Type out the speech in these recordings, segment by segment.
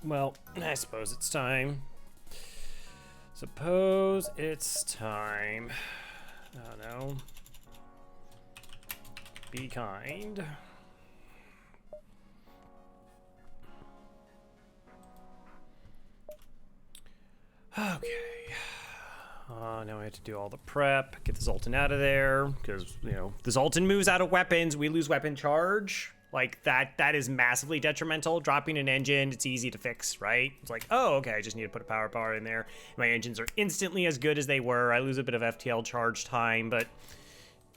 Well, I suppose it's time. Suppose it's time. Oh no. Be kind. Okay. Now I have to do all the prep, get the Zoltan out of there, because, you know, the Zoltan moves out of weapons, we lose weapon charge. Like, that is massively detrimental. Dropping an engine, it's easy to fix, right? It's like, oh, okay, I just need to put a power bar in there. My engines are instantly as good as they were. I lose a bit of FTL charge time, but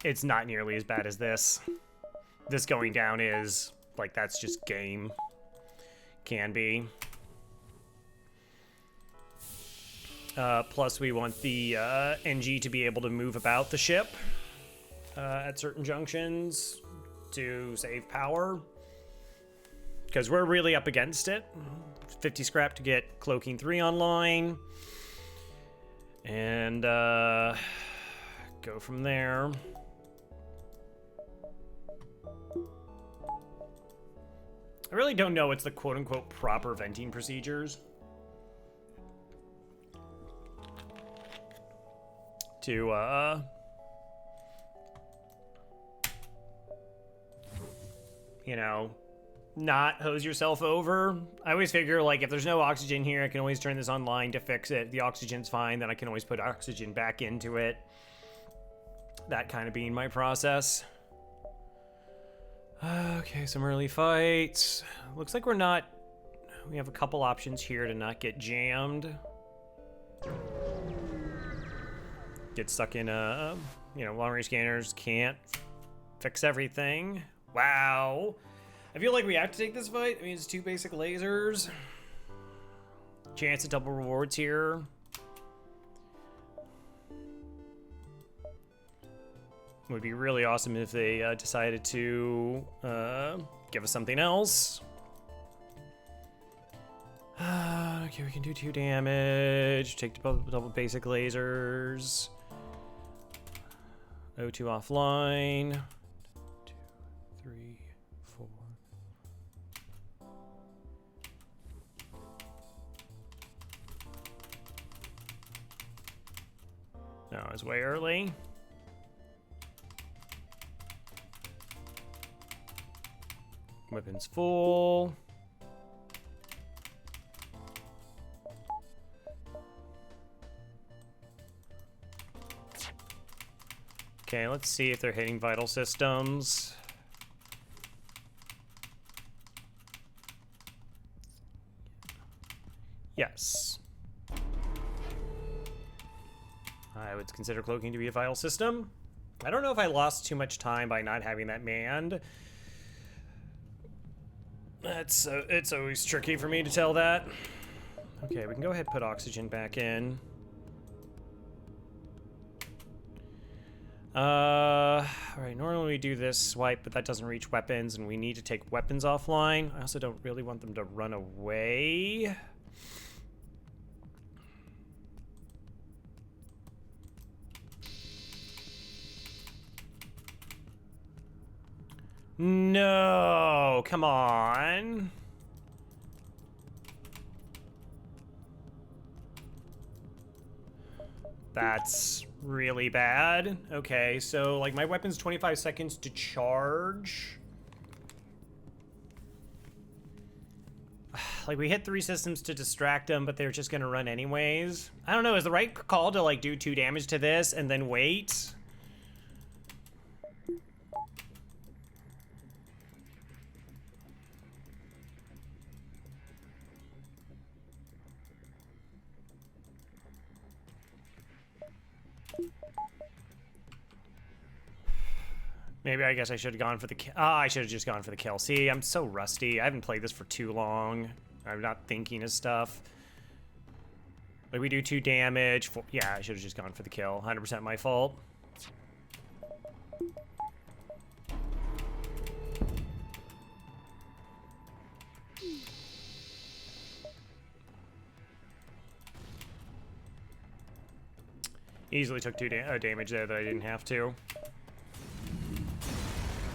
it's not nearly as bad as this. This going down is, like, that's just game. Can be. Plus, we want the NG to be able to move about the ship at certain junctions to save power. Because we're really up against it. 50 scrap to get Cloaking 3 online. And go from there. I really don't know what's the quote-unquote proper venting procedures. To, you know, not hose yourself over. I always figure, like, if there's no oxygen here, I can always turn this online to fix it. If the oxygen's fine, then I can always put oxygen back into it. That kind of being my process. Okay, some early fights. Looks like we have a couple options here to not get jammed. Get stuck in you know, long-range scanners can't fix everything. Wow. I feel like we have to take this fight. I mean, it's 2 basic lasers. Chance at double rewards here. Would be really awesome if they decided to give us something else. Okay, we can do 2 damage. Take double basic lasers. O2 offline. 2, 3, 4. No, it's way early. Weapons full. Okay, let's see if they're hitting vital systems. Yes. I would consider cloaking to be a vital system. I don't know if I lost too much time by not having that manned. It's always tricky for me to tell that. Okay, we can go ahead and put oxygen back in. Alright, normally we do this swipe, but that doesn't reach weapons, and we need to take weapons offline. I also don't really want them to run away. No, come on. That's really bad. Okay, so like my weapon's 25 seconds to charge. Like we hit 3 systems to distract them, but they're just gonna run anyways. I don't know, is the right call to like do 2 damage to this and then wait? Maybe I guess I should have gone for the kill. I should have just gone for the kill. See, I'm so rusty. I haven't played this for too long. I'm not thinking of stuff. Like, we do 2 damage. Yeah, I should have just gone for the kill. 100% my fault. Easily took 2 damage there that I didn't have to.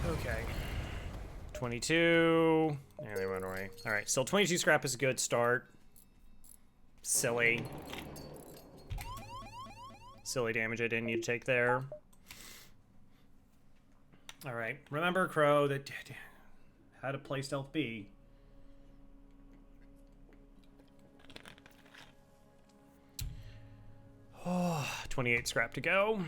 Okay. 22. And they went away. All right, still 22 scrap is a good start. Silly. Silly damage I didn't need to take there. All right, remember, Crow, that how to play Stealth B. Oh, 28 scrap to go.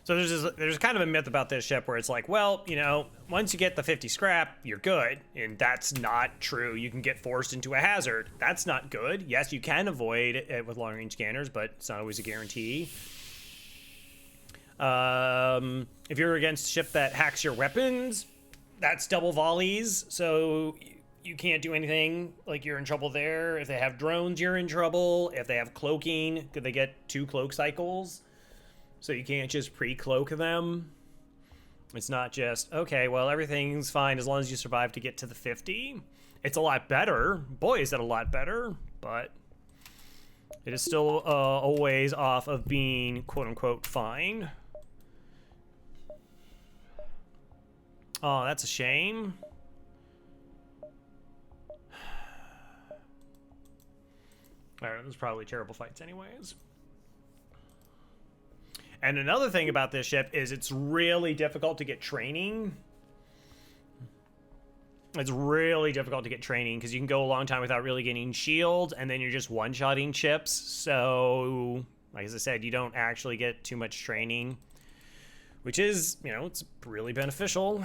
So there's kind of a myth about this ship where it's like, well, you know, once you get the 50 scrap, you're good. And that's not true. You can get forced into a hazard. That's not good. Yes, you can avoid it with long-range scanners, but it's not always a guarantee. If you're against a ship that hacks your weapons, that's double volleys. So you can't do anything. Like, you're in trouble there. If they have drones, you're in trouble. If they have cloaking, could they get 2 cloak cycles? So you can't just pre-cloak them. It's not just, okay, well, everything's fine as long as you survive to get to the 50. It's a lot better. Boy, is it a lot better. But it is still a ways off of being, quote-unquote, fine. Oh, that's a shame. Alright, those are probably terrible fights anyways. And another thing about this ship is it's really difficult to get training. It's really difficult to get training because you can go a long time without really getting shields, and then you're just one-shotting ships. So, like as I said, you don't actually get too much training, which is, you know, it's really beneficial.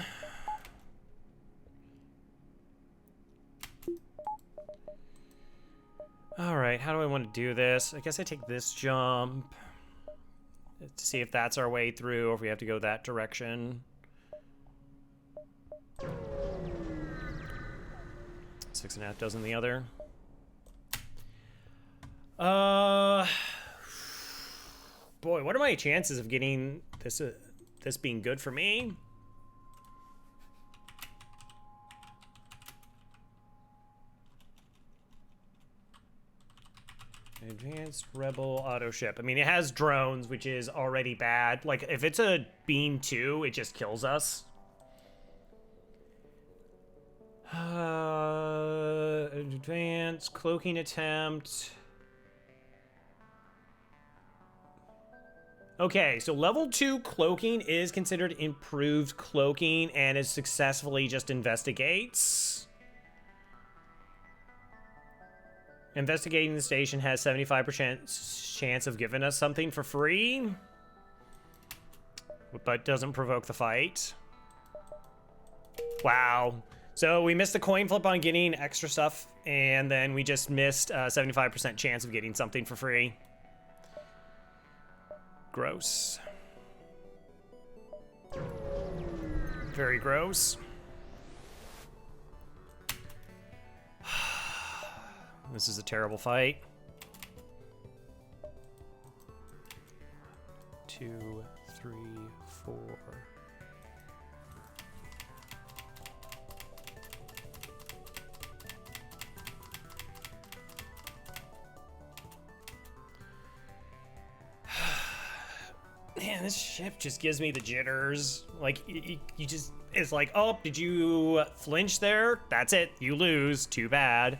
All right, how do I want to do this? I guess I take this jump to see if that's our way through or if we have to go that direction. 6.5 dozen the other. Boy, what are my chances of getting this this being good for me? Advanced Rebel auto ship. I mean, it has drones, which is already bad. Like, if it's a beam 2, it just kills us. Advanced cloaking attempt. Okay, so level 2 cloaking is considered improved cloaking and it successfully just investigates. Investigating the station has 75% chance of giving us something for free, but doesn't provoke the fight. Wow. So we missed the coin flip on getting extra stuff, and then we just missed a 75% chance of getting something for free. Gross. Very gross. This is a terrible fight. 2, 3, 4. Man, this ship just gives me the jitters. Like, you just, it's like, oh, did you flinch there? That's it, you lose, too bad.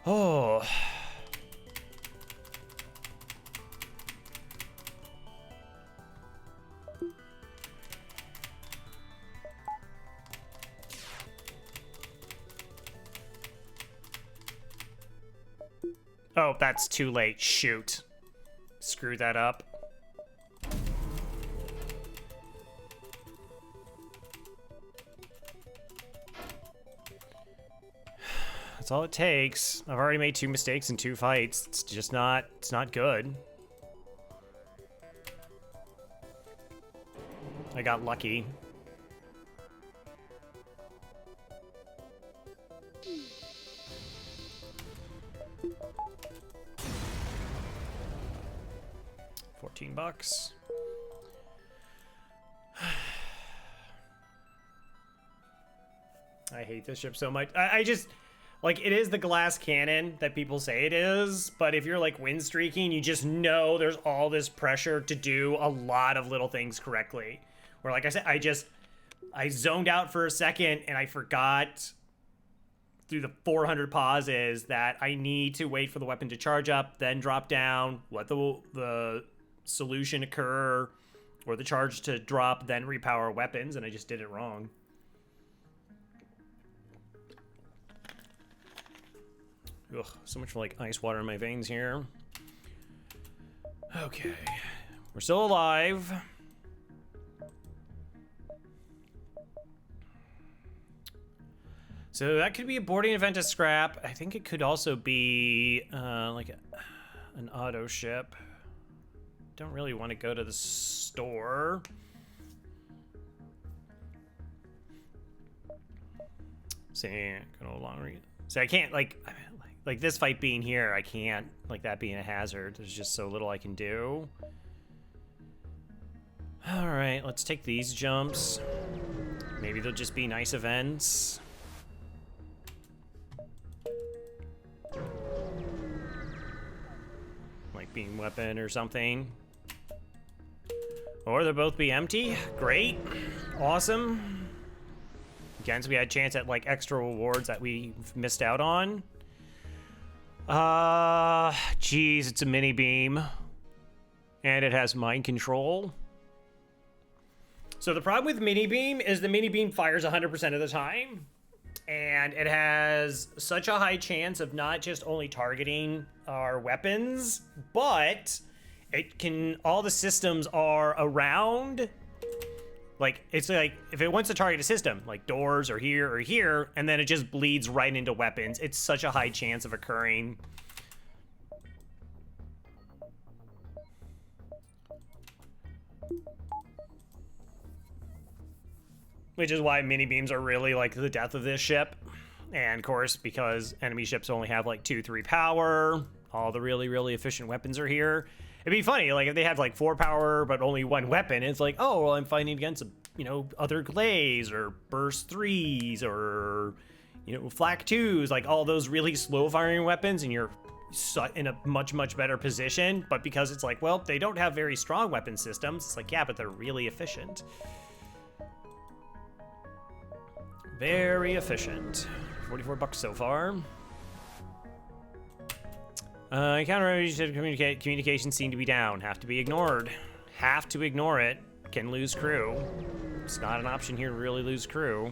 Oh. Oh, that's too late. Shoot. Screw that up. That's all it takes. I've already made 2 mistakes in 2 fights. It's just not, it's not good. I got lucky. $14. I hate this ship so much. I just, like, it is the glass cannon that people say it is, but if you're, like, win streaking, you just know there's all this pressure to do a lot of little things correctly. Where, like I said, I zoned out for a second and I forgot through the 400 pauses that I need to wait for the weapon to charge up, then drop down, let the solution occur, or the charge to drop, then repower weapons, and I just did it wrong. Ugh, so much for like ice water in my veins here. Okay, we're still alive. So that could be a boarding event to scrap. I think it could also be like an auto ship. Don't really want to go to the store. See, go along. So I can't like this fight being here. I can't like that being a hazard. There's just so little I can do. All right, let's take these jumps. Maybe they'll just be nice events. Like beam weapon or something. Or they'll both be empty. Great. Awesome. Again, so we had a chance at like extra rewards that we missed out on. Geez, it's a mini beam. And it has mind control. So the problem with mini beam is the mini beam fires 100% of the time. And it has such a high chance of not just only targeting our weapons, but it can, all the systems are around. Like, it's like, if it wants to target a system, like doors or here, and then it just bleeds right into weapons. It's such a high chance of occurring. Which is why mini beams are really like the death of this ship. And of course, because enemy ships only have like 2-3 power, all the really, really efficient weapons are here. It'd be funny, like if they had like 4 power but only 1 weapon, it's like, oh, well, I'm fighting against, you know, other glaze or burst 3s or, you know, flak 2s, like all those really slow firing weapons, and you're in a much, much better position. But because it's like, well, they don't have very strong weapon systems, it's like, yeah, but they're really efficient. Very efficient. 44 bucks so far. Communications seem to be down. Have to be ignored. Have to ignore it. Can lose crew. It's not an option here to really lose crew.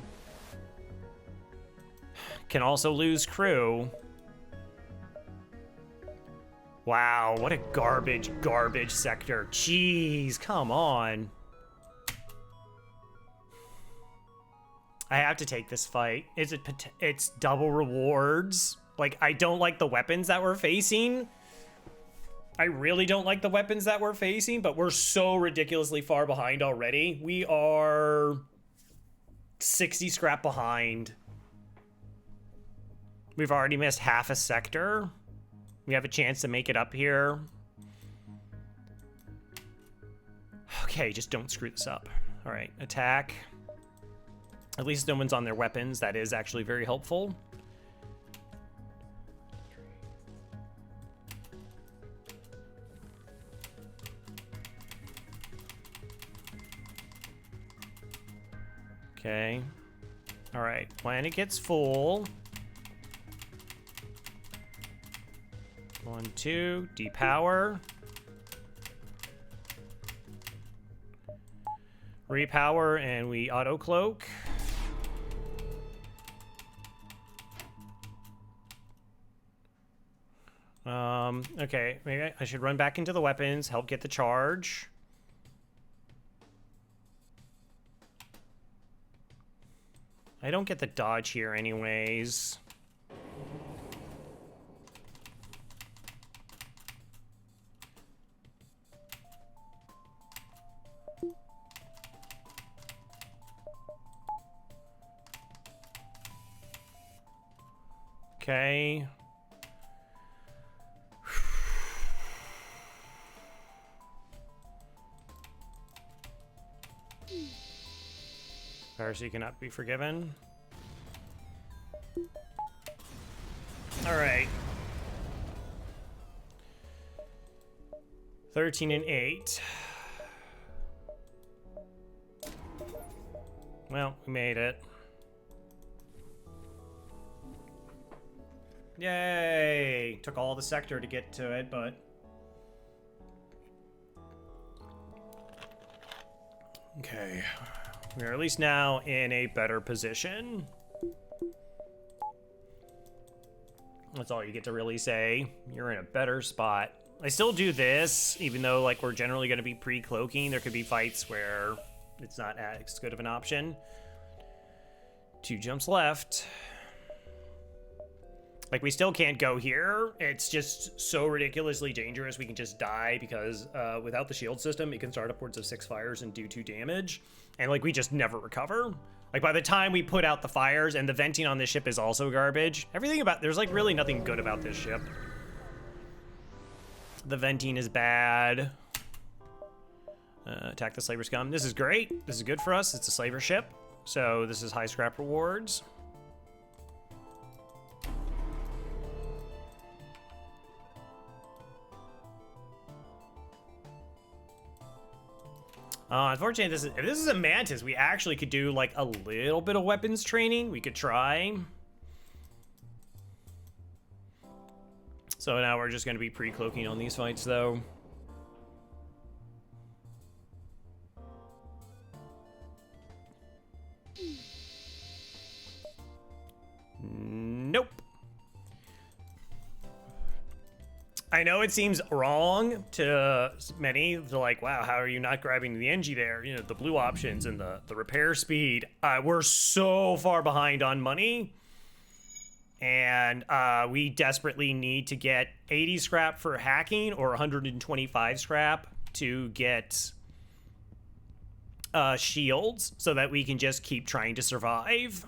Can also lose crew. Wow, what a garbage sector. Jeez, come on. I have to take this fight. It's double rewards. Like, I don't like the weapons that we're facing. I really don't like the weapons that we're facing, but we're so ridiculously far behind already. We are 60 scrap behind. We've already missed half a sector. We have a chance to make it up here. Okay, just don't screw this up. All right, attack. At least no one's on their weapons. That is actually very helpful. Okay. All right, when it gets full. 1, 2, depower. Repower, and we auto cloak. Okay, maybe I should run back into the weapons, help get the charge. I don't get the dodge here anyways. Okay. Piracy cannot be forgiven. All right. 13 and 8. Well, we made it. Yay! Took all the sector to get to it, but... Okay. We're at least now in a better position. That's all you get to really say. You're in a better spot. I still do this, even though like we're generally going to be pre-cloaking. There could be fights where it's not as good of an option. 2 jumps left. Like, we still can't go here. It's just so ridiculously dangerous. We can just die because without the shield system, it can start upwards of 6 fires and do 2 damage. And, like, we just never recover. Like, by the time we put out the fires, and the venting on this ship is also garbage. Everything about... There's, like, really nothing good about this ship. The venting is bad. Attack the slaver scum. This is great. This is good for us. It's a slaver ship. So, this is high scrap rewards. Unfortunately, if this is a Mantis, we actually could do like a little bit of weapons training. We could try. So now we're just going to be pre-cloaking on these fights, though. Nope. I know it seems wrong to many, to like, wow, how are you not grabbing the NG there? You know, the blue options and the repair speed. We're so far behind on money. And we desperately need to get 80 scrap for hacking or 125 scrap to get shields so that we can just keep trying to survive.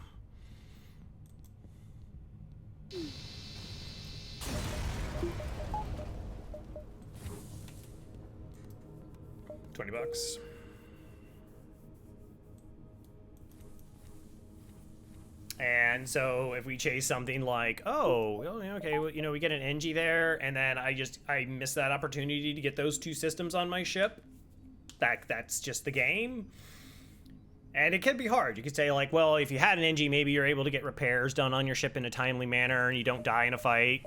$20. And so if we chase something like, oh, okay, well, you know, we get an NG there, and then I miss that opportunity to get those 2 systems on my ship. That's just the game. And it can be hard. You could say like, well, if you had an NG, maybe you're able to get repairs done on your ship in a timely manner and you don't die in a fight.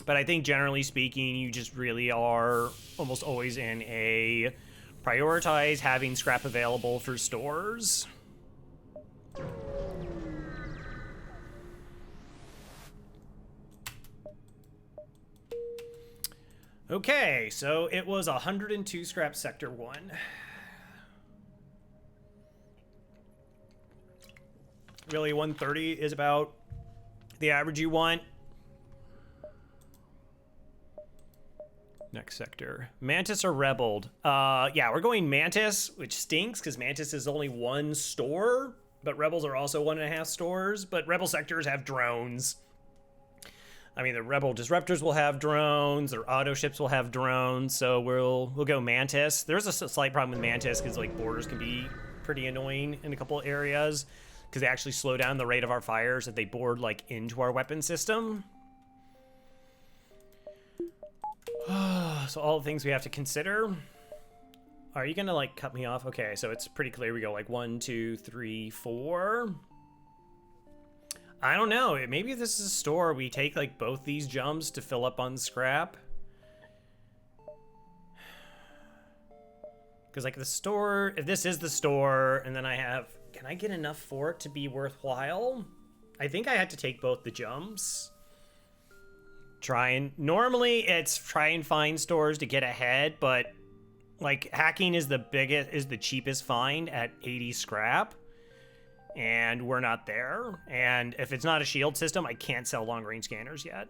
But I think generally speaking, you just really are almost always in a prioritize having scrap available for stores. Okay, so it was 102 scrap sector 1. Really, 130 is about the average you want. Next sector. Mantis or Rebel? Yeah, we're going Mantis, which stinks because Mantis is only 1 store, but Rebels are also 1.5 stores. But Rebel sectors have drones. I mean, the Rebel disruptors will have drones, their auto ships will have drones, so we'll go Mantis. There's a slight problem with Mantis because like borders can be pretty annoying in a couple of areas because they actually slow down the rate of our fires if they board like into our weapon system. So all the things we have to consider. Are you gonna like cut me off? Okay, so it's pretty clear we go like 1, 2, 3, 4. I don't know. Maybe if this is a store, we take like both these jumps to fill up on scrap. Because like the store, if this is the store, and then I have, can I get enough for it to be worthwhile? I think I had to take both the jumps. Normally it's try and find stores to get ahead, but like hacking is the cheapest find at 80 scrap. And we're not there. And if it's not a shield system, I can't sell long-range scanners yet.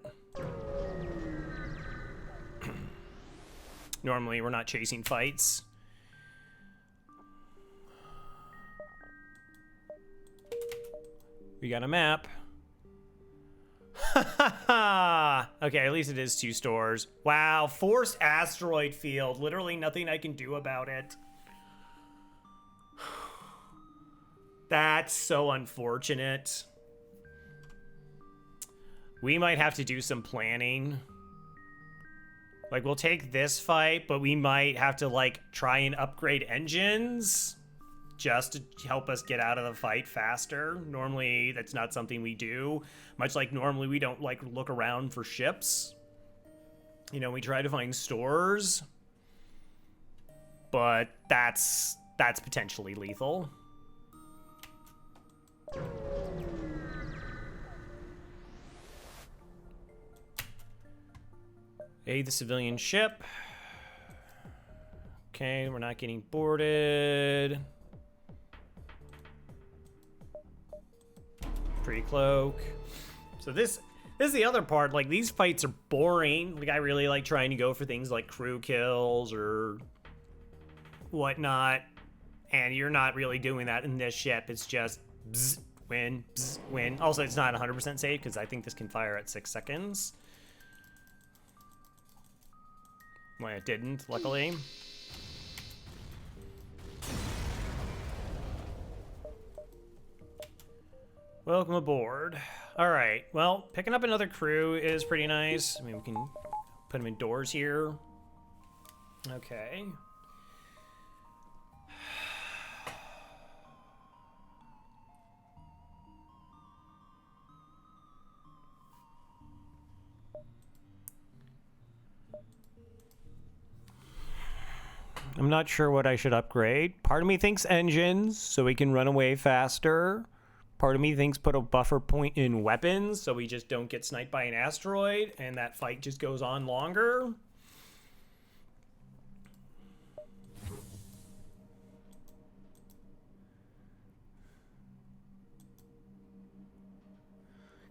Normally, we're not chasing fights. We got a map. Okay, at least it is 2 stores. Wow, forced asteroid field. Literally nothing I can do about it. That's so unfortunate. We might have to do some planning. Like, we'll take this fight, but we might have to, like, try and upgrade engines just to help us get out of the fight faster. Normally, that's not something we do. Much like normally we don't like look around for ships. You know, we try to find stores, but that's potentially lethal. Aid the civilian ship. Okay, we're not getting boarded. Pre-cloak. So this is the other part. Like, these fights are boring. Like, I really like trying to go for things like crew kills or whatnot. And you're not really doing that in this ship. It's just bzz, win, bzz, win. Also, it's not 100% safe because I think this can fire at 6 seconds. Well, it didn't, luckily. Welcome aboard. All right, well, picking up another crew is pretty nice. I mean, we can put them indoors here. Okay. I'm not sure what I should upgrade. Part of me thinks engines, so we can run away faster. Part of me thinks put a buffer point in weapons, so we just don't get sniped by an asteroid, and that fight just goes on longer.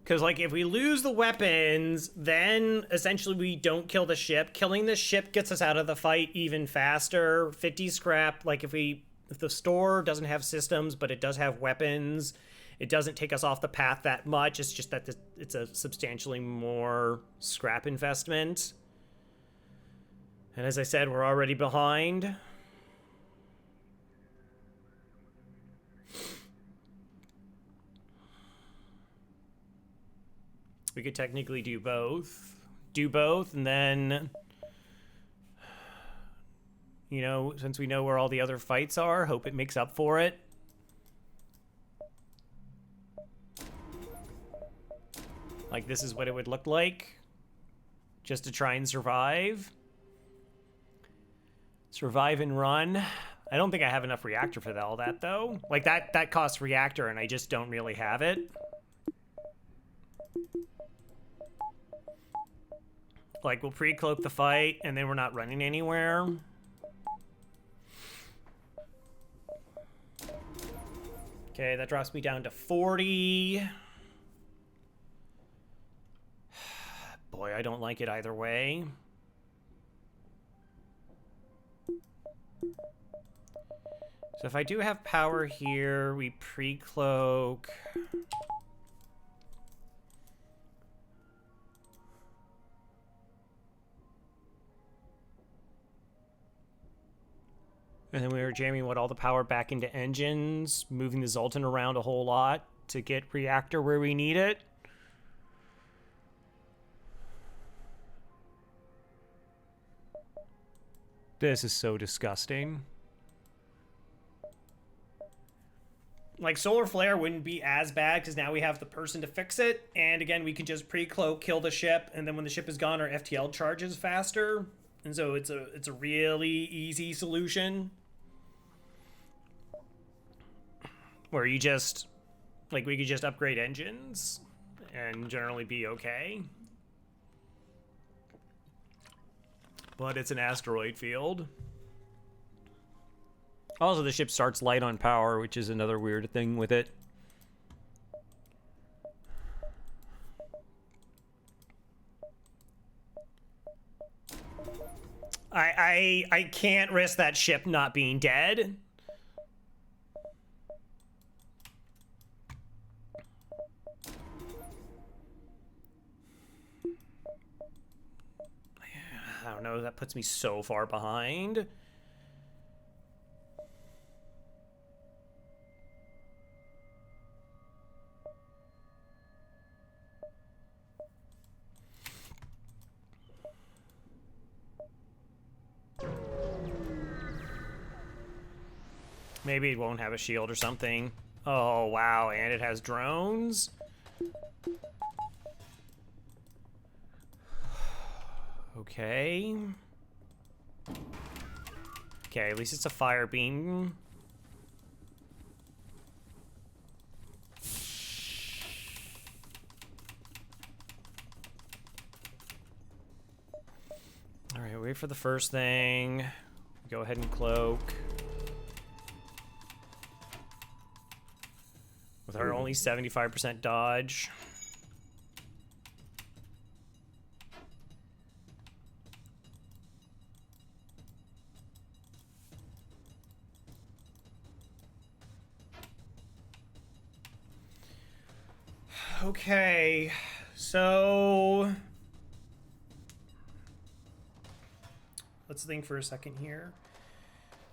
Because, like, if we lose the weapons, then essentially we don't kill the ship. Killing the ship gets us out of the fight even faster. 50 scrap, like, if the store doesn't have systems, but it does have weapons, it doesn't take us off the path that much. It's just that it's a substantially more scrap investment. And as I said, we're already behind. We could technically do both. And then, you know, since we know where all the other fights are, hope it makes up for it. Like, this is what it would look like. Just to try and survive. Survive and run. I don't think I have enough reactor for all that, though. Like, that costs reactor, and I just don't really have it. Like, we'll pre-cloak the fight, and then we're not running anywhere. Okay, that drops me down to 40. Boy, I don't like it either way. So if I do have power here, we pre-cloak. And then we were jamming all the power back into engines, moving the Zoltan around a whole lot to get reactor where we need it. This is so disgusting. Like, solar flare wouldn't be as bad because now we have the person to fix it. And again, we can just pre-cloak, kill the ship, and then when the ship is gone, our FTL charges faster. And so it's a really easy solution. Where you just, like, we could just upgrade engines and generally be okay. But it's an asteroid field. Also, the ship starts light on power, which is another weird thing with it. I can't risk that ship not being dead. I don't know, that puts me so far behind. Maybe it won't have a shield or something. Oh, wow, and it has drones? Okay. Okay, at least it's a fire beam. All right, wait for the first thing. Go ahead and cloak. With our only 75% dodge. Okay, so let's think for a second here.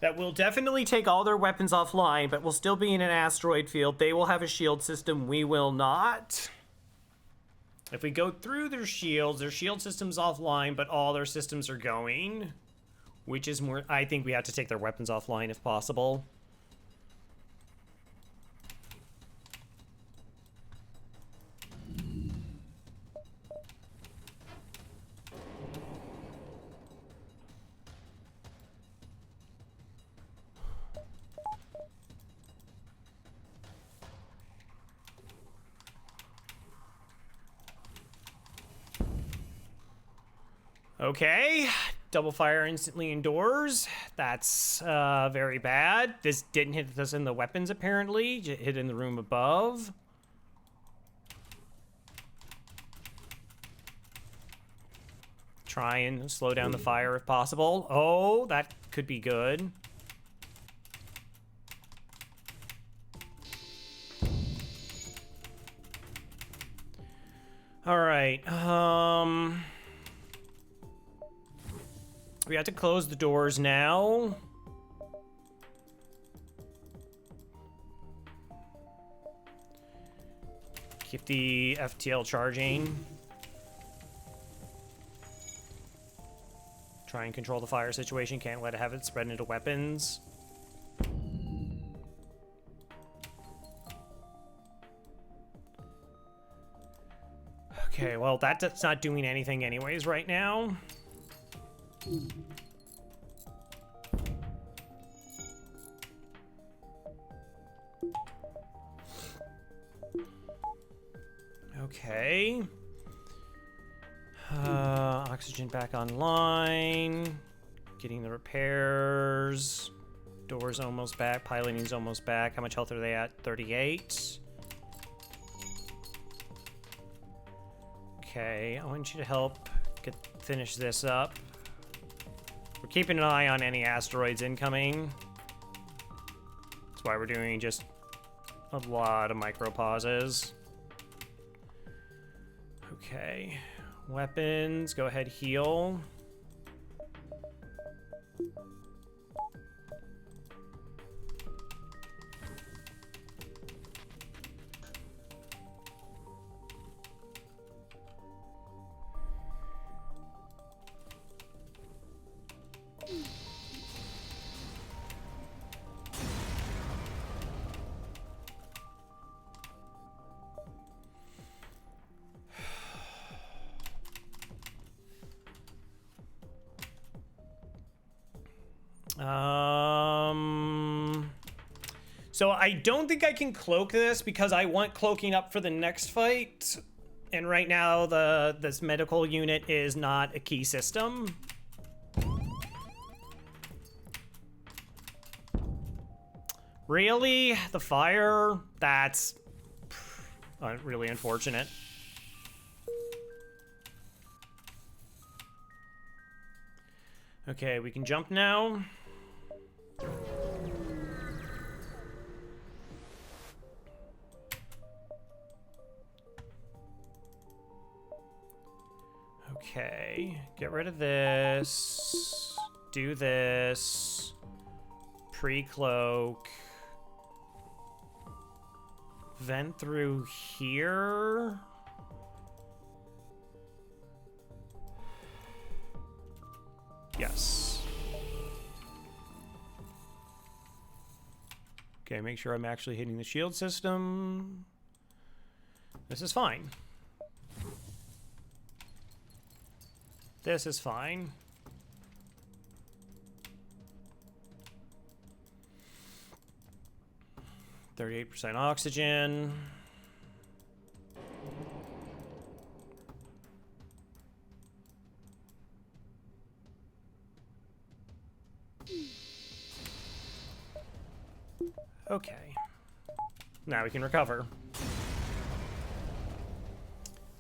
That will definitely take all their weapons offline, but we'll still be in an asteroid field. They will have a shield system, we will not. If we go through their shield system's offline, but all their systems are going, which is more, I think we have to take their weapons offline if possible. Okay, double fire instantly indoors. That's very bad. This didn't hit us in the weapons, apparently. It hit in the room above. Try and slow down the fire if possible. Oh, that could be good. All right, we have to close the doors now. Keep the FTL charging. Try and control the fire situation. Can't let it have it spread into weapons. Okay, well, that's not doing anything anyways right now. Okay. Oxygen back online. Getting the repairs. Doors almost back. Piloting's almost back. How much health are they at? 38. Okay, I want you to help finish this up. We're keeping an eye on any asteroids incoming. That's why we're doing just a lot of micro pauses. Okay, weapons, go ahead, heal. So I don't think I can cloak this because I want cloaking up for the next fight. And right now this medical unit is not a key system. Really? The fire? That's really unfortunate. Okay, we can jump now. Okay, get rid of this. Do this. Pre-cloak. Vent through here. Yes. Okay, make sure I'm actually hitting the shield system. This is fine. This is fine. %38 oxygen. Okay. Now we can recover.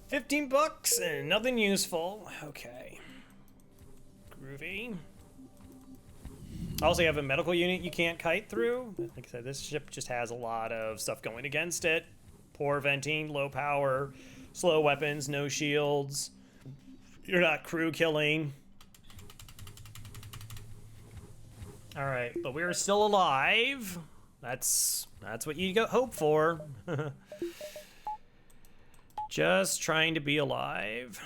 15 bucks and nothing useful. Okay. Groovy. Also, you have a medical unit you can't kite through. Like I said, this ship just has a lot of stuff going against it. Poor venting, low power, slow weapons, no shields. You're not crew killing. All right, but we're still alive. That's what you hope for. Just trying to be alive.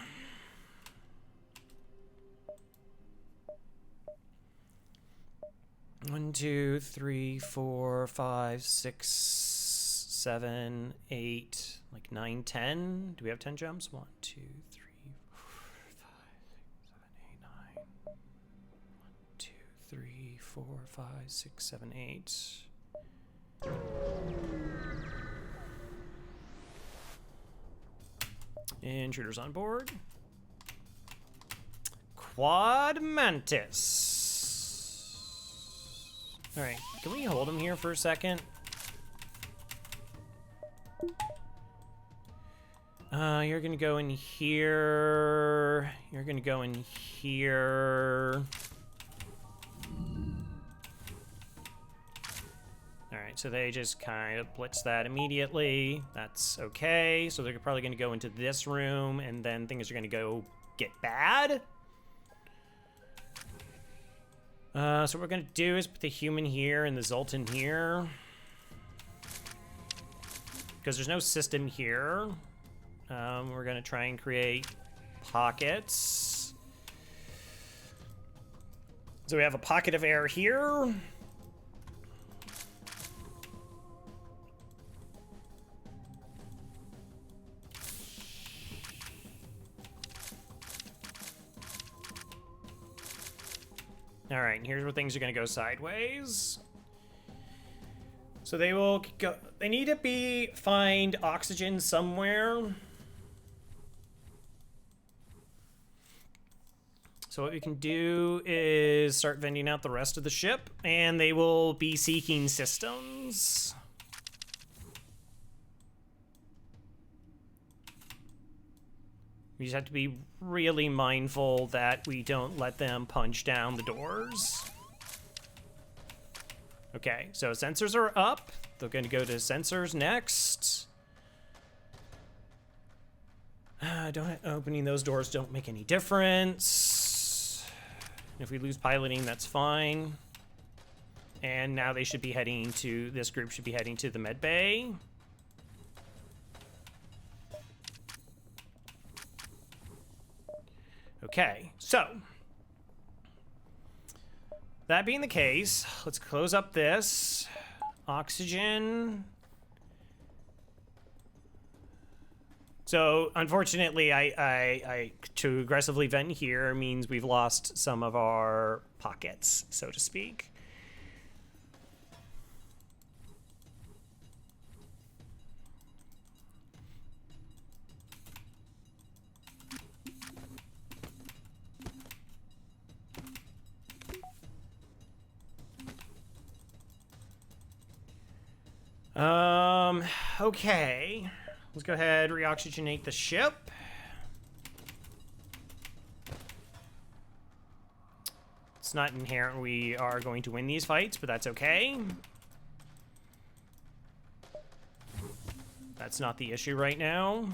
One, 2, 3, 4, 5, 6, 7, 8, like 9, 10. Do we have 10 jumps? 1, 2, 3, 4, 5, 6, 7, 8, 9. 1, 2, 3, 4, 5, 6, 7, 8. Intruders on board. Quad Mantis. All right, can we hold him here for a second? You're gonna go in here. You're gonna go in here. All right, so they just kind of blitz that immediately. That's okay. So they're probably gonna go into this room, and then things are gonna go get bad. So what we're gonna do is put the human here and the Zoltan here. Because there's no system here. We're gonna try and create pockets. So we have a pocket of air here. All right, and here's where things are gonna go sideways. So they will go, they need to find oxygen somewhere. So what we can do is start vending out the rest of the ship, and they will be seeking systems. We just have to be really mindful that we don't let them punch down the doors. Okay, so sensors are up. They're going to go to sensors next. Opening those doors don't make any difference. If we lose piloting, that's fine. And now they should be heading to, this group should be heading to the med bay. Okay, so that being the case, let's close up this. Oxygen. So unfortunately, to aggressively vent here means we've lost some of our pockets, so to speak. Okay. Let's go ahead, reoxygenate the ship. It's not inherent we are going to win these fights, but that's okay. That's not the issue right now.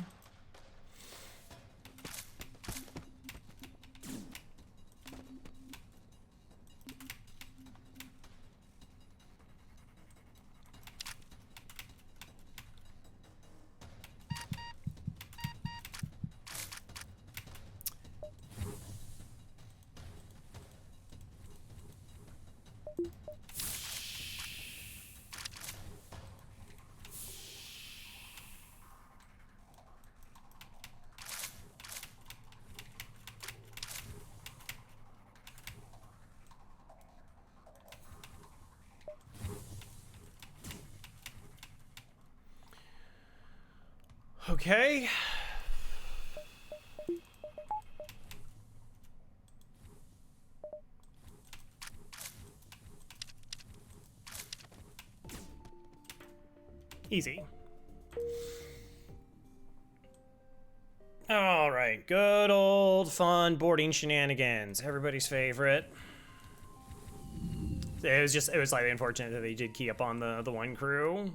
Okay. Easy. All right, good old fun boarding shenanigans. Everybody's favorite. It was slightly unfortunate that they did key up on the one crew.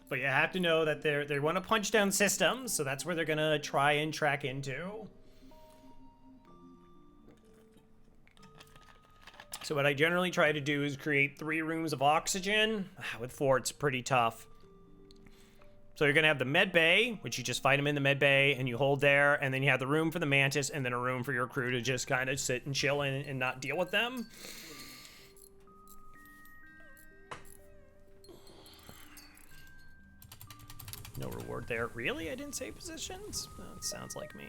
But you have to know that they want to punch down systems, so that's where they're gonna try and track into. So what I generally try to do is create 3 rooms of oxygen. With 4, it's pretty tough. So you're gonna have the med bay, which you just fight them in the med bay and you hold there, and then you have the room for the mantis, and then a room for your crew to just kind of sit and chill in and not deal with them. No reward there. Really? I didn't save positions? That sounds like me.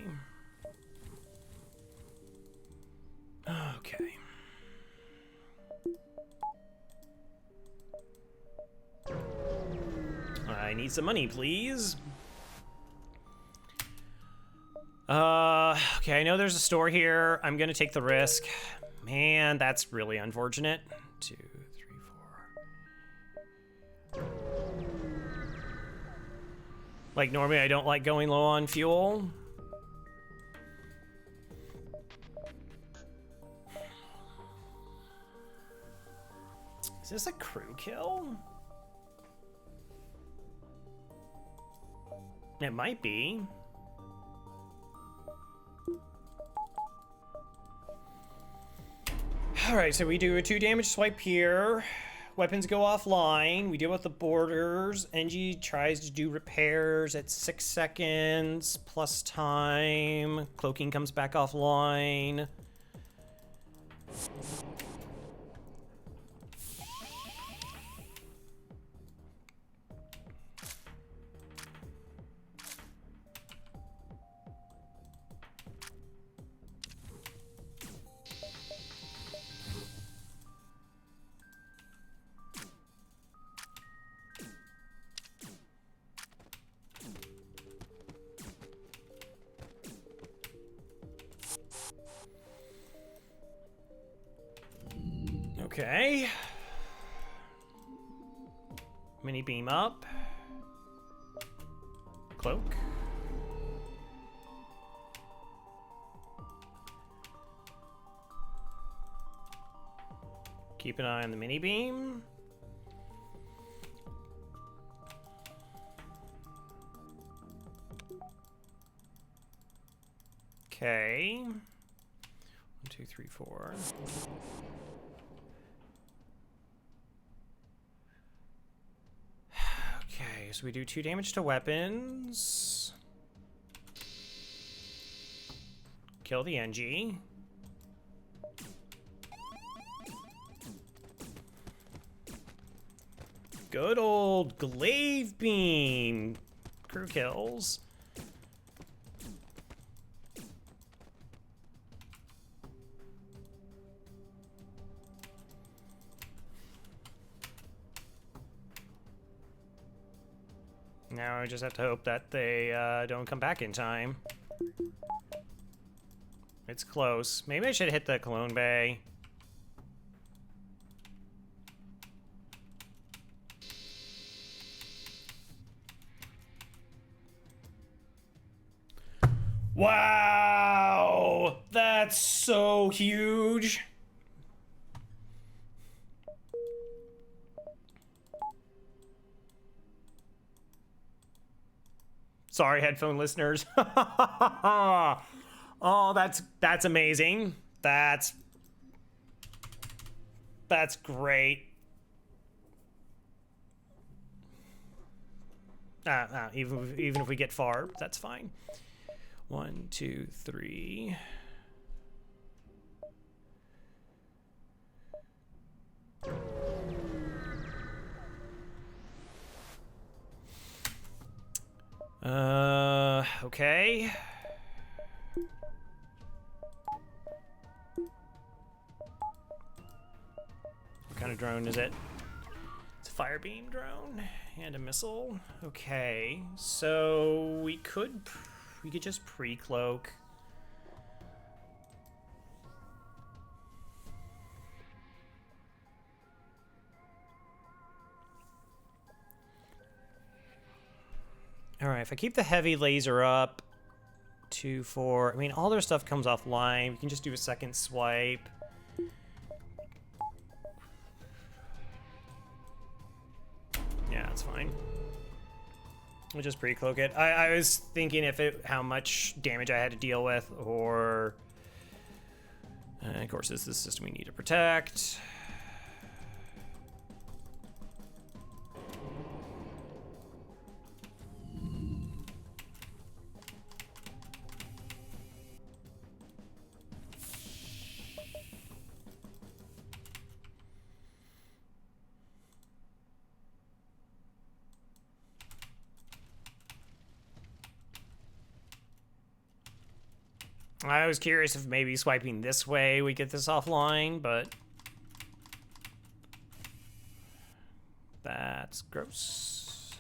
Okay. I need some money, please. Okay, I know there's a store here. I'm gonna take the risk. Man, that's really unfortunate. 2, 3, 4. Like, normally I don't like going low on fuel. Is this a crew kill? It might be. Alright, so we do a 2 damage swipe here. Weapons go offline. We deal with the borders. NG tries to do repairs at 6 seconds plus time. Cloaking comes back offline. Okay. Mini beam up. Cloak. Keep an eye on the mini beam. Okay. 1, 2, 3, 4. Okay, so we do 2 damage to weapons. Kill the NG. Good old glaive beam. Crew kills. Now I just have to hope that they don't come back in time. It's close. Maybe I should hit the cologne bay. Wow! That's so huge! Sorry, headphone listeners. Oh, that's amazing. That's great. Even if we get far, that's fine. 1, 2, 3. Okay. kind of drone is it? It's a fire beam drone and a missile. Okay, so we could just pre-cloak. All right, if I keep the heavy laser up, 2, 4. I mean, all their stuff comes offline. We can just do a second swipe. Yeah, that's fine. We'll just pre-cloak it. I was thinking how much damage I had to deal with, or of course, this is the system we need to protect. I was curious if maybe swiping this way we get this offline, but that's gross.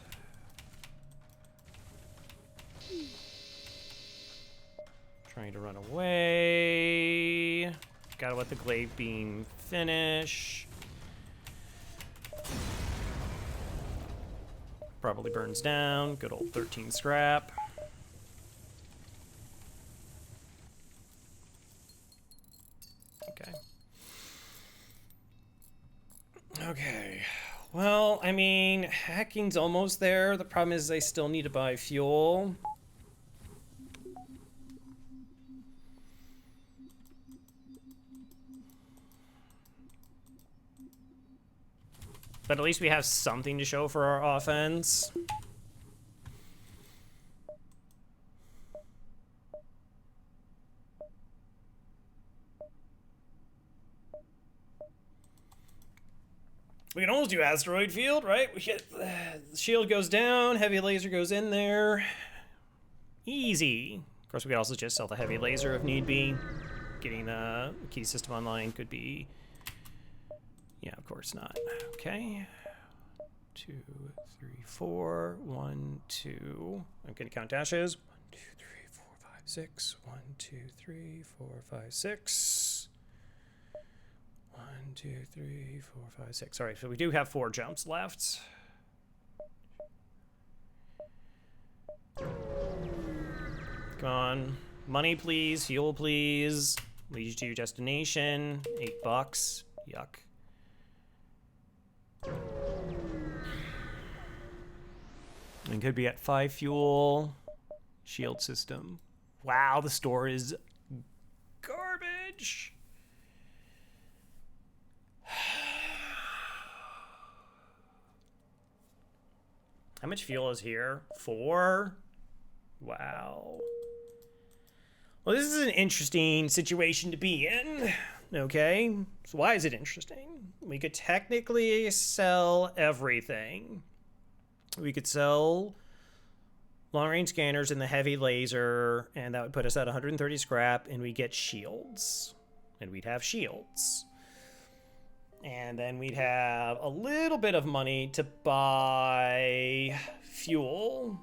Trying to run away. Gotta let the glaive beam finish. Probably burns down. Good old 13 scrap. Okay, well, I mean, hacking's almost there. The problem is I still need to buy fuel. But at least we have something to show for our offense. We can almost do asteroid field, right? We get shield goes down, heavy laser goes in there. Easy. Of course, we could also just sell the heavy laser if need be. Getting the key system online could be. Yeah, of course not. Okay. 2, 3, 4. 1, 2. I'm gonna count dashes. 1, 2, 3, 4, 5, 6. 1, 2, 3, 4, 5, 6. 1, 2, 3, 4, 5, 6. All right, so we do have 4 jumps left. Come on. Money, please. Fuel, please. Lead you to your destination. $8. Yuck. And could be at 5 fuel. Shield system. Wow, the store is garbage. How much fuel is here? 4? Wow. Well, this is an interesting situation to be in. Okay, so why is it interesting? We could technically sell everything. We could sell long-range scanners and the heavy laser, and that would put us at 130 scrap, and we get shields. And we'd have shields. And then we'd have a little bit of money to buy fuel.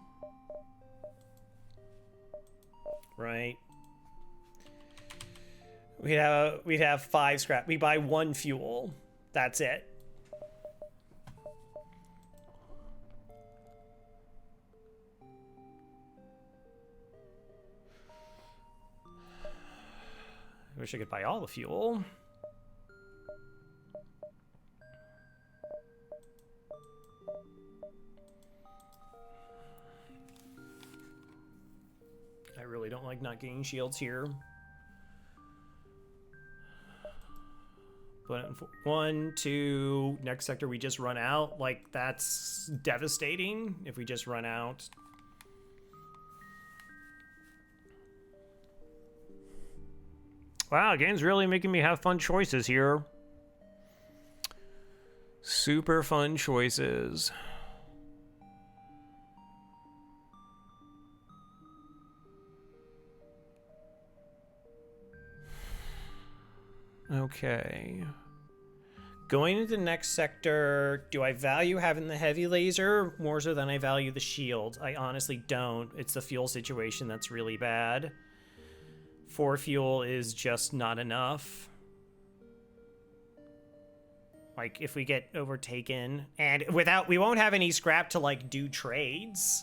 Right? We'd have 5 scrap. We buy 1 fuel. That's it. I wish I could buy all the fuel. I really don't like not getting shields here. But 1, 2, next sector we just run out. Like, that's devastating if we just run out. Wow, game's really making me have fun choices here. Super fun choices. Okay. Going into the next sector, do I value having the heavy laser more so than I value the shield? I honestly don't. It's the fuel situation that's really bad. 4 fuel is just not enough. Like, if we get overtaken, and we won't have any scrap to, like, do trades.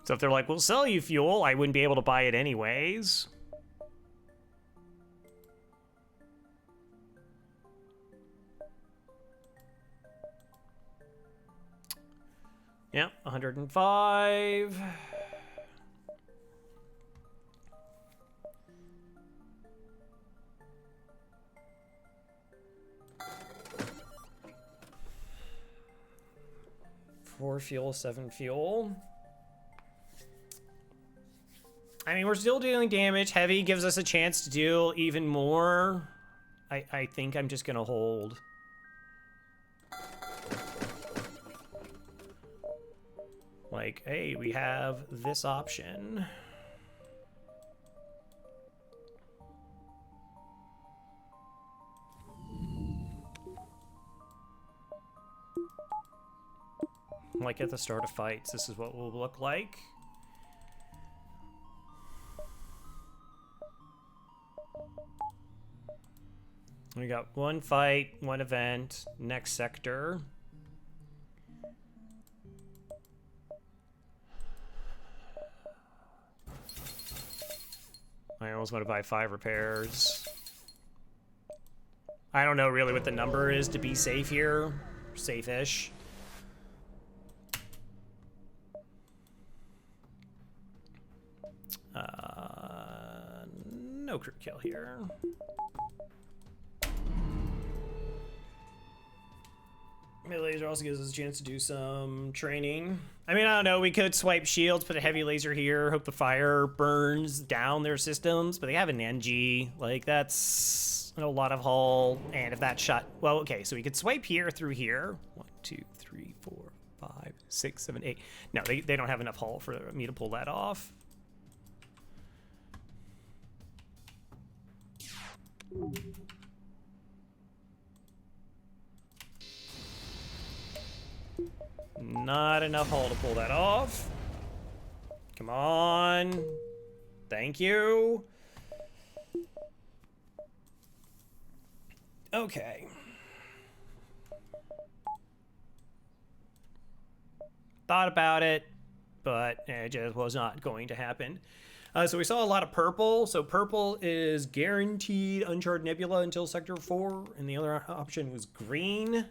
So if they're like, we'll sell you fuel, I wouldn't be able to buy it anyways. Yeah, 105. Four fuel, 7 fuel. I mean, we're still dealing damage. Heavy gives us a chance to deal even more. I think I'm just gonna hold. Like, hey, we have this option. Like at the start of fights, this is what we'll look like. We got one fight, one event, next sector. I almost want to buy 5 repairs. I don't know really what the number is to be safe here. Safe-ish. No crew kill here. Mid laser also gives us a chance to do some training. I mean, I don't know. We could swipe shields, put a heavy laser here, hope the fire burns down their systems, but they have an NG. Like, that's a lot of hull. And if that shot... Well, okay, so we could swipe here through here. 1, 2, 3, 4, 5, 6, 7, 8. No, they don't have enough hull for me to pull that off. Not enough hull to pull that off. Come on. Thank you. Okay. Thought about it, but it just was not going to happen. So we saw a lot of purple. So purple is guaranteed Uncharted Nebula until Sector 4, and the other option was green.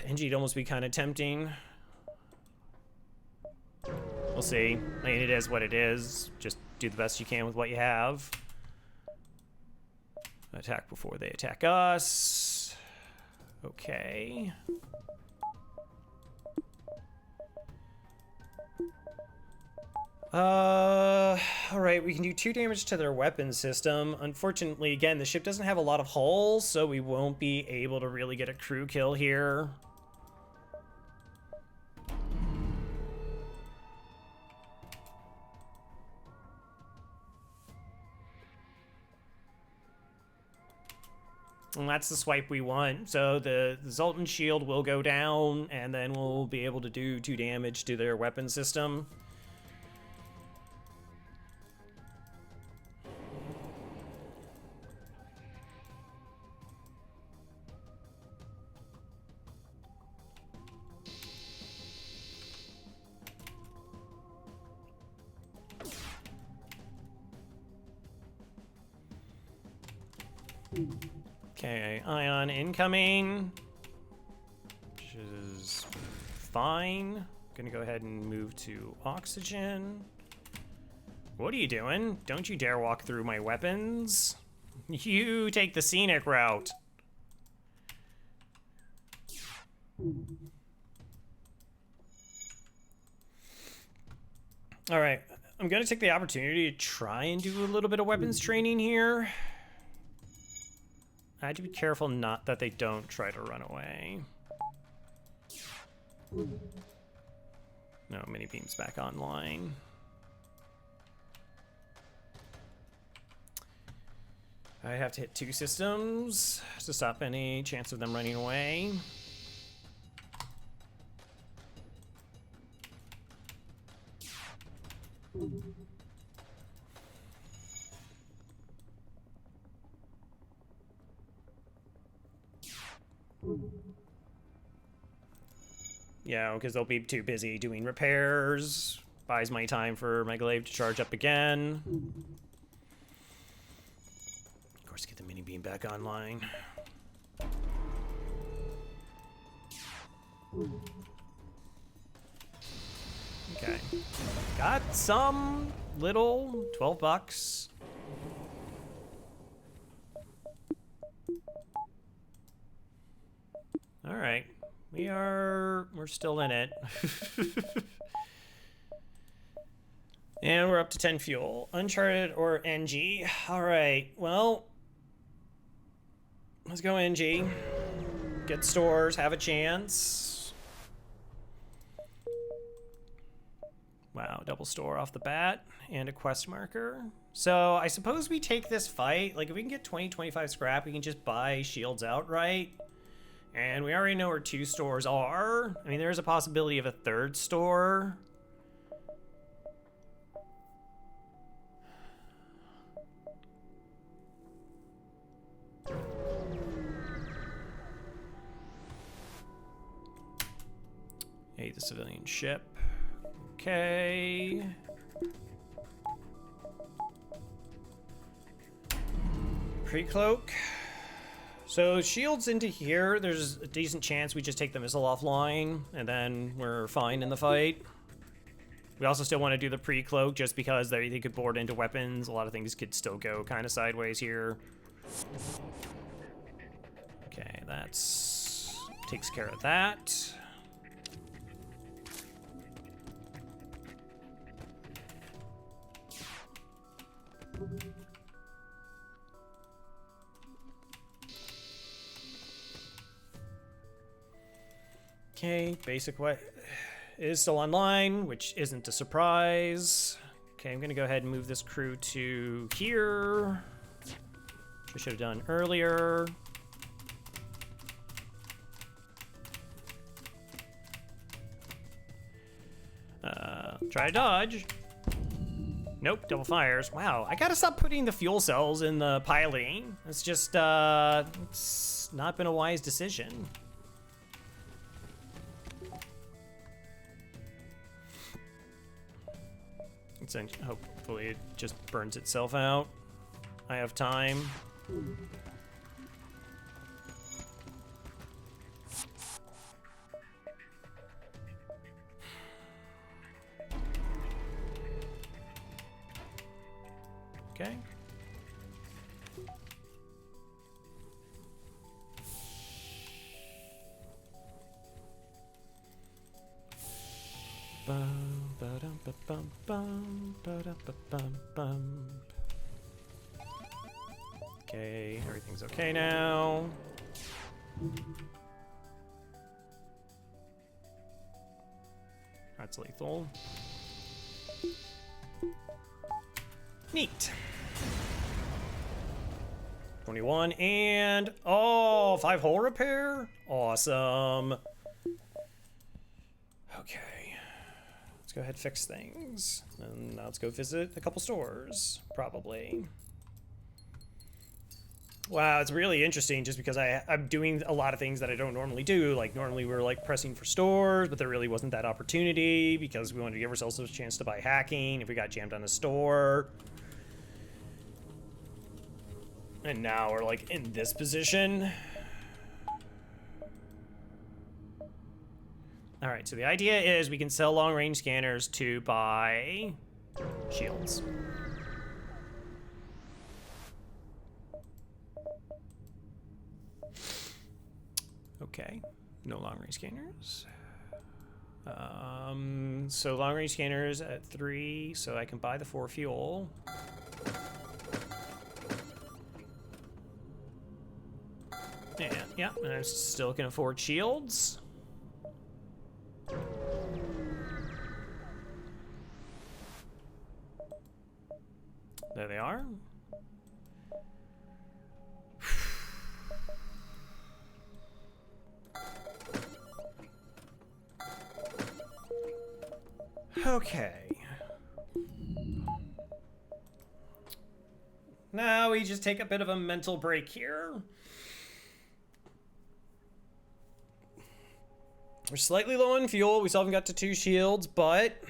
NG'd almost be kind of tempting. We'll see. I mean, it is what it is. Just do the best you can with what you have. Attack before they attack us. Okay. Alright, we can do 2 damage to their weapon system. Unfortunately, again, the ship doesn't have a lot of hulls, so we won't be able to really get a crew kill here. And that's the swipe we want. So the Zoltan shield will go down, and then we'll be able to do 2 damage to their weapon system. Okay, ion incoming, which is fine. Gonna go ahead and move to oxygen. What are you doing? Don't you dare walk through my weapons. You take the scenic route. All right, I'm gonna take the opportunity to try and do a little bit of weapons training here. I have to be careful not that they don't try to run away. No, mini beam's back online. I have to hit 2 systems to stop any chance of them running away. Yeah, because they'll be too busy doing repairs. Buys my time for my glaive to charge up again. Of course, get the mini beam back online. Okay. Got some little 12 bucks. All right. We're still in it. And we're up to 10 fuel. Uncharted or NG? All right, well, let's go NG. Get stores, have a chance. Wow, double store off the bat and a quest marker. So I suppose we take this fight. Like if we can get 20, 25 scrap, we can just buy shields outright. And we already know where 2 stores are. I mean, there's a possibility of a 3rd store. Hey, the civilian ship. Okay. Pre-cloak. So shields into here, there's a decent chance we just take the missile offline, and then we're fine in the fight. We also still want to do the pre-cloak, just because they could board into weapons. A lot of things could still go kind of sideways here. Okay, that's takes care of that. Okay, basic what is still online, which isn't a surprise. Okay, I'm gonna go ahead and move this crew to here, which I should have done earlier. Try to dodge. Nope, double fires. Wow, I gotta stop putting the fuel cells in the piloting. It's just, it's not been a wise decision. Hopefully it just burns itself out. I have time. Okay. Okay, everything's okay now. That's lethal. Neat. 21 and oh, 5 hull repair. Awesome. Okay. Let's go ahead and fix things. And now let's go visit a couple stores, probably. Wow, it's really interesting just because I'm doing a lot of things that I don't normally do. Like normally we're like pressing for stores, but there really wasn't that opportunity because we wanted to give ourselves a chance to buy hacking if we got jammed on a store. And now we're like in this position. All right, so the idea is we can sell long range scanners to buy shields. Okay, no long range scanners. So long range scanners at 3, so I can buy the 4 fuel. And yeah, and I still can afford shields. There they are. Okay. Now we just take a bit of a mental break here. We're slightly low on fuel. We still haven't got to 2 shields, but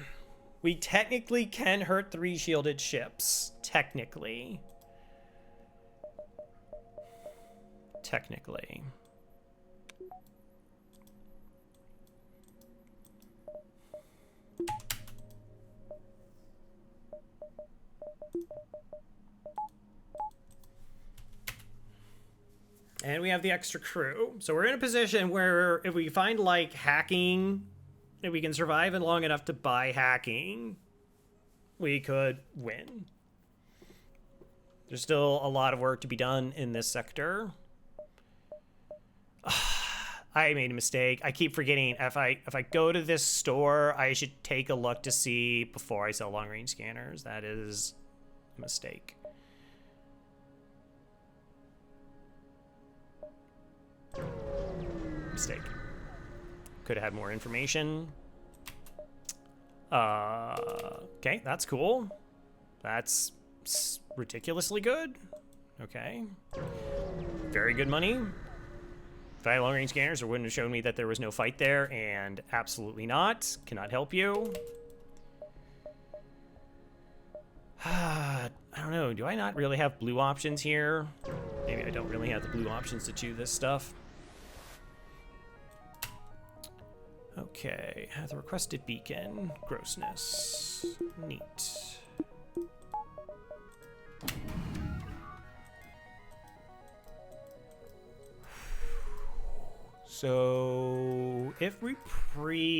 we technically can hurt 3 shielded ships. Technically. And we have the extra crew. So we're in a position where if we find, like, hacking, if we can survive long enough to buy hacking, we could win. There's still a lot of work to be done in this sector. I made a mistake. I keep forgetting if I go to this store, I should take a look to see before I sell long-range scanners. That is a mistake. Could have had more information. Okay, that's cool. That's ridiculously good. Okay. Very good money. If I had long-range scanners, it wouldn't have shown me that there was no fight there, and absolutely not. Cannot help you. I don't know. Do I not really have blue options here? Maybe I don't really have the blue options to choose this stuff. Okay, the requested beacon. Grossness. Neat. So, if we pre-cloak...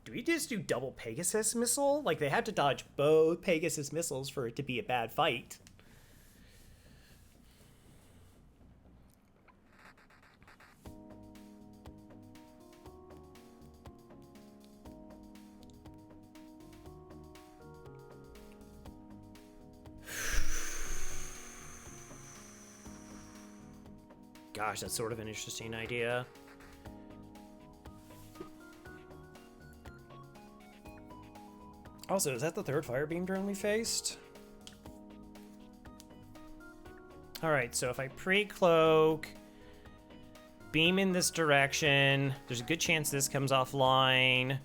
Do we just do double Pegasus missile? Like, they had to dodge both Pegasus missiles for it to be a bad fight. Gosh, that's sort of an interesting idea. Also, is that the 3rd fire beam drone we faced? Alright, so if I pre-cloak, beam in this direction, there's a good chance this comes offline.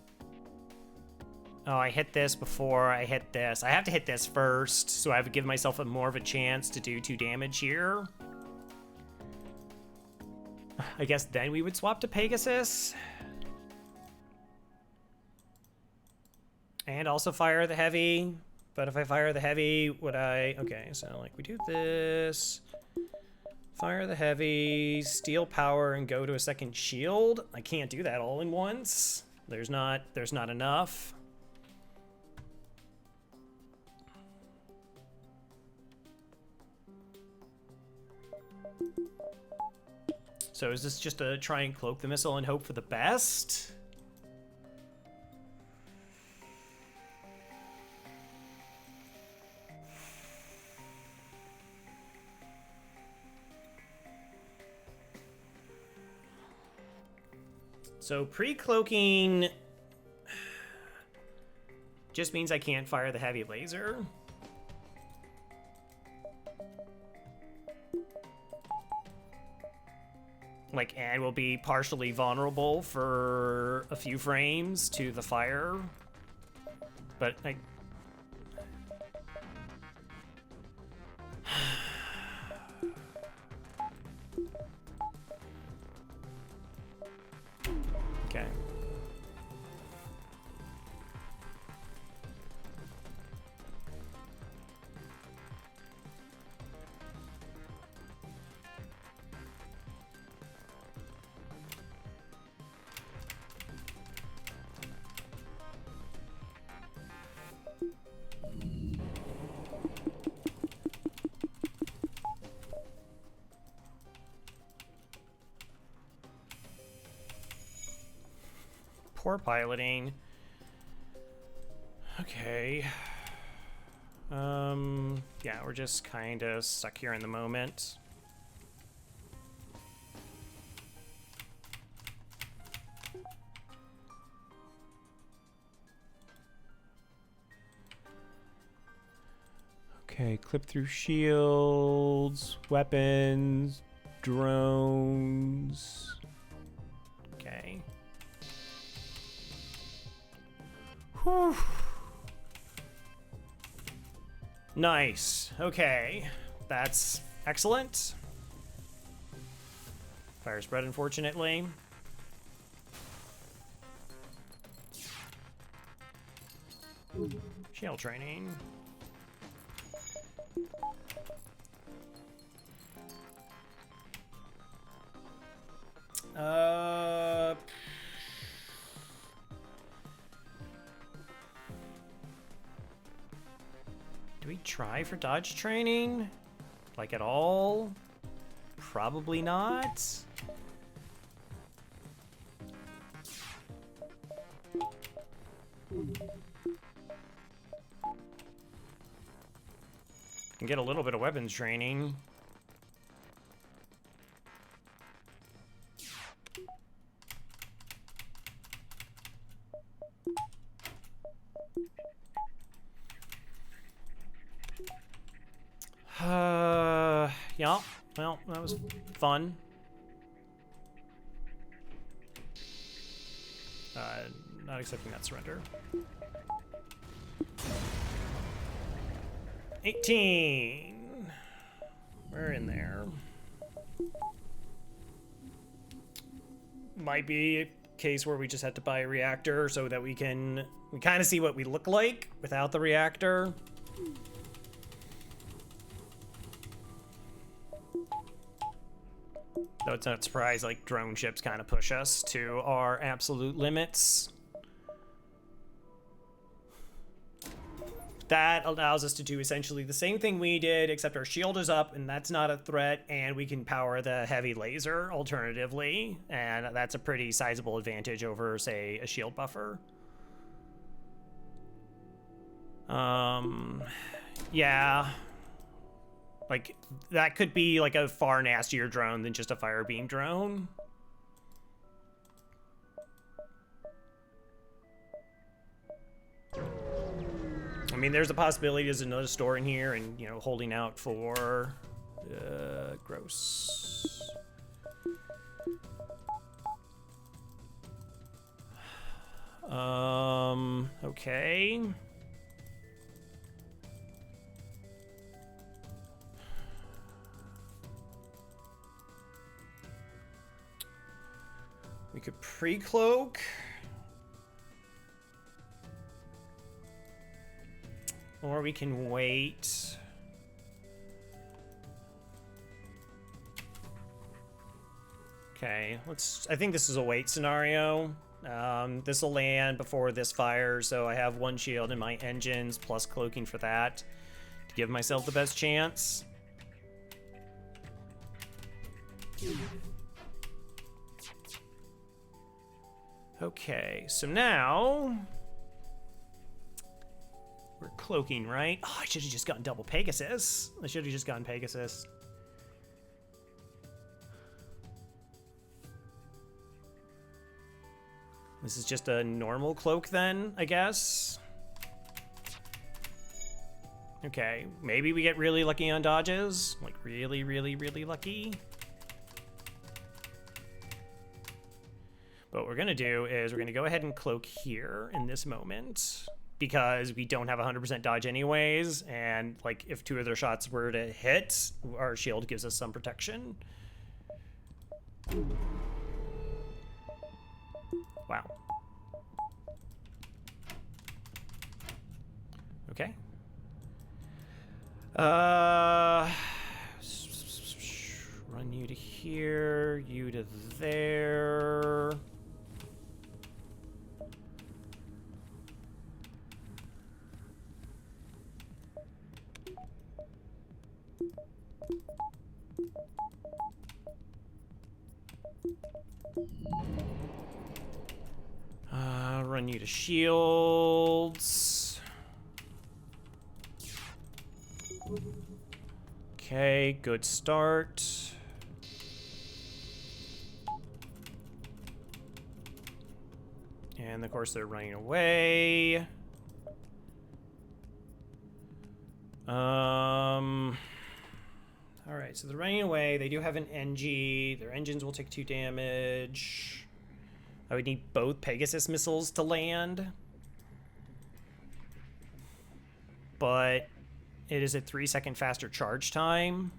Oh, I hit this before I hit this. I have to hit this first, so I have to give myself more of a chance to do 2 damage here. I guess then we would swap to Pegasus. And also fire the heavy. But if I fire the heavy, would I... Okay, so like we do this. Fire the heavy, steal power, and go to a 2nd shield. I can't do that all in once. There's not enough. So is this just to try and cloak the missile and hope for the best? So pre-cloaking just means I can't fire the heavy laser. Like, and will be partially vulnerable for a few frames to the fire. But, like... Okay. Poor piloting. Okay. Yeah, we're just kind of stuck here in the moment. Okay, clip through shields, weapons, drones. Okay. Whew. Nice. Okay. That's excellent. Fire spread, unfortunately. Shield training. Do we try for dodge training? Like at all? Probably not. Can get a little bit of weapons training. Yeah, well, that was fun. Not accepting that surrender. 18. We're in there. Might be a case where we just have to buy a reactor so that we kind of see what we look like without the reactor. Though it's not a surprise, like, drone ships kind of push us to our absolute limits. That allows us to do essentially the same thing we did, except our shield is up, and that's not a threat, and we can power the heavy laser alternatively, and that's a pretty sizable advantage over, say, a shield buffer. Yeah. Like, that could be, like, a far nastier drone than just a fire beam drone. I mean, there's a possibility there's another store in here and, you know, holding out for... gross. Okay. We could pre-cloak. Or we can wait. Okay, I think this is a wait scenario. This will land before this fires, so I have one shield in my engines, plus cloaking for that, to give myself the best chance. Okay, so now... we're cloaking, right? Oh, I should have just gotten double Pegasus. I should have just gotten Pegasus. This is just a normal cloak then, I guess. Okay, maybe we get really lucky on dodges. Like really, really, really lucky. But what we're gonna do is we're gonna go ahead and cloak here in this moment, because we don't have 100% dodge anyways, and like if two of their shots were to hit, our shield gives us some protection. Wow. Okay. Run you to here, you to there. Run you to shields. Okay, good start. And of course they're running away. All right, so they're running away. They do have an NG. Their engines will take 2 damage. I would need both Pegasus missiles to land. But it is a 3-second faster charge time.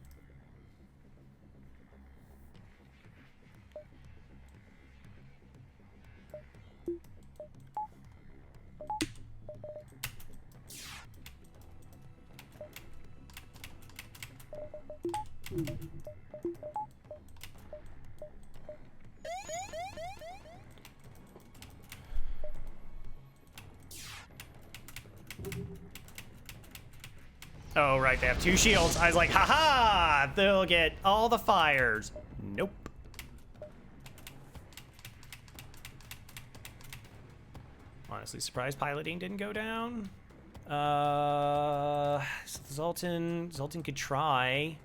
Oh, right, they have 2 shields. I was like, haha, they'll get all the fires. Nope. Honestly, surprised piloting didn't go down. So Zoltan could try.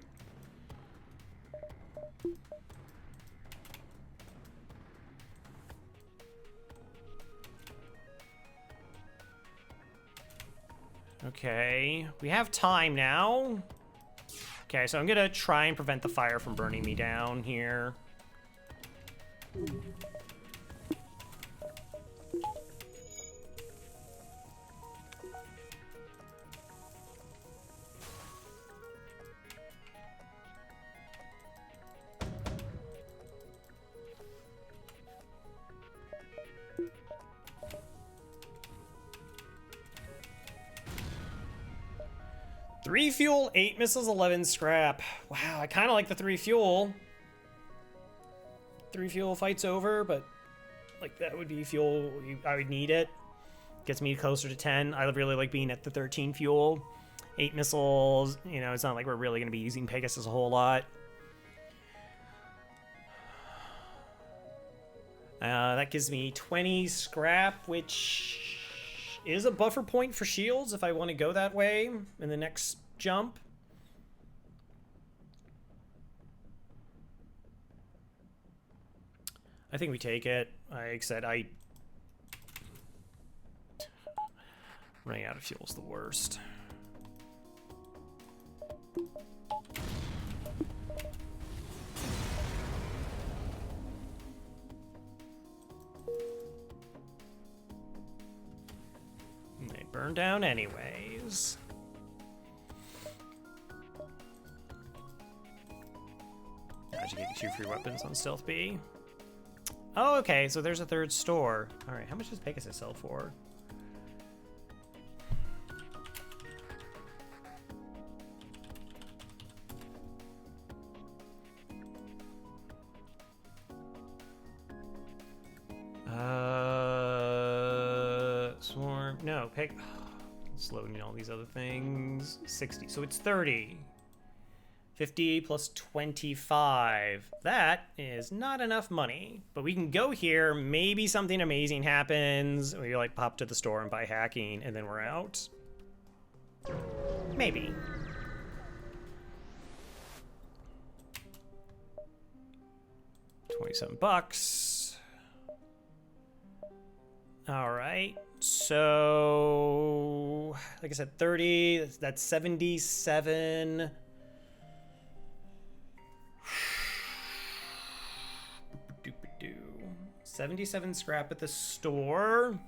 Okay, we have time now. Okay, so I'm gonna try and prevent the fire from burning me down here. Three fuel, 8 missiles, 11 scrap. Wow, I kind of like the 3 fuel. 3 fuel fight's over, but like that would be fuel. I would need it. Gets me closer to 10. I really like being at the 13 fuel. 8 missiles, you know, it's not like we're really going to be using Pegasus a whole lot. That gives me 20 scrap, which is a buffer point for shields if I want to go that way in the next jump. I think we take it. Like I said, running out of fuel is the worst. They burn down anyways. How'd you get 2 free weapons on Stealth B? Oh, okay, so there's a 3rd store. All right, how much does Pegasus sell for? Swarm, no, it's loading all these other things. 60, so it's 30. 50 plus 25. That is not enough money, but we can go here. Maybe something amazing happens. We like pop to the store and buy hacking and then we're out. Maybe. $27. All right. So, like I said, 30, that's 77. 77 scrap at the store.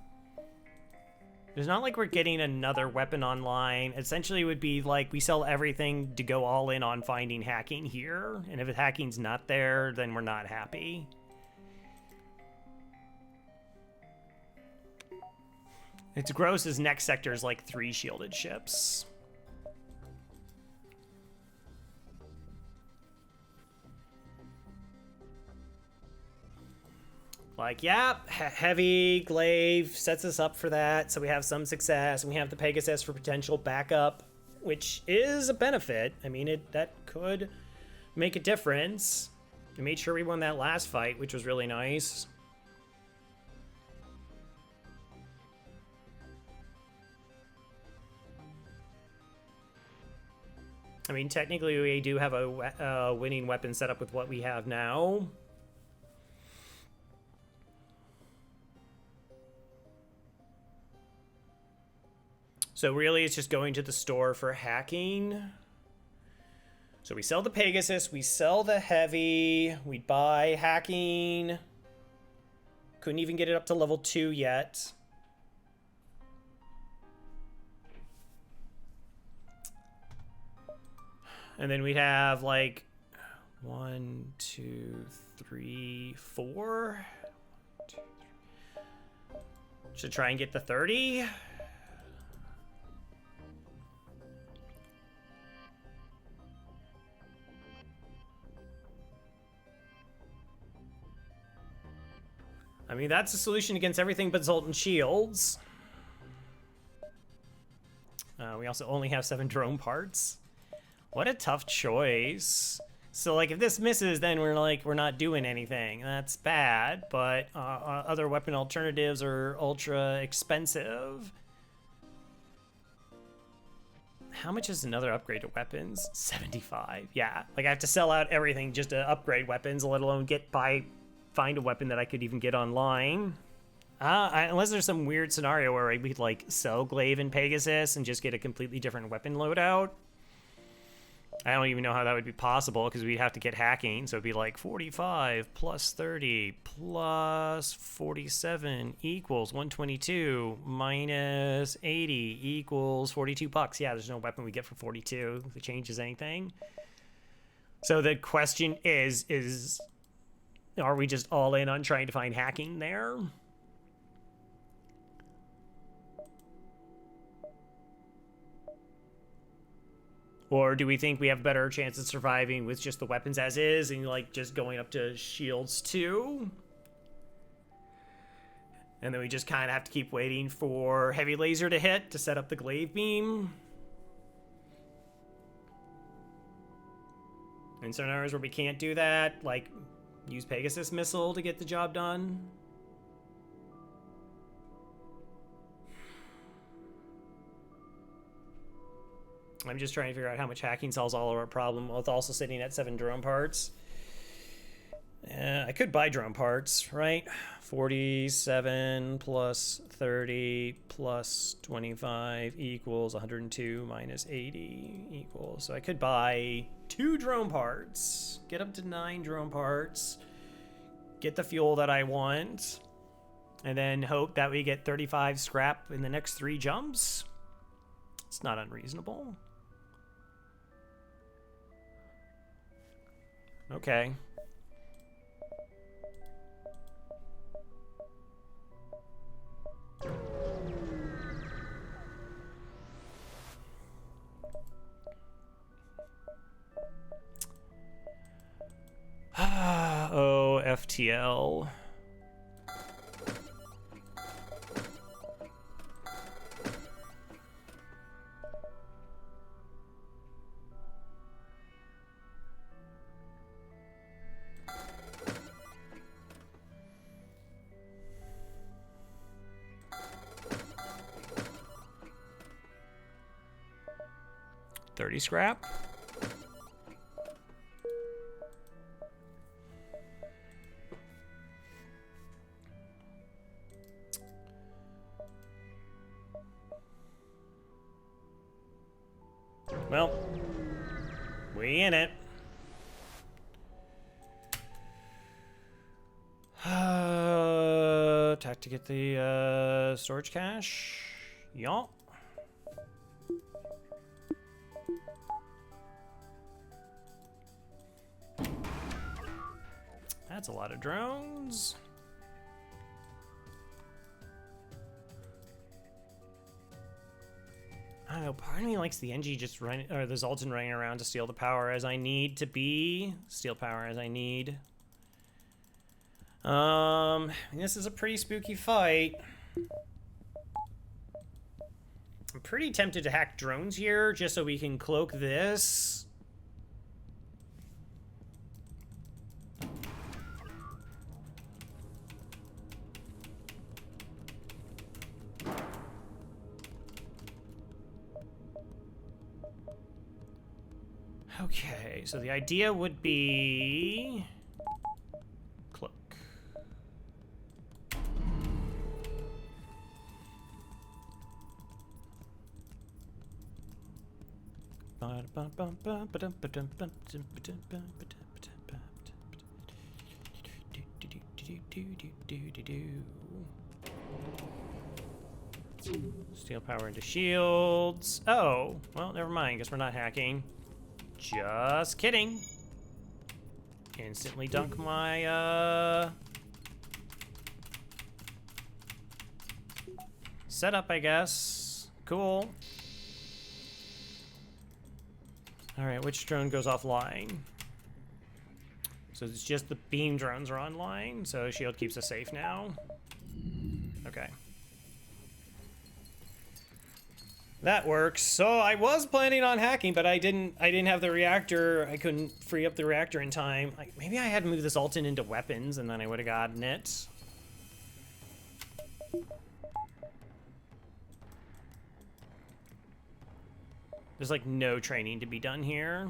It's not like we're getting another weapon online. Essentially, it would be like we sell everything to go all in on finding hacking here. And if hacking's not there, then we're not happy. It's gross as next sector is like 3 shielded ships. Like, yeah, heavy glaive sets us up for that, so we have some success, and we have the Pegasus for potential backup, which is a benefit. I mean, that could make a difference. We made sure we won that last fight, which was really nice. I mean, technically, we do have a winning weapon set up with what we have now. So really, it's just going to the store for hacking. So we sell the Pegasus, we sell the Heavy, we buy hacking. Couldn't even get it up to level 2 yet. And then we'd have like 1, 2, 3, 4. Should try and get the 30. I mean, that's a solution against everything but Zoltan shields. We also only have 7 drone parts. What a tough choice. So, like, if this misses, then we're not doing anything. That's bad, but other weapon alternatives are ultra expensive. How much is another upgrade to weapons? 75. Yeah, like I have to sell out everything just to upgrade weapons, let alone find a weapon that I could even get online. Unless there's some weird scenario where we could like sell Glaive and Pegasus and just get a completely different weapon loadout. I don't even know how that would be possible because we'd have to get hacking. So it'd be like 45 plus 30 plus 47 equals 122 minus 80 equals $42. Yeah, there's no weapon we get for 42 if it changes anything. So the question is are we just all in on trying to find hacking there? Or do we think we have a better chance of surviving with just the weapons as is and like just going up to shields 2? And then we just kind of have to keep waiting for heavy laser to hit to set up the glaive beam. And scenarios where we can't do that, like use Pegasus missile to get the job done. I'm just trying to figure out how much hacking solves all of our problem with also sitting at 7 drone parts. I could buy drone parts, right? 47 plus 30 plus 25 equals 102 minus 80 equals. So I could buy 2 drone parts, get up to 9 drone parts, get the fuel that I want, and then hope that we get 35 scrap in the next 3 jumps. It's not unreasonable. Okay. Oh, FTL. $30 scrap. Well, we in it. Attack to get the storage cache. Y'all. That's a lot of drones. I don't know, part of me likes the NG just running, or the Zoltan running around to steal the power as I need to be. Steal power as I need. This is a pretty spooky fight. I'm pretty tempted to hack drones here just so we can cloak this. Okay, so the idea would be cloak. Steal power into shields. Oh, well, never mind. Guess we're not hacking. Just kidding. Instantly dunk my setup, I guess. Cool. All right, which drone goes offline? So it's just the beam drones are online, so shield keeps us safe now. Okay. That works. So I was planning on hacking, but I didn't have the reactor. I couldn't free up the reactor in time. Like, maybe I had to move this Alton into weapons and then I would have gotten it. There's like no training to be done here.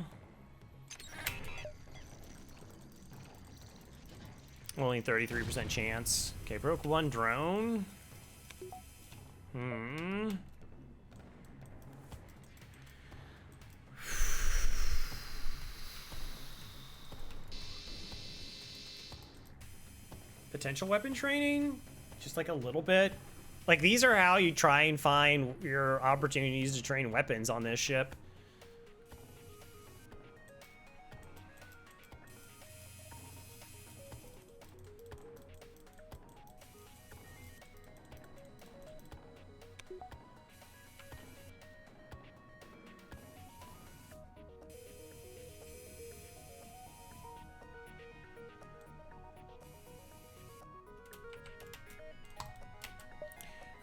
Only 33% chance. Okay, broke one drone. Potential weapon training? Just like a little bit. Like, these are how you try and find your opportunities to train weapons on this ship.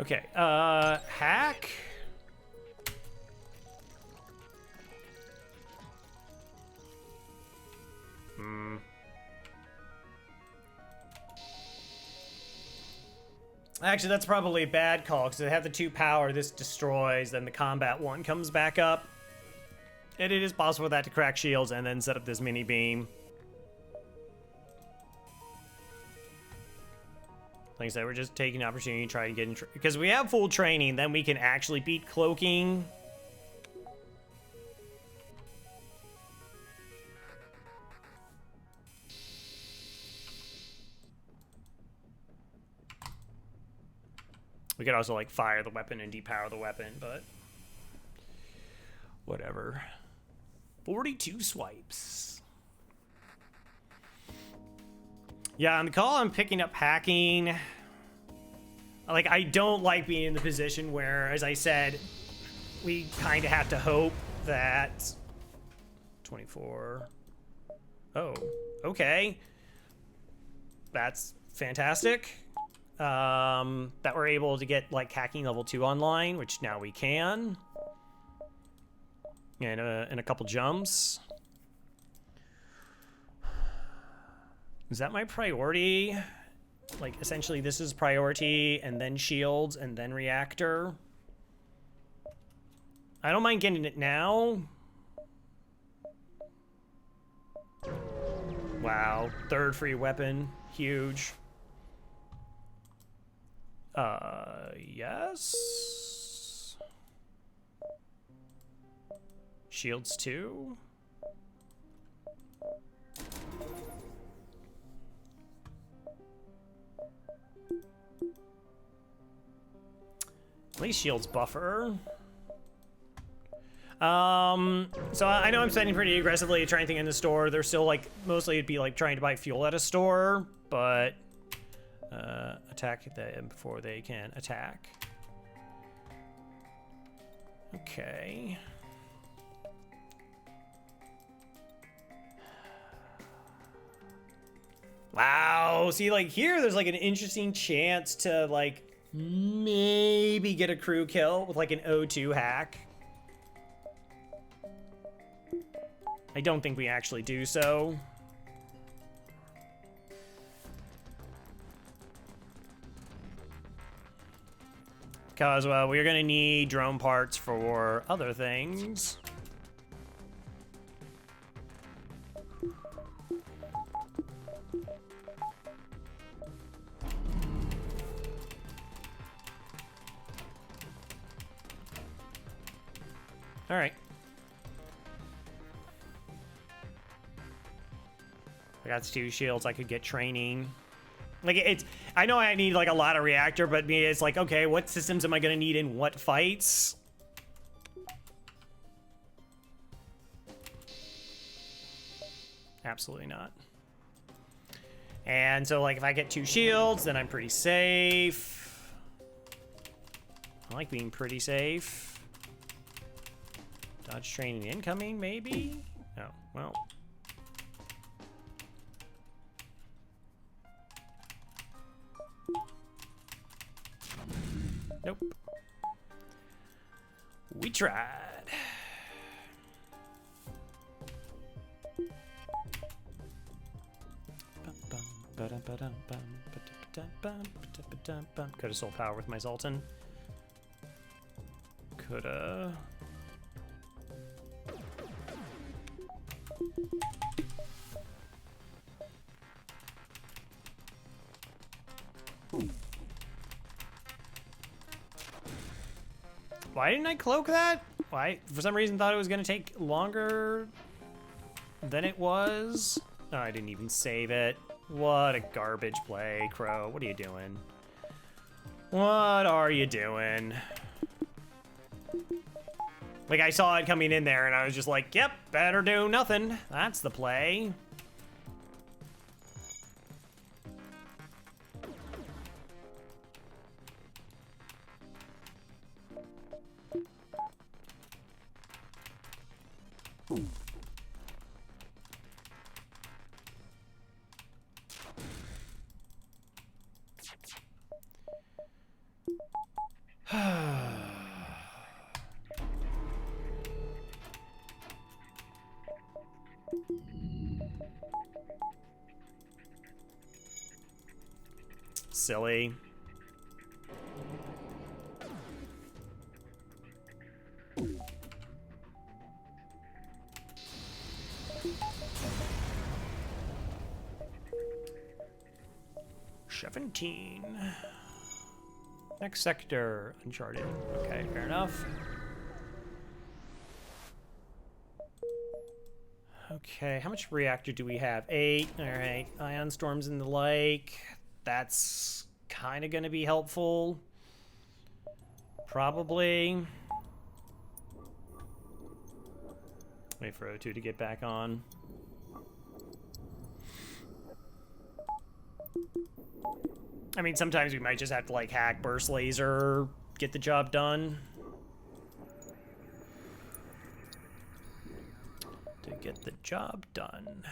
Okay, hack. Actually, that's probably a bad call, because they have the 2 power, this destroys, then the combat 1 comes back up. And it is possible for that to crack shields and then set up this mini beam. Like I said, we're just taking an opportunity to try to get in, because we have full training, then we can actually beat cloaking. We could also like fire the weapon and depower the weapon, but whatever. 42 swipes. Yeah, on the call, I'm picking up hacking. Like, I don't like being in the position where, as I said, we kind of have to hope that 24. Oh, okay. That's fantastic. That we're able to get like hacking level 2 online, which now we can. And in a couple jumps. Is that my priority? Like, essentially this is priority, and then shields, and then reactor. I don't mind getting it now. Wow, 3rd free weapon, huge. Yes. Shields 2. At least shields buffer. So I know I'm spending pretty aggressively to try anything in the store. They're still like, mostly it'd be like trying to buy fuel at a store, but attack them before they can attack. Okay. Wow, see, like here there's like an interesting chance to like maybe get a crew kill with like an O2 hack. I don't think we actually do so. Because, well, we're gonna need drone parts for other things. All right. I got 2 shields. I could get training. Like, it's... I know I need, like, a lot of reactor, but it's like, okay, what systems am I gonna need in what fights? Absolutely not. And so, like, if I get 2 shields, then I'm pretty safe. I like being pretty safe. Dodge training incoming, maybe? Oh, well... Nope. We tried. Coulda soul power with my Zoltan. Coulda. Why didn't I cloak that? Why? For some reason thought it was gonna take longer than it was. Oh, I didn't even save it. What a garbage play, Crow. What are you doing? What are you doing? Like, I saw it coming in there and I was just like, yep, better do nothing. That's the play. Silly. Next sector, Uncharted. Okay, fair enough. Okay, how much reactor do we have? 8. All right, ion storms in the lake. That's kind of going to be helpful. Probably. Wait for O2 to get back on. I mean, sometimes we might just have to, like, hack burst laser, get the job done. To get the job done.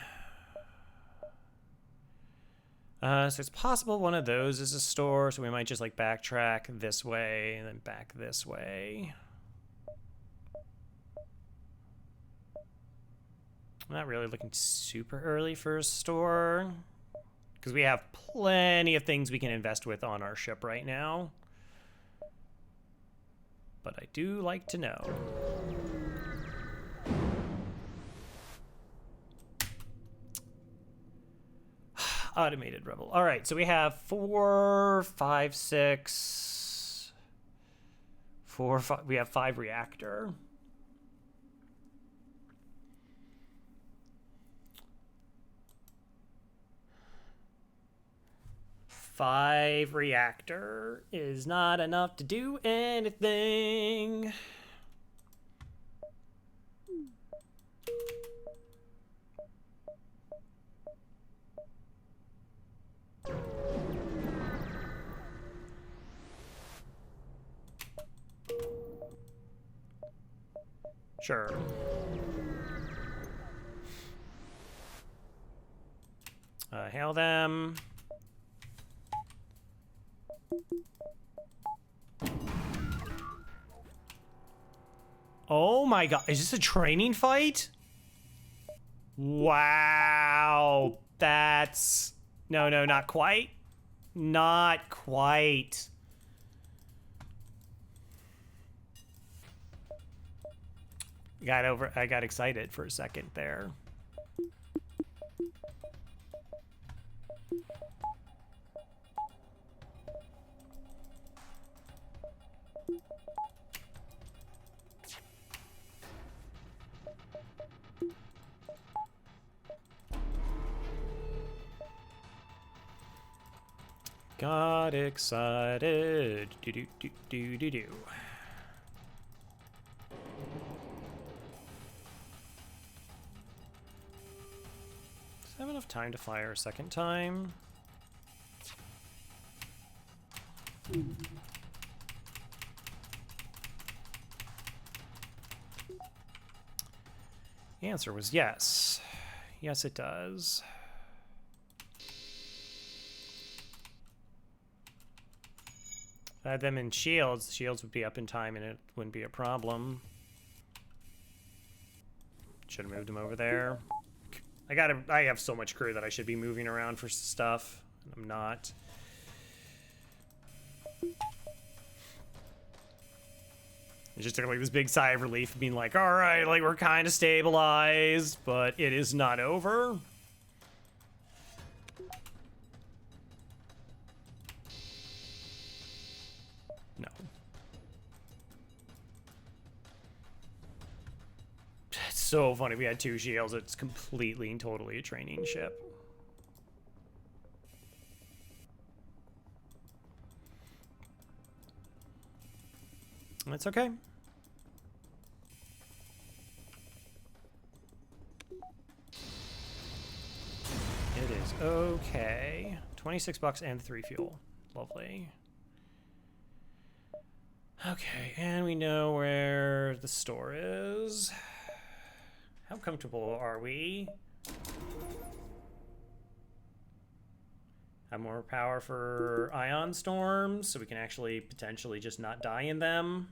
So it's possible one of those is a store, so we might just, like, backtrack this way and then back this way. I'm not really looking super early for a store, because we have plenty of things we can invest with on our ship right now. But I do like to know. Automated rebel. All right, so we have 4, 5, 6, 4, 5. We have 5 reactor. Five reactor is not enough to do anything. Sure. Hail them. Oh my god, is this a training fight? Wow, that's... No, not quite. Not quite. I got excited for a second there. got excited. Do do do do do do. Does I have enough time to fire a second time? The answer was yes. Yes, it does. If I had them in shields, shields would be up in time and it wouldn't be a problem. Should have moved them over there. I have so much crew that I should be moving around for stuff. I'm not. It just took like this big sigh of relief being like, all right, like we're kind of stabilized, but it is not over. No. It's so funny. We had 2 shields. It's completely and totally a training ship. That's okay. It is okay. 26 bucks and 3 fuel. Lovely. Okay, and we know where the store is. How comfortable are we? Have more power for ion storms, so we can actually potentially just not die in them.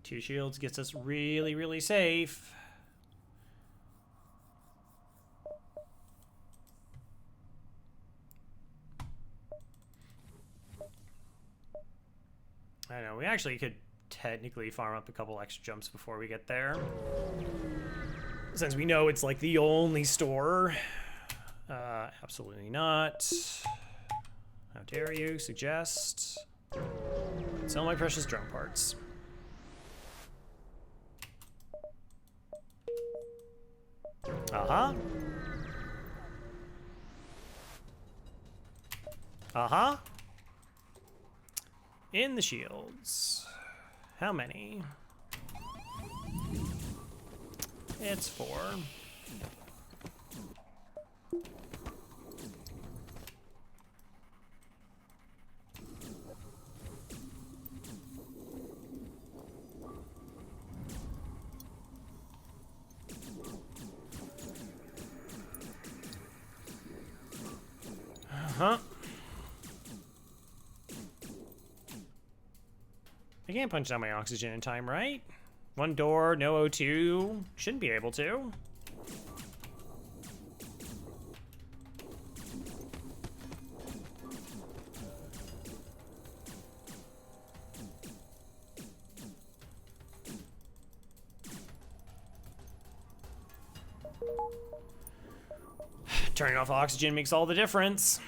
Two shields gets us really, really safe. I know, we actually could technically farm up a couple extra jumps before we get there. Since we know it's like the only store. Absolutely not. How dare you suggest? Sell my precious drone parts. Uh-huh. Uh-huh. In the shields. How many? It's 4. Uh-huh. I can't punch down my oxygen in time, right? One door, no O2. Shouldn't be able to. Turning off oxygen makes all the difference.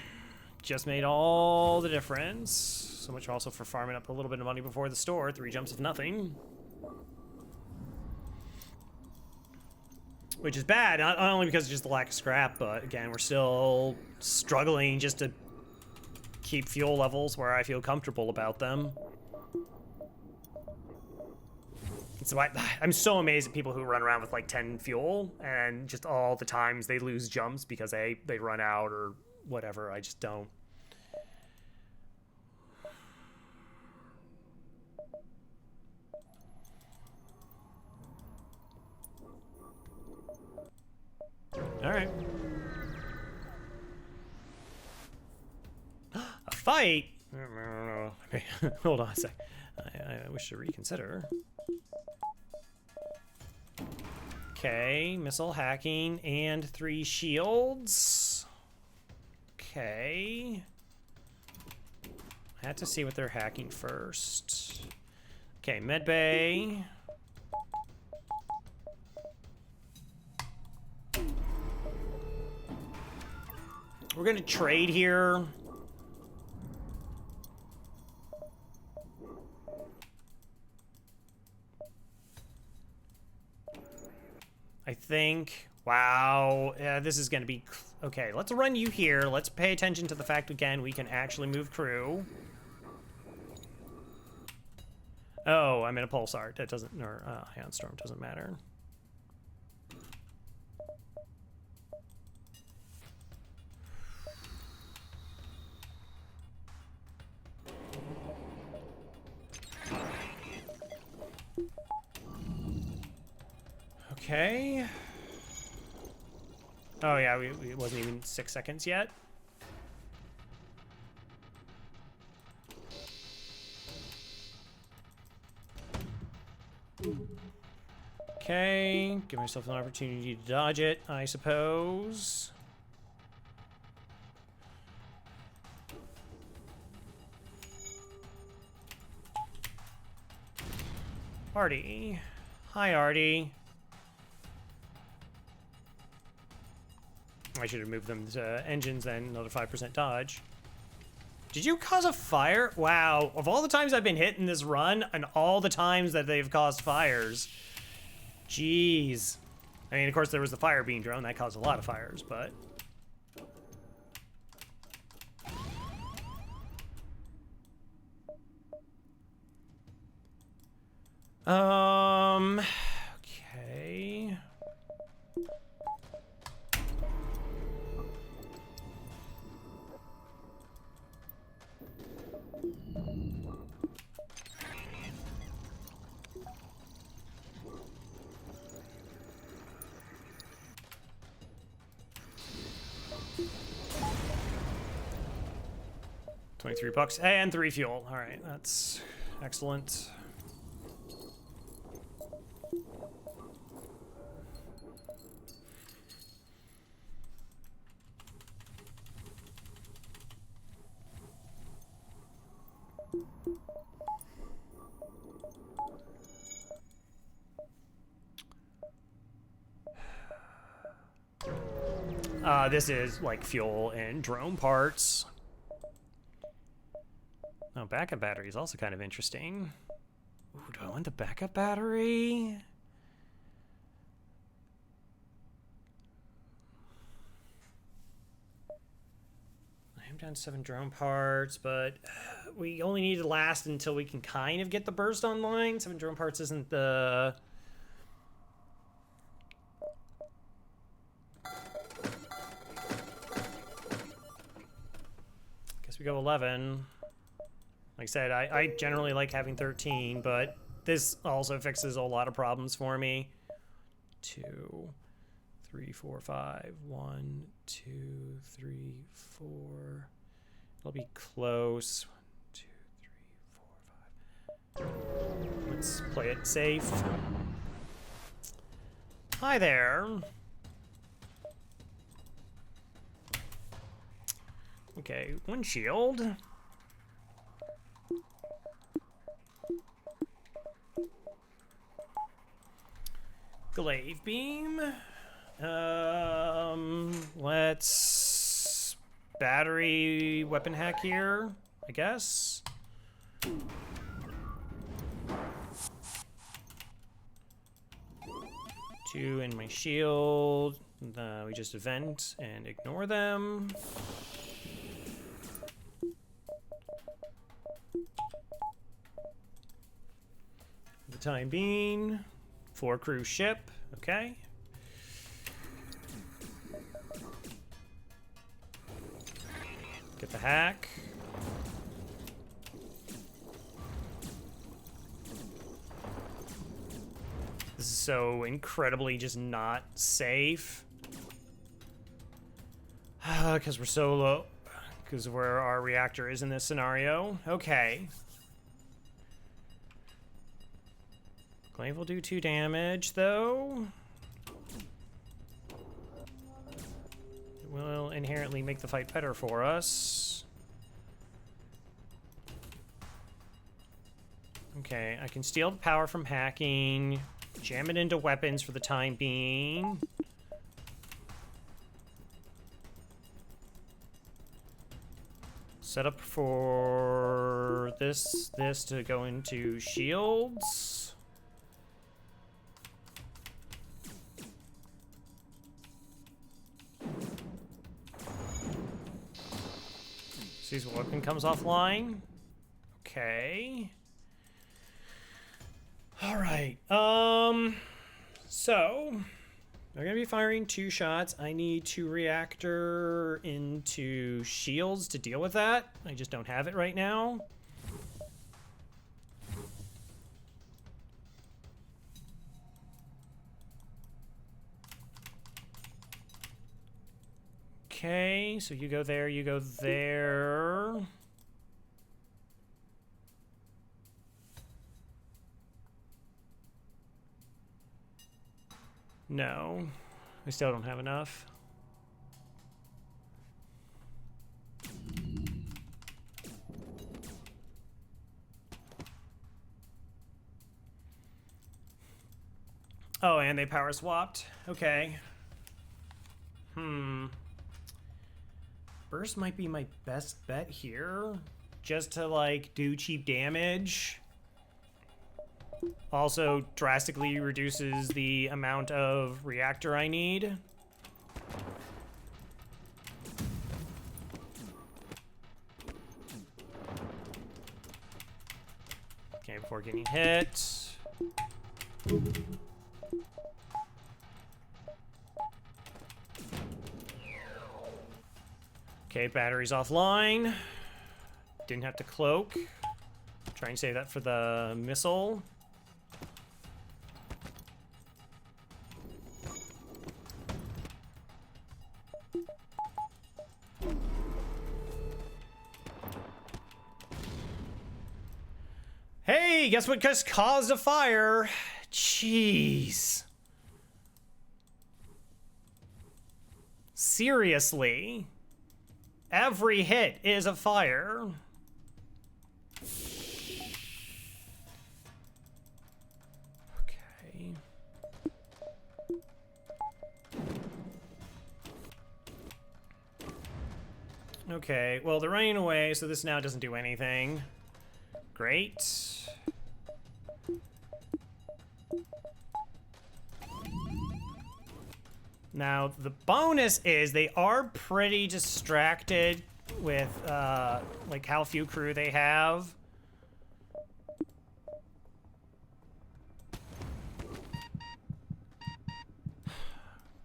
Just made all the difference. So much also for farming up a little bit of money before the store. 3 jumps of nothing. Which is bad, not only because of just the lack of scrap, but again, we're still struggling just to keep fuel levels where I feel comfortable about them. So I'm so amazed at people who run around with like 10 fuel and just all the times they lose jumps because they run out or whatever. I just don't. All right. A fight? Hold on a sec. I wish to reconsider. Okay, missile hacking and 3 shields. Okay. I had to see what they're hacking first. Okay, medbay. We're gonna trade here. I think Wow, this is gonna be... Okay, let's run you here. Let's pay attention to the fact, again, we can actually move crew. Oh, I'm in a pulsar. That doesn't... Or, Ion Storm doesn't matter. Okay. Oh yeah, it wasn't even 6 seconds yet. Okay, give myself an opportunity to dodge it, I suppose. Artie. Hi, Artie. I should have moved them to engines then, another 5% dodge. Did you cause a fire? Wow, of all the times I've been hit in this run, and all the times that they've caused fires. Jeez. I mean, of course, there was the fire beam drone, that caused a lot of fires, but... Okay... 23 bucks and 3 fuel. All right, that's excellent. This is like fuel and drone parts. Oh, backup battery is also kind of interesting. Ooh, do I want the backup battery? I am down to 7 drone parts, but we only need to last until we can kind of get the burst online. 7 drone parts isn't the... Guess we go 11. Like I said, I generally like having 13, but this also fixes a lot of problems for me. 2, 3, 4, 5. 1, 2, 3, 4. It'll be close. 1, 2, 3, 4, 5. Let's play it safe. Hi there. Okay, windshield. Glaive beam. Let's battery weapon hack here, I guess. 2 in my shield. We just vent and ignore them. For the time being. 4 cruise ship, okay. Get the hack. This is so incredibly just not safe. Because we're so low. Because of where our reactor is in this scenario. Okay. Glaive will do 2 damage, though. It will inherently make the fight better for us. Okay, I can steal the power from hacking, jam it into weapons for the time being. Set up for this to go into shields. Sees weapon comes offline. Okay. All right. So we're gonna be firing 2 shots. I need 2 reactor into shields to deal with that. I just don't have it right now. Okay, so you go there, you go there. No, I still don't have enough. Oh, and they power swapped. Okay. Burst might be my best bet here. Just to, like, do cheap damage. Also drastically reduces the amount of reactor I need. Okay, before getting hit. Okay, battery's offline. Didn't have to cloak. Try and save that for the missile. Hey, guess what just caused a fire? Jeez. Seriously. Every hit is a fire. Okay. Okay, well, they're running away, so this now doesn't do anything. Great. Now, the bonus is they are pretty distracted with, like, how few crew they have.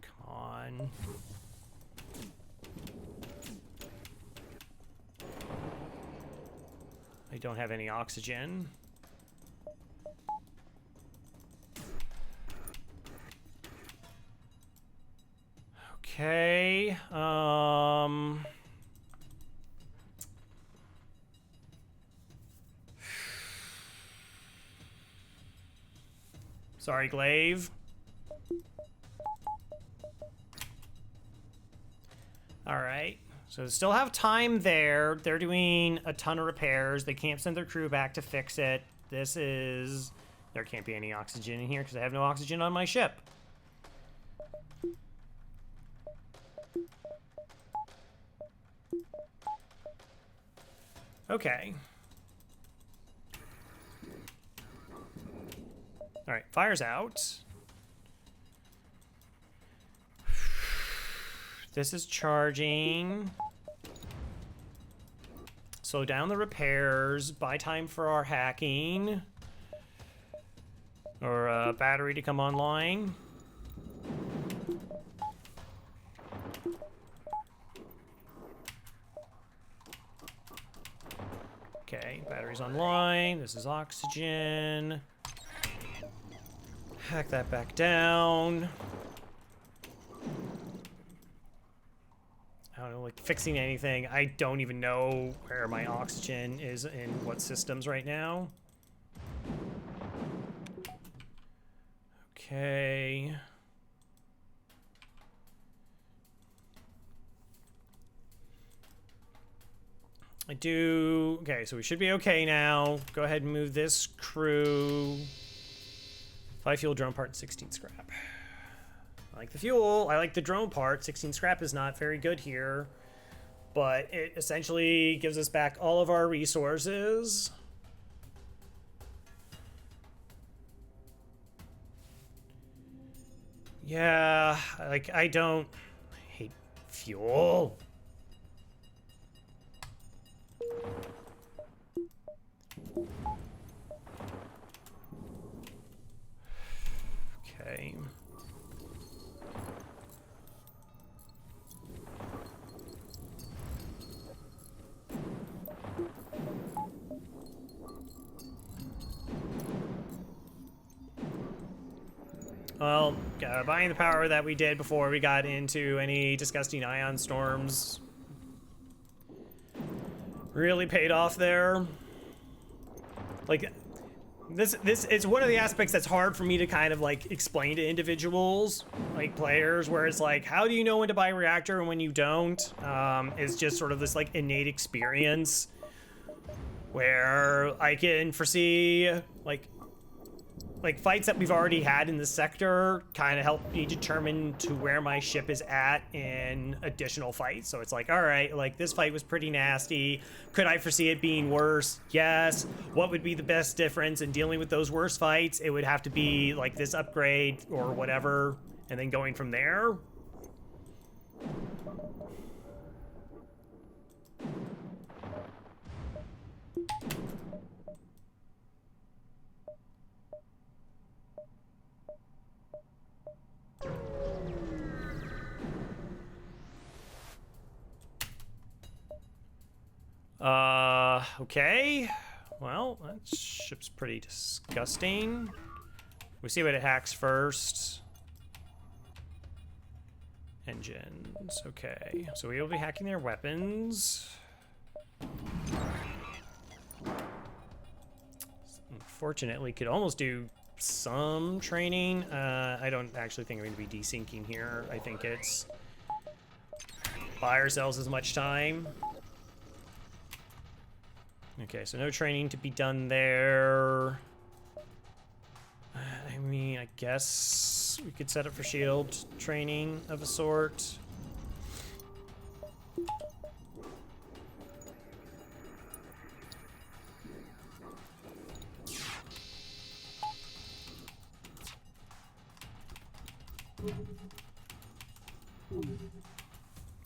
Come on. I don't have any oxygen. Okay, sorry, Glaive. All right, so still have time there. They're doing a ton of repairs. They can't send their crew back to fix it. This is... There can't be any oxygen in here because I have no oxygen on my ship. Okay. All right, fire's out. This is charging. Slow down the repairs. Buy time for our hacking. Or battery to come online. Okay, battery's online. This is oxygen. Hack that back down. I don't know, like fixing anything. I don't even know where my oxygen is in what systems right now. Okay. Okay, so we should be okay now. Go ahead and move this crew. 5 fuel, drone part, 16 scrap. I like the fuel, I like the drone part. 16 scrap is not very good here, but it essentially gives us back all of our resources. Yeah, like I hate fuel. Well, buying the power that we did before we got into any disgusting ion storms really paid off there. Like, this it's one of the aspects that's hard for me to kind of like explain to individuals, like players, where it's like, how do you know when to buy a reactor and when you don't? It's just sort of this like innate experience where I can foresee like fights that we've already had in the sector kind of help me determine to where my ship is at in additional fights. So it's like, all right, like this fight was pretty nasty. Could I foresee it being worse? Yes. What would be the best difference in dealing with those worst fights? It would have to be like this upgrade or whatever, and then going from there. Okay. Well, that ship's pretty disgusting. We see what it hacks first. Engines. Okay. So we will be hacking their weapons. Unfortunately, could almost do some training. I don't actually think I'm going to be desyncing here. I think it's buy ourselves as much time. Okay, so no training to be done there. I mean, I guess we could set up for shield training of a sort.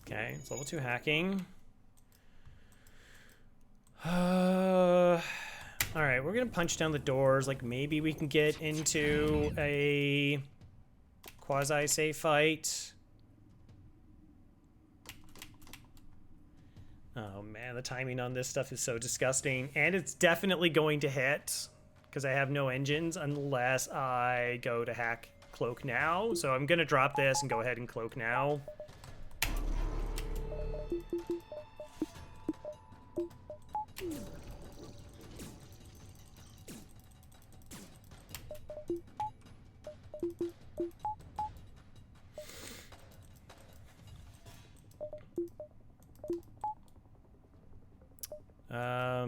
Okay, it's level 2 hacking. All right, we're gonna punch down the doors. Like maybe we can get into a quasi-safe fight. Oh man, the timing on this stuff is so disgusting. And it's definitely going to hit because I have no engines unless I go to hack cloak now. So I'm gonna drop this and go ahead and cloak now.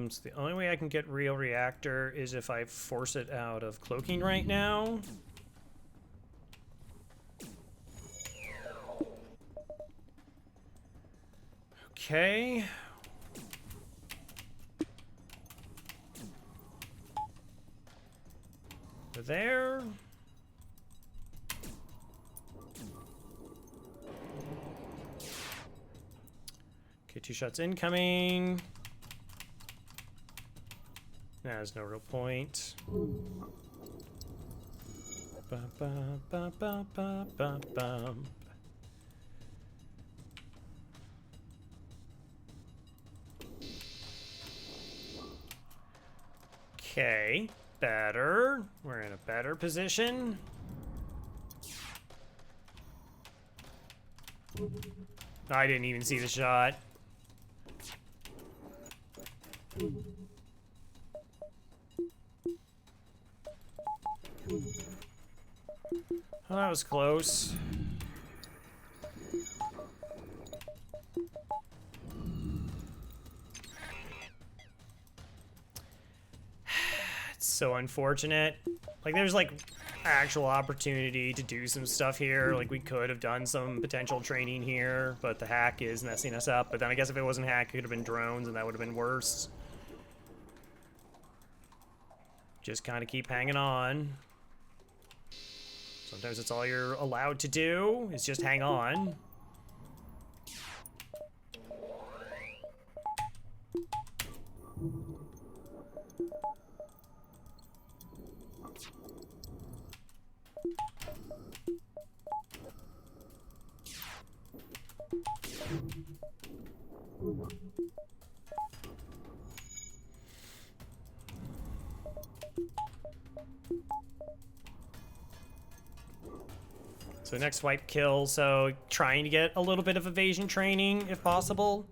So the only way I can get real reactor is if I force it out of cloaking right now. Okay. We're there. Okay, 2 shots incoming. Nah, there's no real point. Ba, ba, ba, ba, ba, ba, ba. Okay, better. We're in a better position. I didn't even see the shot. Oh, that was close. It's so unfortunate. Like, there's like actual opportunity to do some stuff here. Like, we could have done some potential training here, but the hack is messing us up. But then I guess if it wasn't hack, it could have been drones, and that would have been worse. Just kind of keep hanging on. Sometimes it's all you're allowed to do, is just hang on. So next swipe kill, so trying to get a little bit of evasion training if possible.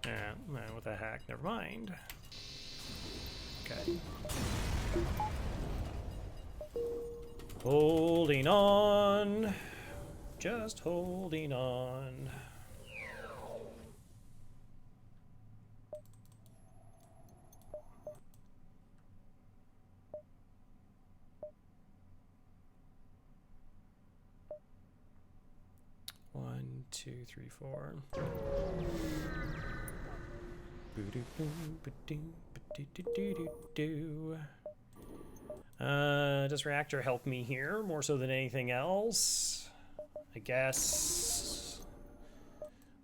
Yeah, what the heck, never mind. Okay. Holding on. Just holding on. One, two, three, four. Does reactor help me here more so than anything else? I guess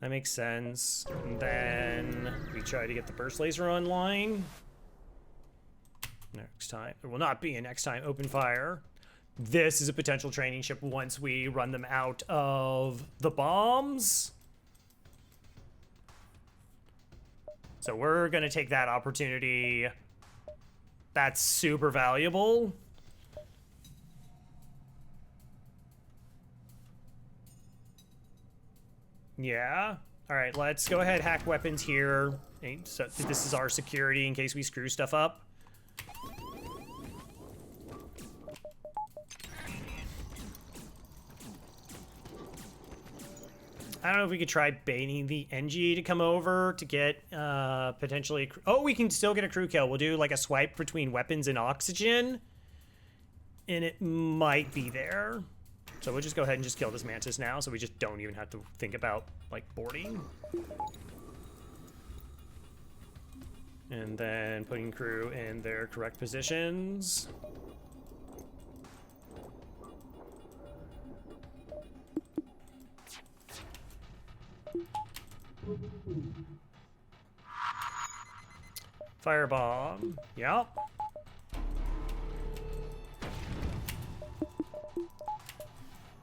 that makes sense. And then we try to get the burst laser online. Next time, it will not be a next time open fire. This is a potential training ship once we run them out of the bombs. So we're gonna take that opportunity. That's super valuable. Yeah. All right, let's go ahead, hack weapons here. So this is our security in case we screw stuff up. I don't know if we could try baiting the NG to come over to get potentially... Oh, we can still get a crew kill. We'll do like a swipe between weapons and oxygen. And it might be there. So we'll just go ahead and just kill this Mantis now so we just don't even have to think about like boarding. And then putting crew in their correct positions. Firebomb. Yep.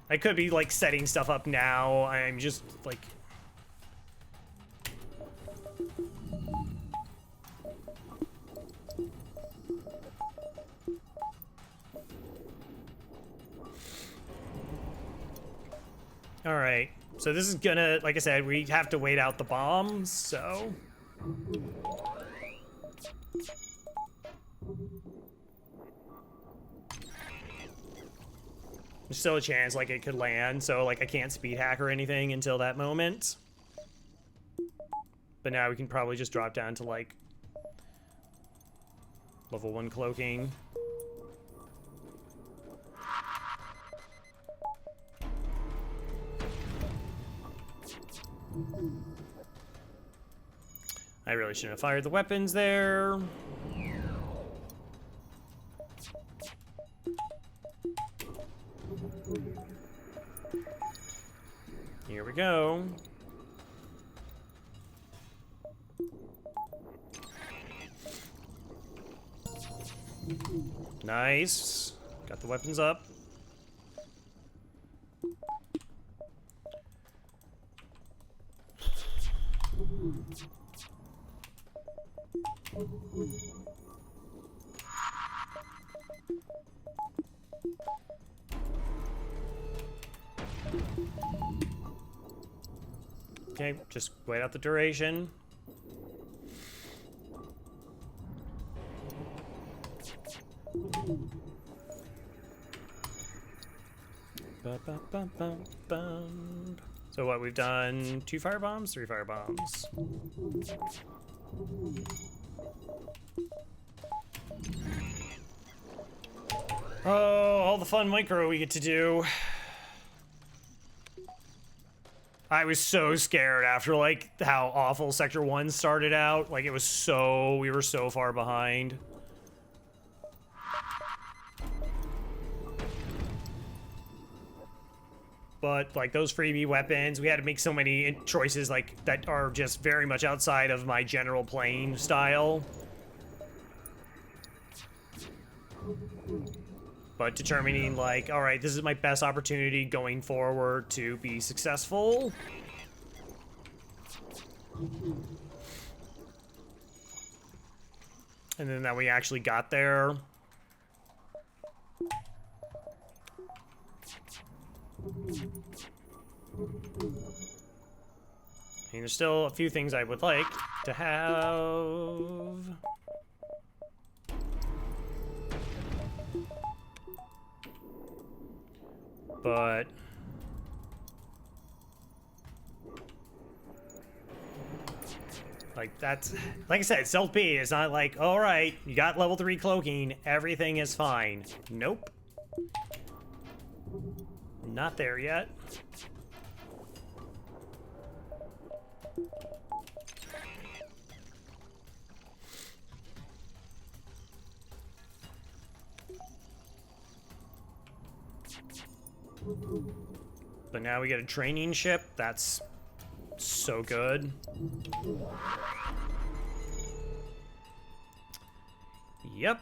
I could be like setting stuff up now. I'm just like... All right. So this is gonna, like I said, we have to wait out the bombs, so... There's still a chance, like, it could land, so, like, I can't speed hack or anything until that moment. But now we can probably just drop down to, like, level 1 cloaking. I really shouldn't have fired the weapons there. Here we go. Nice. Got the weapons up. Okay, just wait out the duration. So what, we've done 2 firebombs, 3 firebombs. Oh, all the fun micro we get to do. I was so scared after, like, how awful Sector 1 started out. Like, it was so... we were so far behind. But, like, those freebie weapons, we had to make so many choices, like, that are just very much outside of my general playing style. But determining, like, all right, this is my best opportunity going forward to be successful. And then that we actually got there. I mean, there's still a few things I would like to have. But like that's, like I said, self-P. It's not like, all right, you got level 3 cloaking, everything is fine. Nope. Not there yet. But now we get a training ship. That's so good. Yep.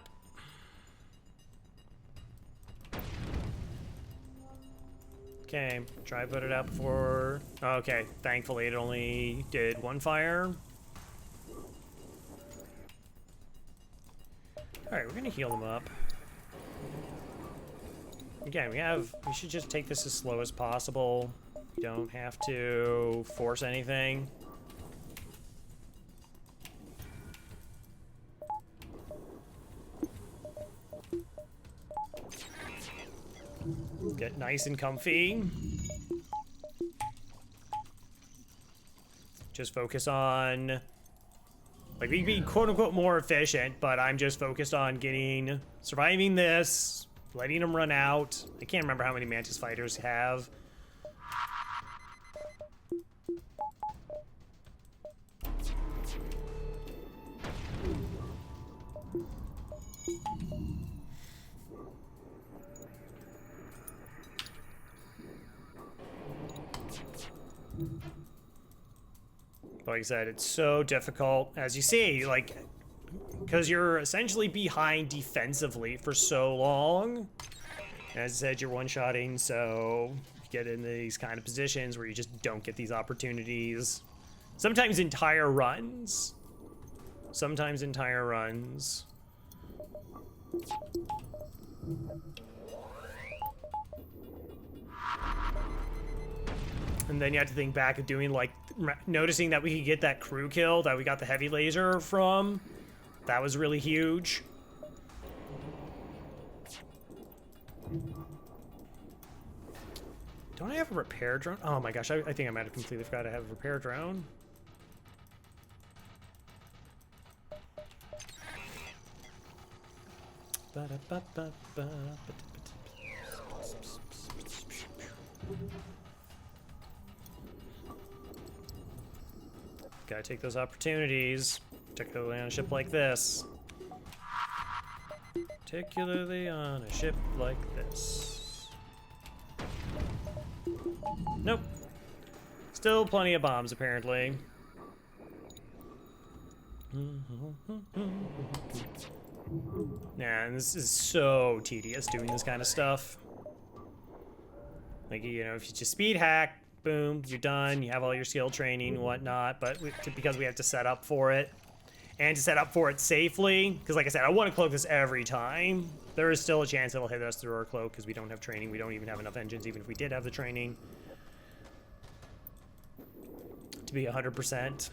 Okay, try put it out before. Okay, thankfully it only did 1 fire. Alright, we're gonna heal them up. Again, we should just take this as slow as possible. We don't have to force anything. Get nice and comfy. Just focus on, like, we can be quote-unquote more efficient, but I'm just focused on surviving this, letting them run out. I can't remember how many Mantis fighters have. Like I said, it's so difficult, as you see, like, because you're essentially behind defensively for so long. As I said, you're one-shotting, so you get in these kind of positions where you just don't get these opportunities. Sometimes entire runs. Sometimes entire runs. And then you have to think back of doing, like, noticing that we could get that crew kill that we got the heavy laser from. That was really huge. Don't I have a repair drone? Oh my gosh, I think I might have completely forgot I have a repair drone. Gotta take those opportunities, particularly on a ship like this. Particularly on a ship like this. Nope. Still plenty of bombs, apparently. Yeah, and this is so tedious doing this kind of stuff. Like, you know, if you just speed hack, boom, you're done. You have all your skill training and whatnot, but because we have to set up for it, and to set up for it safely, because like I said, I want to cloak this every time. There is still a chance it'll hit us through our cloak because we don't have training. We don't even have enough engines, even if we did have the training, to be 100%.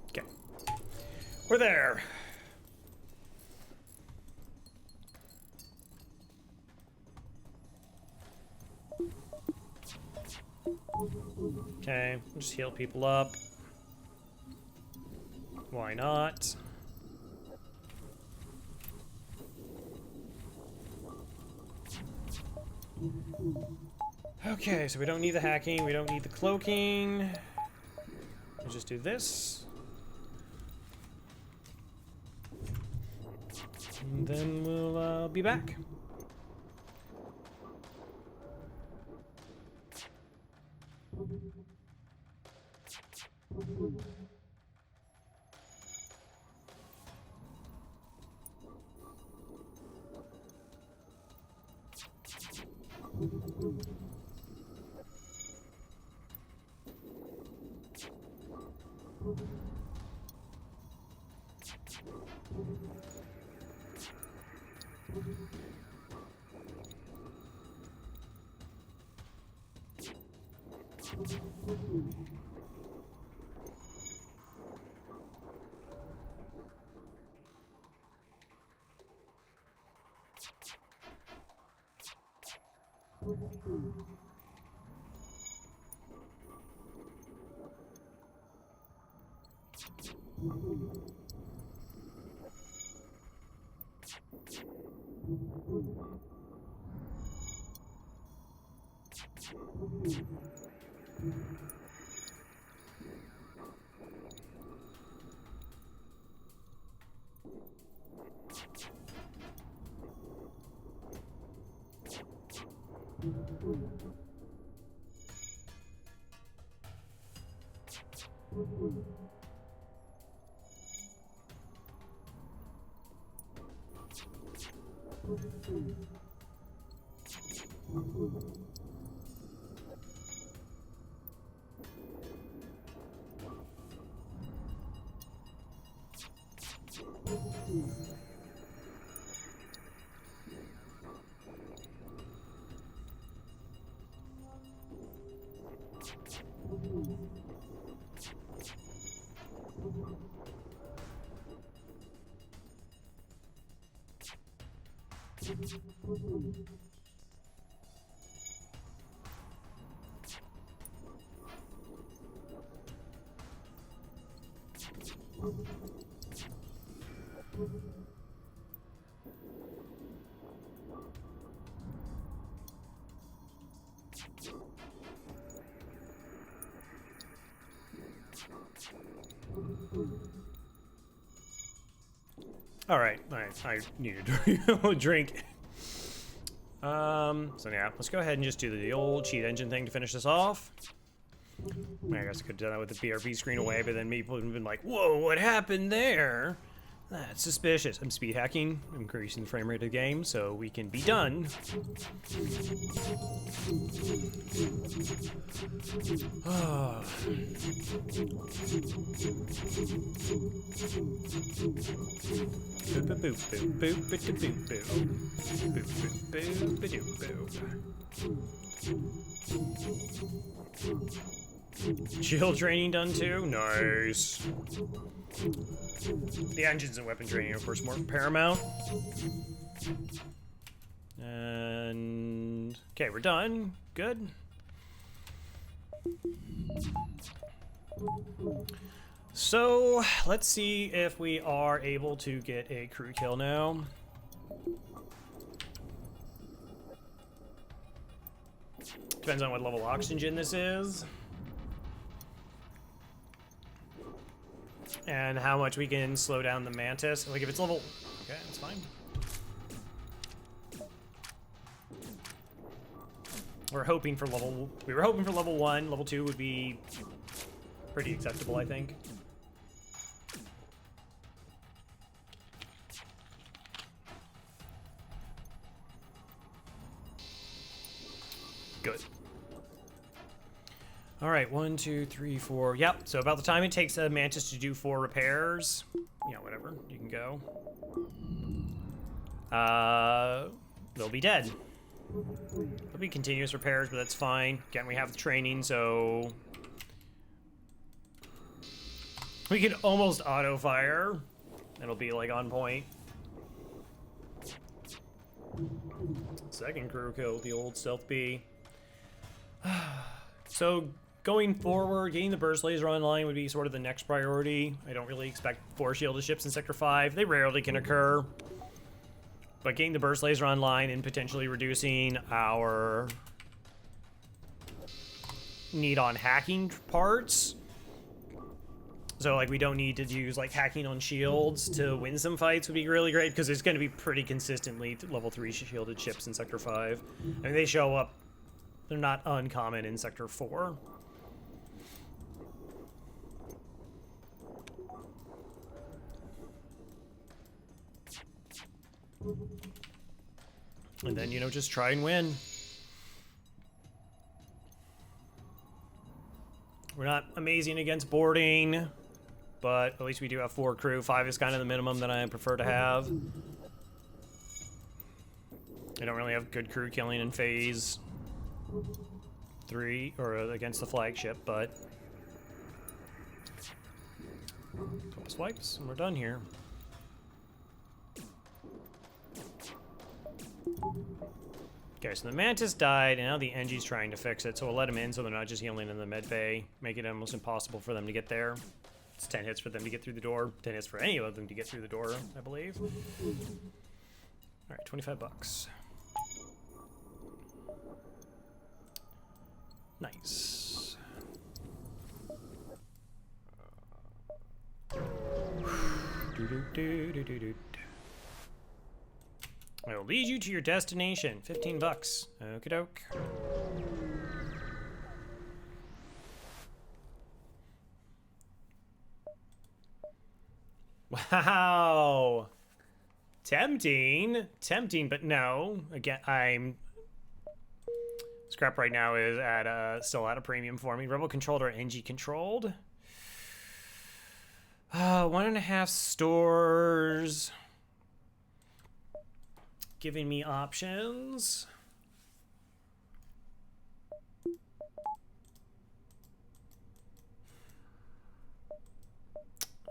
Okay. We're there. Okay, just heal people up. Why not? Okay, so we don't need the hacking, we don't need the cloaking. We'll just do this. And then we'll be back. All right, I need a drink. So yeah, let's go ahead and just do the old cheat engine thing to finish this off. I guess I could have done that with the BRB screen away, but then people would have been like, whoa, what happened there? That's suspicious. I'm speed hacking, increasing the frame rate of the game so we can be done. Chill training done too? Nice. The engines and weapon training, of course, more paramount. And okay, we're done. Good. So let's see if we are able to get a crew kill now. Depends on what level oxygen this is. And how much we can slow down the mantis. Like if it's level, okay, that's fine. We were hoping for level 1. Level 2 would be pretty acceptable, I think. Good. All right, 1, 2, 3, 4. Yep, so about the time it takes a mantis to do 4 repairs, you know, whatever, you can go. They'll be dead. There'll be continuous repairs, but that's fine. Again, we have the training, so we can almost auto fire. It'll be like on point. Second crew kill, the old stealth B. So going forward, getting the burst laser online would be sort of the next priority. I don't really expect 4 shielded ships in Sector 5. They rarely can occur. But getting the burst laser online and potentially reducing our need on hacking parts So like we don't need to use like hacking on shields to win some fights would be really great, because there's going to be pretty consistently level 3 shielded ships in Sector 5. I mean, they show up, they're not uncommon in Sector 4. And then, you know, just try and win. We're not amazing against boarding, but at least we do have 4 crew. 5 is kind of the minimum that I prefer to have. I don't really have good crew killing in phase 3, or against the flagship, but... couple swipes, and we're done here. Okay, so the Mantis died, and now the NG's trying to fix it, so we'll let them in so they're not just healing in the med bay, make it almost impossible for them to get there. It's 10 hits for them to get through the door, 10 hits for any of them to get through the door, I believe. Alright, 25 bucks. Nice. I will lead you to your destination. 15 bucks. Okie doke. Wow. Tempting. Tempting, but no. Again, I'm... Scrap right now is at still at a premium for me. Rebel controlled or NG controlled? 1.5 stores. Giving me options.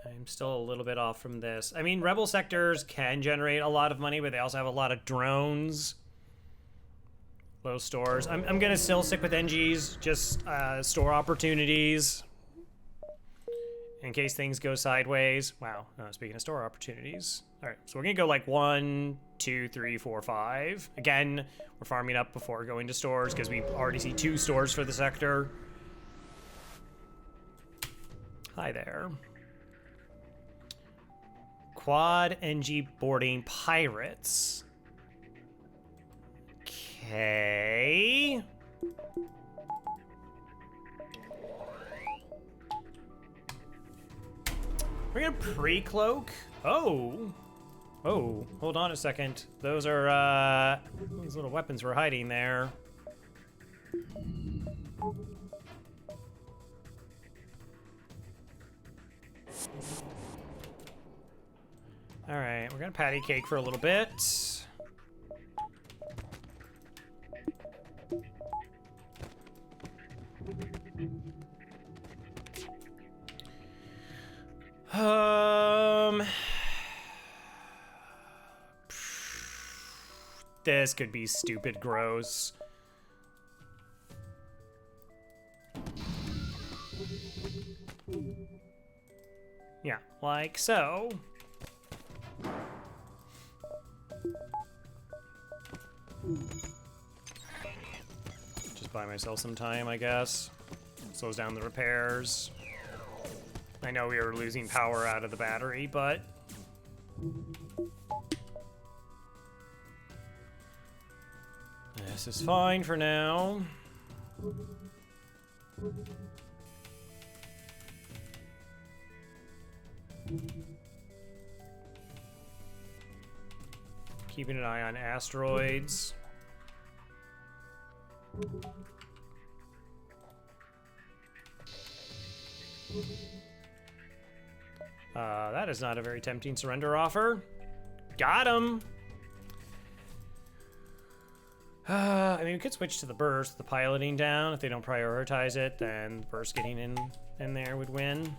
I'm still a little bit off from this. I mean, Rebel sectors can generate a lot of money, but they also have a lot of drones. Low stores. I'm gonna still stick with NGs, just store opportunities in case things go sideways. Wow, speaking of store opportunities. All right, so we're gonna go like 1, 2, 3, 4, 5. Again, we're farming up before going to stores because we already see 2 stores for the sector. Hi there. Quad NG boarding pirates. Okay. We're gonna pre-cloak. Oh, hold on a second. Those are those little weapons we're hiding there. All right, we're gonna patty cake for a little bit. This could be stupid gross. Yeah, like so. Just buy myself some time, I guess. Slows down the repairs. I know we are losing power out of the battery, but... this is fine for now. Keeping an eye on asteroids. That is not a very tempting surrender offer. Got him! I mean, we could switch to the burst, the piloting down. If they don't prioritize it, then the burst getting in there would win.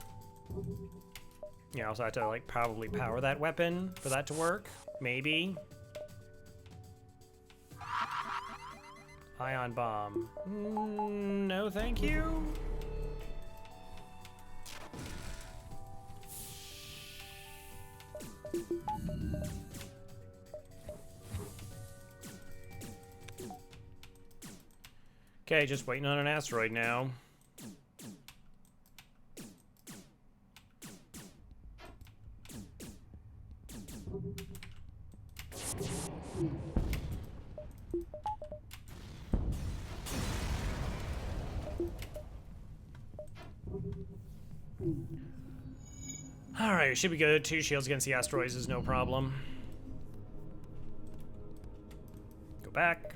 Yeah, I also have to, like, probably power that weapon for that to work. Maybe. Ion bomb. No, thank you. Okay, just waiting on an asteroid now. Alright, we should be good. 2 shields against the asteroids is no problem. Go back.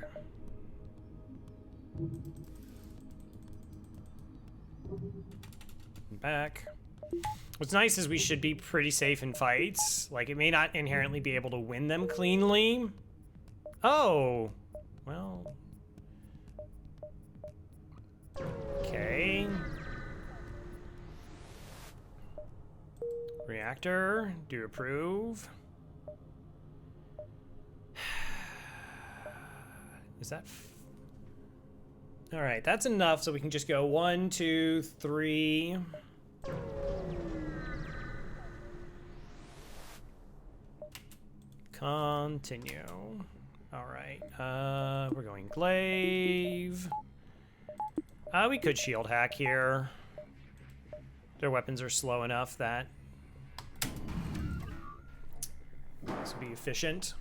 Back. What's nice is we should be pretty safe in fights. Like, it may not inherently be able to win them cleanly. Oh! Well... Okay. Reactor, do approve. Is that... Alright, that's enough, so we can just go 1, 2, 3... Continue. Alright, we're going glaive. We could shield hack here. Their weapons are slow enough that this would be efficient.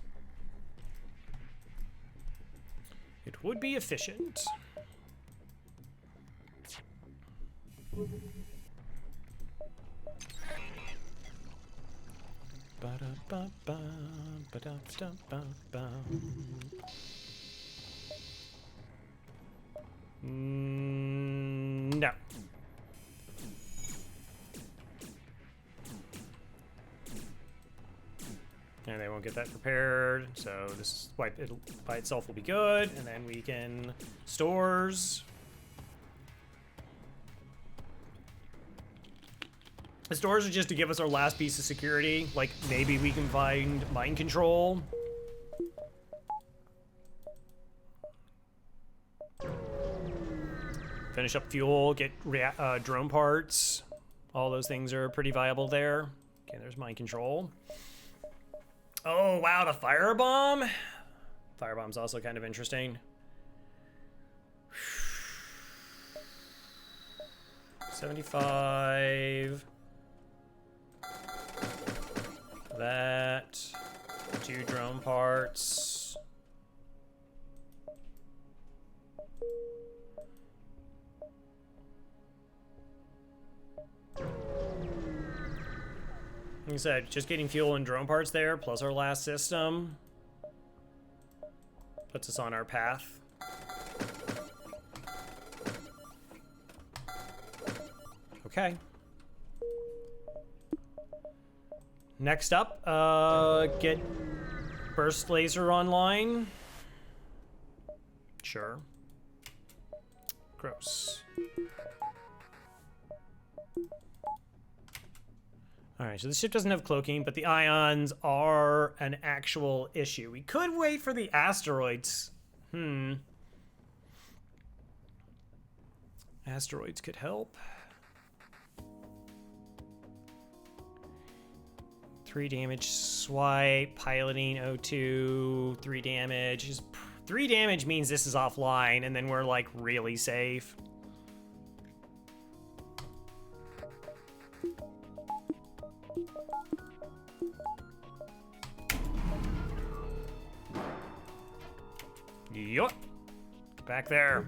It would be efficient. Ba-da-ba-ba, ba-da-ba-ba-ba. No. And they won't get that prepared, so this wipe it by itself will be good, and then we can stores. The stores are just to give us our last piece of security. Like, maybe we can find mind control. Finish up fuel, get drone parts. All those things are pretty viable there. Okay, there's mind control. Oh, wow, the firebomb? Firebomb's also kind of interesting. 75. That. 2 drone parts. Like I said, just getting fuel and drone parts there, plus our last system, puts us on our path. Okay. Next up, get burst laser online. Sure. Gross. Alright, so the ship doesn't have cloaking, but the ions are an actual issue. We could wait for the asteroids. Asteroids could help. 3 damage swipe, piloting O2, 3 damage. 3 damage means this is offline, and then we're like really safe. Yup. Back there.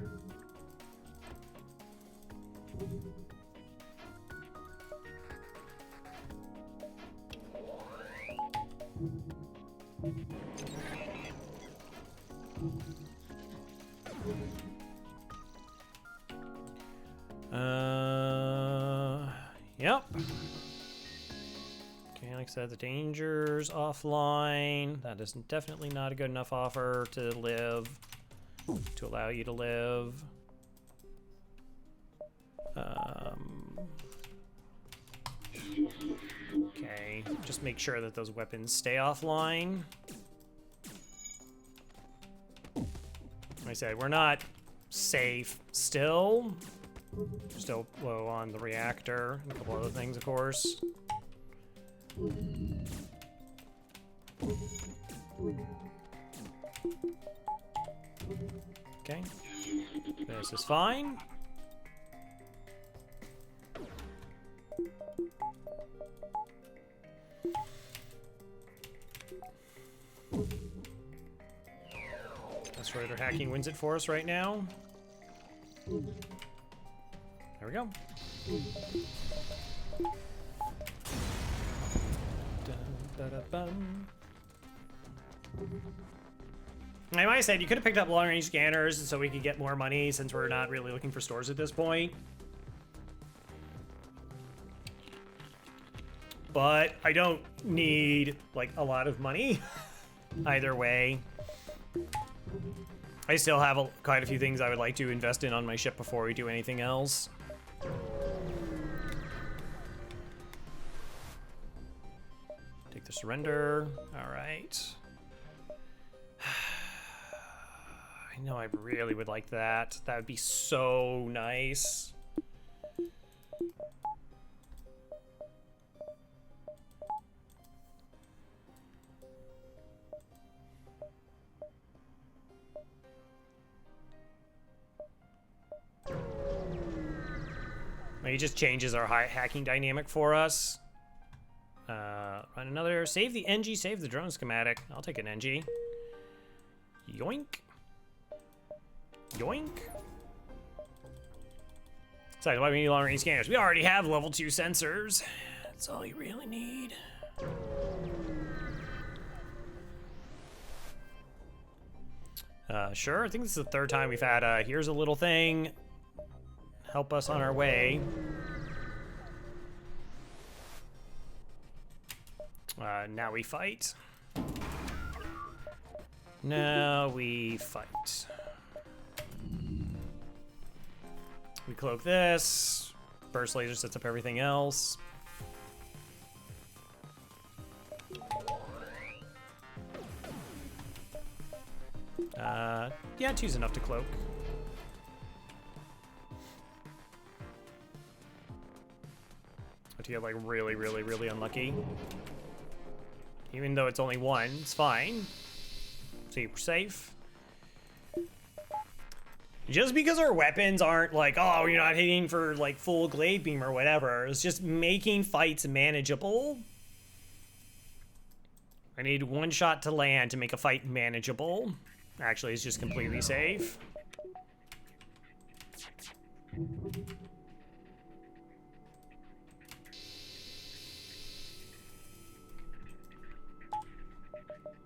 Yep. Okay, like I said, the danger's offline. That is definitely not a good enough offer to live, to allow you to live. Okay, just make sure that those weapons stay offline. Like I said, we're not safe still. Still low on the reactor and a couple other things, of course. Okay, this is fine. Asteroid hacking wins it for us right now. There we go. Ba-da-bum. I might have said you could have picked up long-range scanners so we could get more money since we're not really looking for stores at this point. But I don't need, like, a lot of money either way. I still have quite a few things I would like to invest in on my ship before we do anything else. Take the surrender. All right. I know I really would like that. That would be so nice. He just changes our hacking dynamic for us. Run another. Save the NG, save the drone schematic. I'll take an NG. Yoink. Yoink. Besides, why do we need long-range scanners? We already have level 2 sensors. That's all you really need. Sure. I think this is the third time we've had here's a little thing. Help us on our way. Now we fight. Now we fight. We cloak this. Burst laser sets up everything else. Yeah, 2's enough to cloak. But you get like really unlucky. Even though it's only 1, it's fine. So you're safe. Just because our weapons aren't like, oh, you're not hitting for like full glaive beam or whatever. It's just making fights manageable. I need 1 shot to land to make a fight manageable. Actually, it's just completely safe.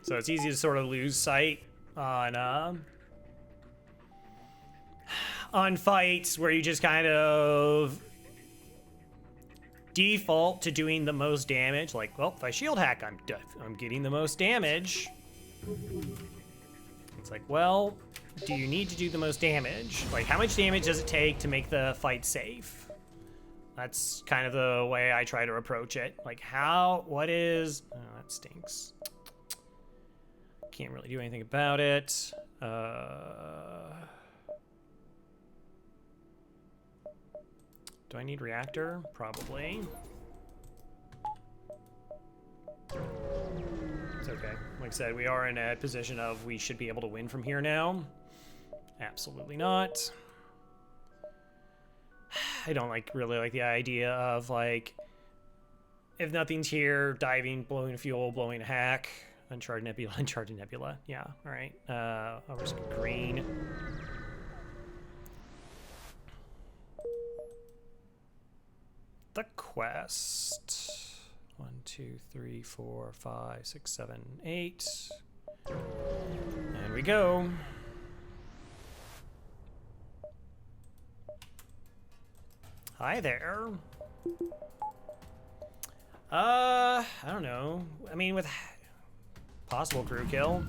So it's easy to sort of lose sight on fights where you just kind of default to doing the most damage. Like, well, if I shield hack, I'm getting the most damage. It's like, well, do you need to do the most damage? Like, how much damage does it take to make the fight safe? That's kind of the way I try to approach it. Like, what is... Oh, that stinks. Can't really do anything about it. Do I need reactor? Probably. It's okay. Like I said, we are in a position of we should be able to win from here now. Absolutely not. I don't really like the idea of like, if nothing's here, diving, blowing fuel, blowing a hack. Uncharted Nebula, Uncharted Nebula. Yeah, all right. I'll risk green. The quest. 1, 2, 3, 4, 5, 6, 7, 8. And we go. Hi there. I don't know. I mean, with possible crew kill.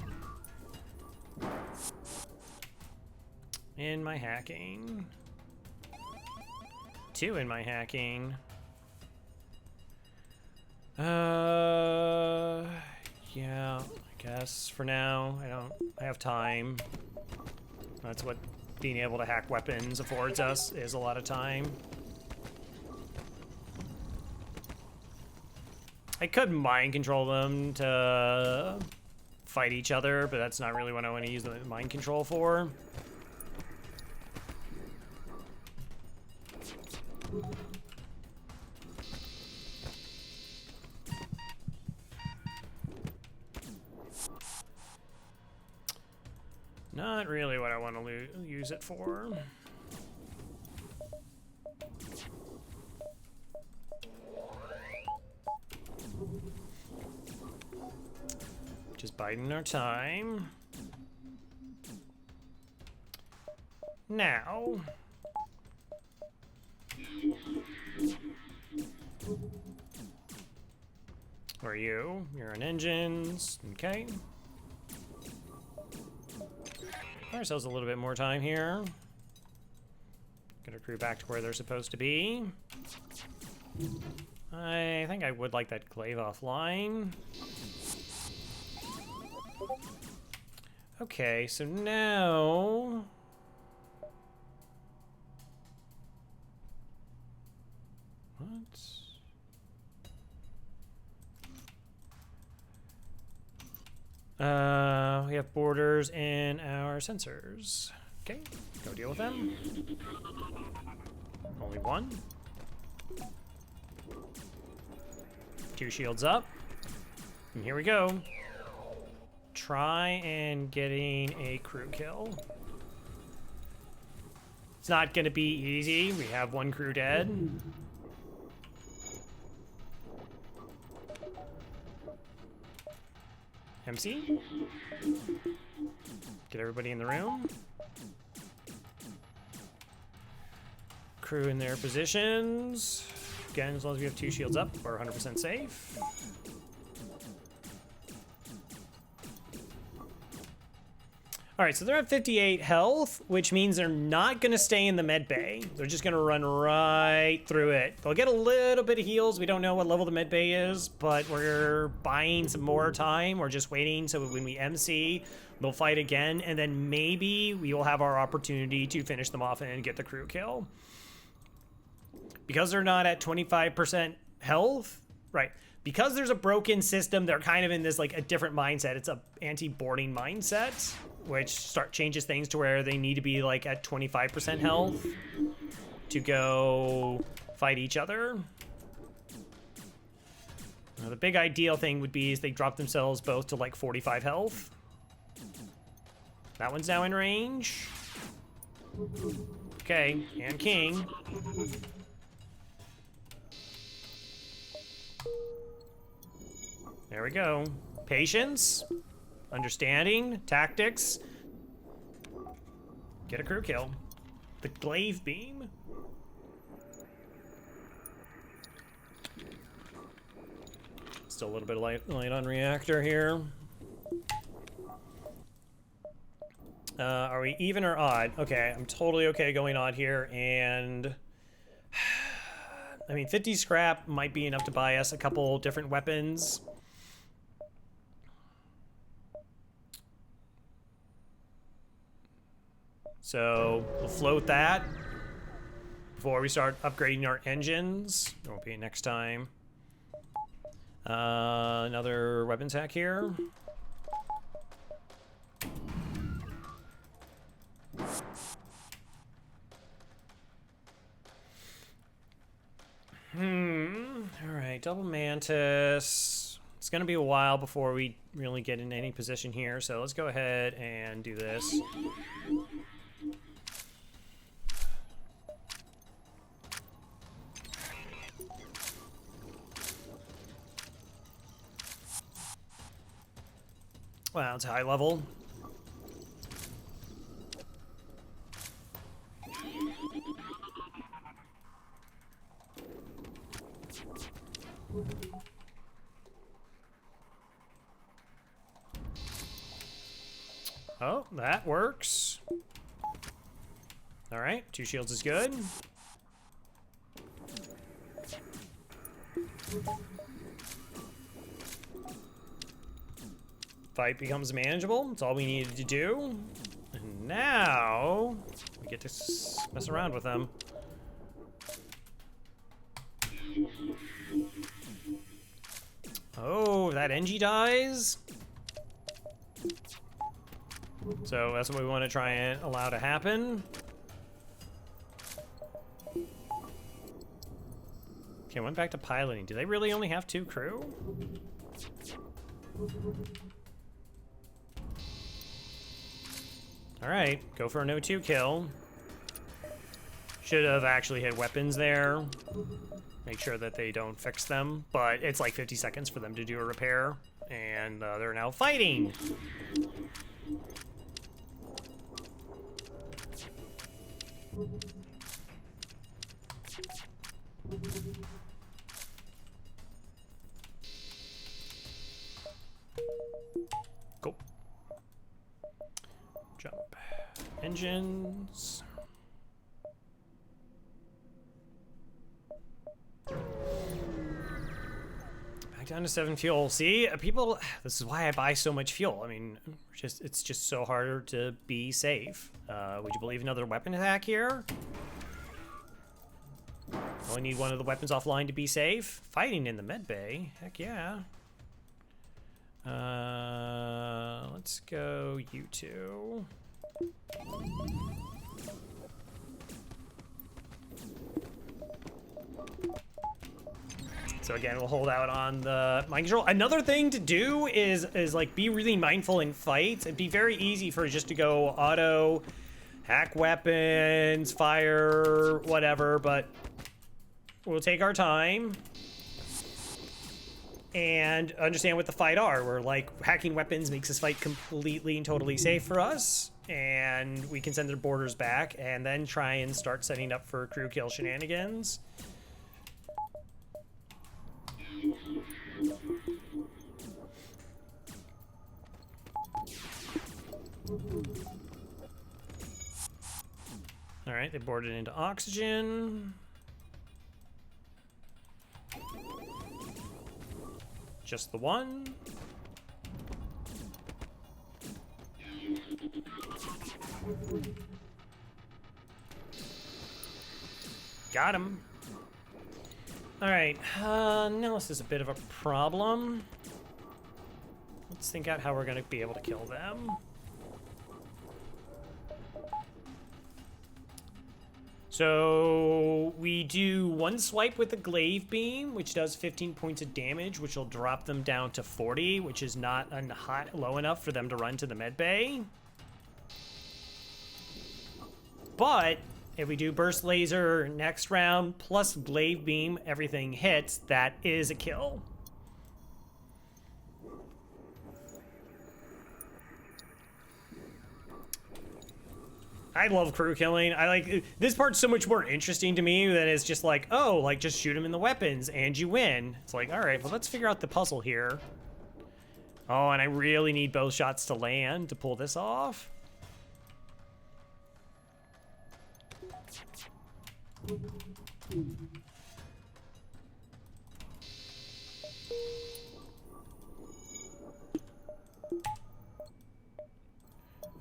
In my hacking. 2 in my hacking. Yeah, I guess for now. I have time. That's what being able to hack weapons affords us, is a lot of time. I could mind control them to fight each other, but that's not really what I want to use the mind control for. Not really what I want to use it for. Just biding our time. Now. Where are you? You're on engines. Okay. Give ourselves a little bit more time here. Get our crew back to where they're supposed to be. I think I would like that glaive offline. Okay, so now... What? We have borders in our sensors. Okay, go deal with them. Only one. 2 shields up. And here we go. Try and getting a crew kill. It's not gonna be easy. We have 1 crew dead. MC? Get everybody in the room. Crew in their positions. Again, as long as we have 2 shields up, we're 100% safe. All right, so they're at 58 health, which means they're not gonna stay in the med bay. They're just gonna run right through it. They'll get a little bit of heals. We don't know what level the med bay is, but we're buying some more time. We're just waiting so when we MC, they'll fight again, and then maybe we will have our opportunity to finish them off and get the crew kill. Because they're not at 25% health, right? Because there's a broken system, they're kind of in this like a different mindset. It's a anti-boarding mindset, which changes things to where they need to be like at 25% health to go fight each other. Now, the big ideal thing would be is they drop themselves both to like 45 health. That one's now in range. Okay, and King. There we go. Patience, understanding, tactics. Get a crew kill. The glaive beam. Still a little bit of light on reactor here. Are we even or odd? Okay, I'm totally okay going odd here, and I mean 50 scrap might be enough to buy us a couple different weapons. So we'll float that before we start upgrading our engines. It won't be next time. Another weapons hack here. All right, double mantis. It's gonna be a while before we really get in any position here, so let's go ahead and do this. Wow, it's high level. Oh, that works. All right, 2 shields is good. Fight becomes manageable. That's all we needed to do. And now we get to mess around with them. Oh, that NG dies. So that's what we want to try and allow to happen. Okay, went back to piloting. Do they really only have 2 crew? All right, go for an O2 kill. Should have actually hit weapons there. Make sure that they don't fix them, but it's like 50 seconds for them to do a repair. And they're now fighting. Go. Jump. Engines. Back down to 7 fuel. See, people, this is why I buy so much fuel. I mean, it's just so harder to be safe. Would you believe another weapon attack here? Only need one of the weapons offline to be safe. Fighting in the med bay. Heck yeah. Let's go you two. So again, we'll hold out on the mind control. Another thing to do is like be really mindful in fights. It'd be very easy for just to go auto, hack weapons, fire, whatever, but we'll take our time and understand what the fight are. We're like, hacking weapons makes this fight completely and totally safe for us, and we can send their borders back and then try and start setting up for crew kill shenanigans. All right, they boarded into oxygen. Just the one. Got him. All right, now this is a bit of a problem. Let's think out how we're gonna be able to kill them. So we do one swipe with the glaive beam, which does 15 points of damage, which will drop them down to 40, which is not low enough for them to run to the med bay. But if we do burst laser next round plus glaive beam, everything hits, that is a kill. I love crew killing. I like this part's so much more interesting to me than it's just like, oh, like just shoot them in the weapons and you win. It's like, all right, well, let's figure out the puzzle here. Oh, and I really need both shots to land to pull this off.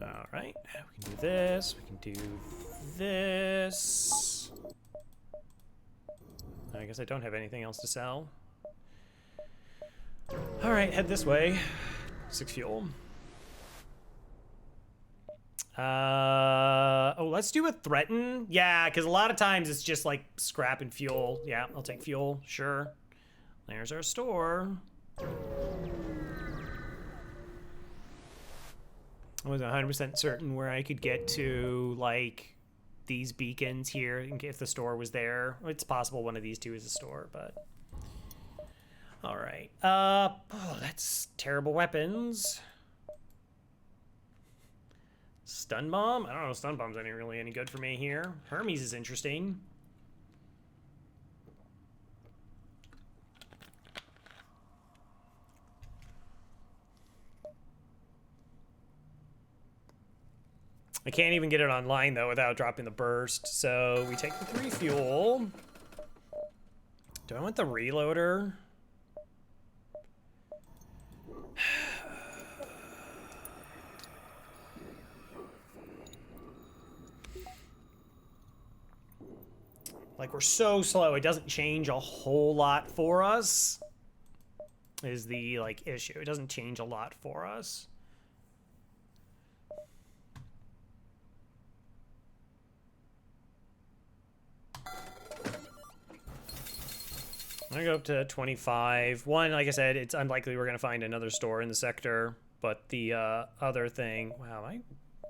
All right, we can do this, we can do this. I guess I don't have anything else to sell. All right, head this way. 6 fuel. Oh, let's do a threaten. Yeah, because a lot of times it's just like scrap and fuel. Yeah, I'll take fuel, sure. There's our store. I wasn't 100% certain where I could get to, like, these beacons here, if the store was there. It's possible one of these two is a store, but... All right. Oh, that's terrible weapons. Stun bomb? I don't know if stun bomb's really any good for me here. Hermes is interesting. I can't even get it online, though, without dropping the burst. So we take the 3 fuel. Do I want the reloader? Like, we're so slow, it doesn't change a whole lot for us, is the, like, issue. It doesn't change a lot for us. I'm gonna go up to 25. One, like I said, it's unlikely we're gonna find another store in the sector, but the other thing, wow,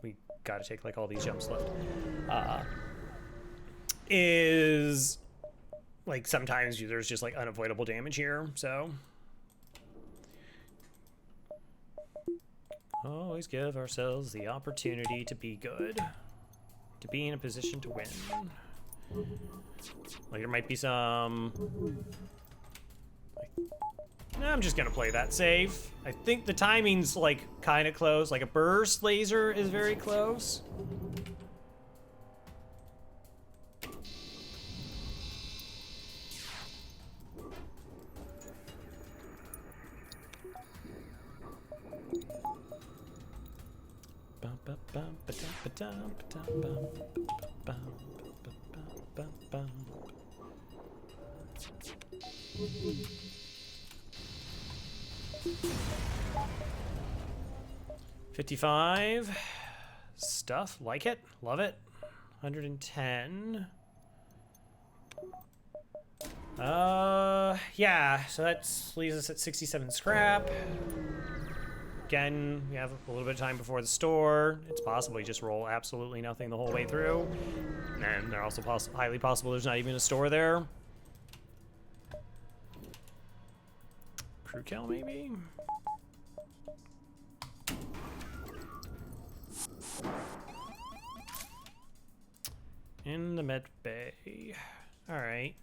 we gotta take like all these jumps left, is like sometimes there's just like unavoidable damage here, so Always give ourselves the opportunity to be good. To be in a position to win. Like there might be some... Nah, I'm just gonna play that safe. I think the timing's like kind of close. Like a burst laser is very close. $55 stuff, like it, love it. 110. Yeah, so that leaves us at 67 scrap. Again, we have a little bit of time before the store. It's possible you just roll absolutely nothing the whole way through. And they're also highly possible there's not even a store there. Crew kill, maybe? In the med bay. All right.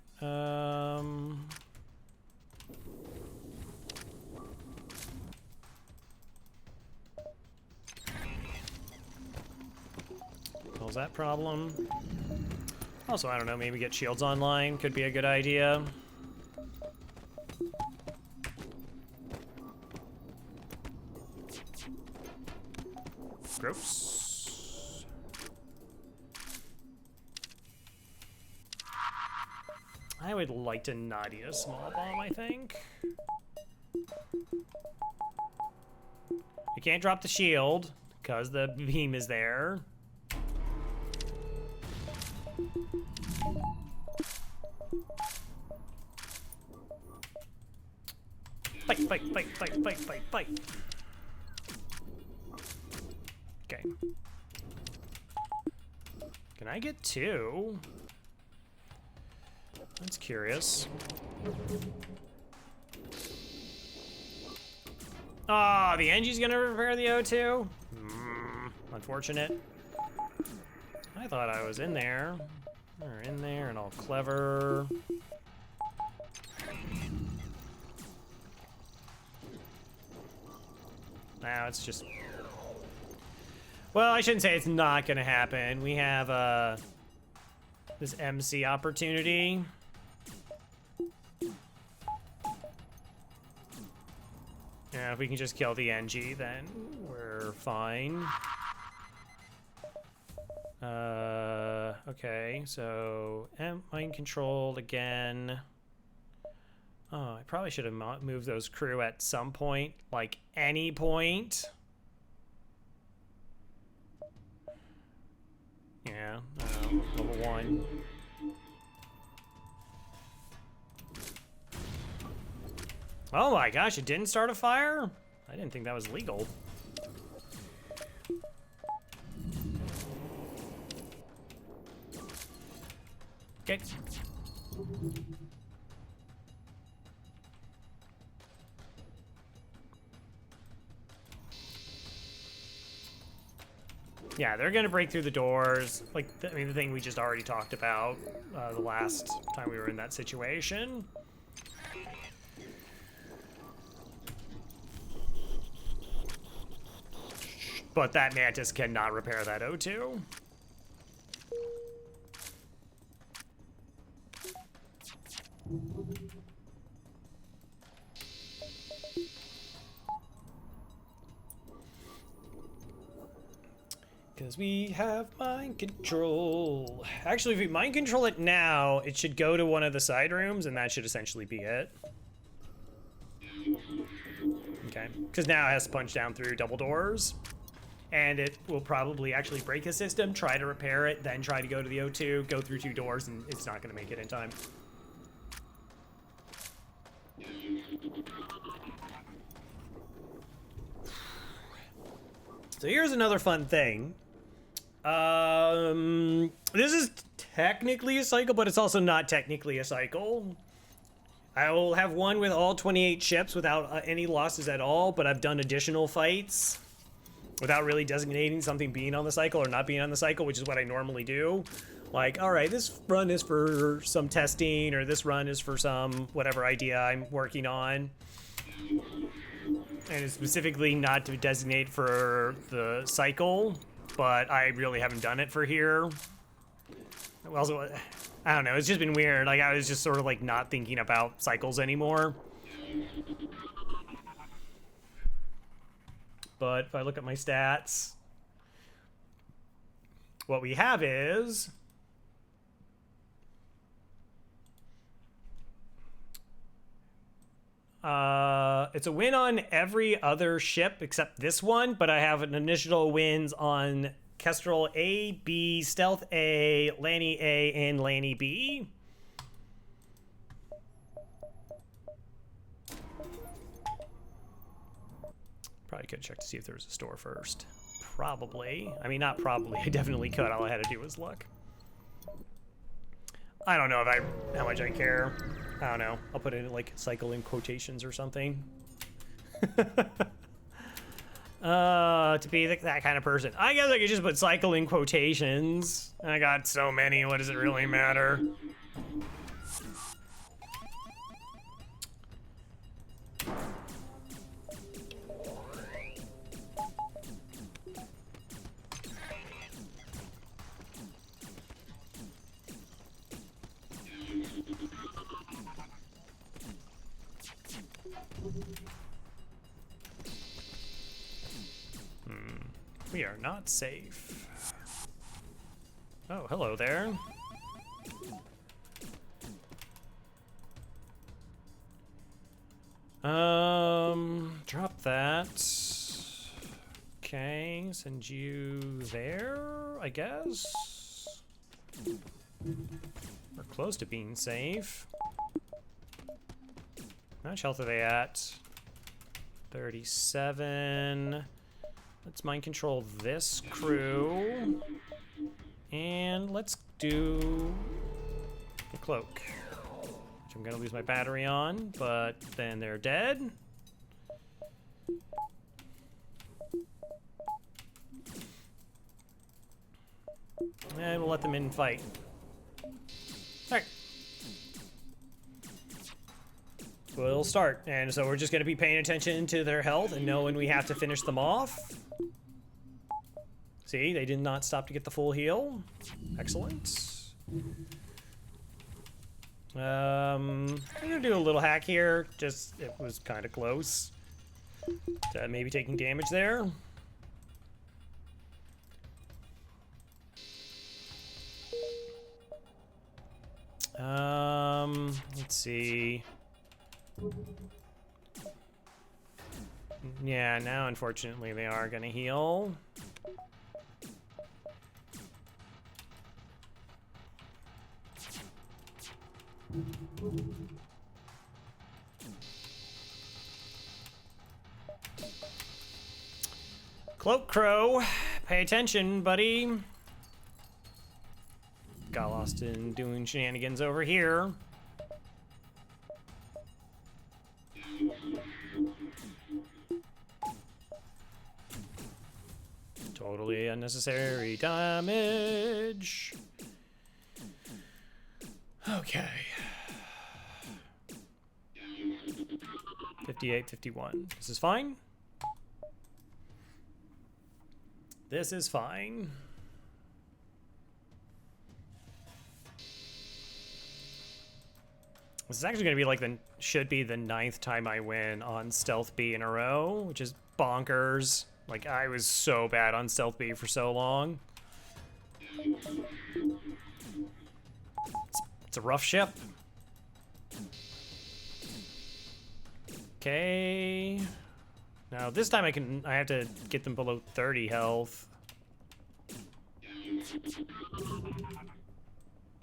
Solves that problem. Also, I don't know, maybe get shields online could be a good idea. Gross. I would like to not eat a small bomb, I think. You can't drop the shield because the beam is there. Fight, fight, fight, fight, fight, fight, fight. Okay. Can I get two? That's curious. Ah, the Engie's gonna repair the O2? Unfortunate. I thought I was in there. Or in there and all clever. Now it's just... Well, I shouldn't say it's not gonna happen. We have this MC opportunity. Yeah, if we can just kill the NG, then we're fine. Okay, so mind controlled again. Oh, I probably should have moved those crew at some point, like any point. Yeah, level 1. Oh my gosh, it didn't start a fire? I didn't think that was legal. Okay. Yeah, they're gonna break through the doors. Like, I mean, the thing we just already talked about the last time we were in that situation. But that Mantis cannot repair that O2. Because we have mind control. Actually, if we mind control it now, it should go to one of the side rooms, and that should essentially be it. Okay, because now it has to punch down through double doors. And it will probably actually break a system, try to repair it, then try to go to the O2, go through 2 doors, and it's not going to make it in time. So here's another fun thing. This is technically a cycle, but it's also not technically a cycle. I will have one with all 28 ships without any losses at all, but I've done additional fights. without really designating something being on the cycle or not being on the cycle, which is what I normally do. Like, all right, this run is for some testing, or this run is for some whatever idea I'm working on. And it's specifically not to designate for the cycle, but I really haven't done it for here. Also, I don't know, it's just been weird. Like, I was just sort of like not thinking about cycles anymore. But if I look at my stats, what we have is it's a win on every other ship except this one, but I have an initial wins on Kestrel A, B, Stealth A, Lanny A, and Lanny B. Probably could check to see if there was a store first. Probably. I mean, not probably. I definitely could. All I had to do was look. I don't know how much I care. I don't know. I'll put it in like cycle in quotations or something. To be that kind of person. I guess I could just put cycle in quotations. I got so many. What does it really matter? We are not safe. Oh, hello there. Drop that. Okay, send you there, I guess. We're close to being safe. How much health are they at? 37. Let's mind control this crew. And let's do the cloak. Which I'm gonna lose my battery on, but then they're dead. And we'll let them in and fight. Alright. We'll start. And so we're just gonna be paying attention to their health and know when we have to finish them off. See, they did not stop to get the full heal. Excellent. I'm gonna do a little hack here. Just, it was kind of close to maybe taking damage there. Let's see. Yeah, now unfortunately they are gonna heal. Cloak Crow, pay attention, buddy. Got lost in doing shenanigans over here. Totally unnecessary damage. Okay. 58, 51. This is fine. This is fine. This is actually going to be like should be the 9th time I win on Stealth B in a row, which is bonkers. Like, I was so bad on Stealth B for so long. It's a rough ship. Okay. Now this time I have to get them below 30 health.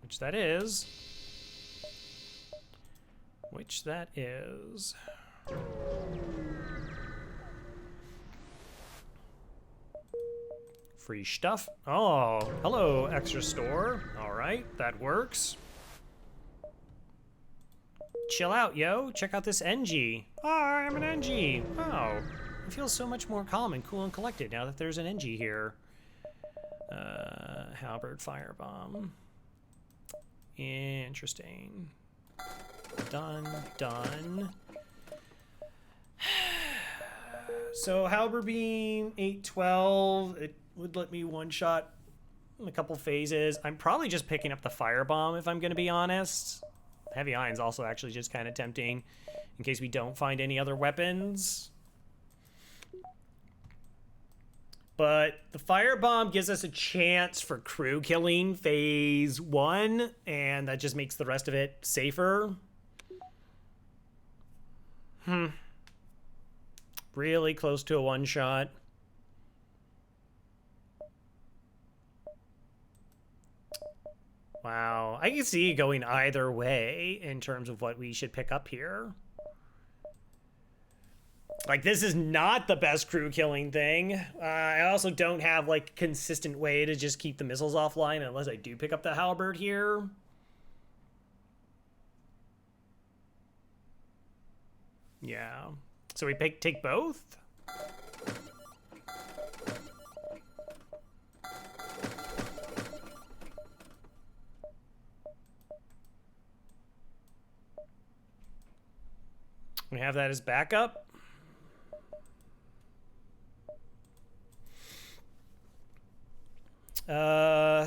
Which that is. Free stuff. Oh, hello, extra store. All right, that works. Chill out, yo. Check out this NG. Oh, I'm an NG. Oh, It feels so much more calm and cool and collected now that there's an NG here. Halberd firebomb. Interesting. Done. So halberd beam 812. It would let me one shot in a couple phases. I'm probably just picking up the firebomb if I'm going to be honest. Heavy iron's also actually just kind of tempting in case we don't find any other weapons. But the firebomb gives us a chance for crew killing phase 1, and that just makes the rest of it safer. Really close to a one-shot. Wow, I can see it going either way in terms of what we should pick up here. Like, this is not the best crew killing thing. I also don't have, like, consistent way to just keep the missiles offline unless I do pick up the halberd here. Yeah. So we take both? We have that as backup.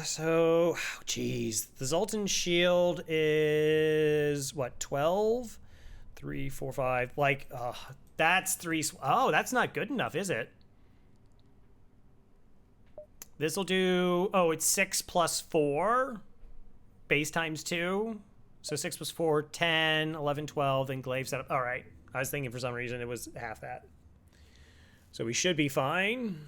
So, geez, the Zoltan shield is what, 12? 3, 4, 5. Like, that's 3. Oh, that's not good enough, is it? This will do. Oh, it's 6 plus 4. Base times 2. So 6 plus 4, 10, 11, 12, and glaive setup. All right. I was thinking for some reason it was half that. So we should be fine.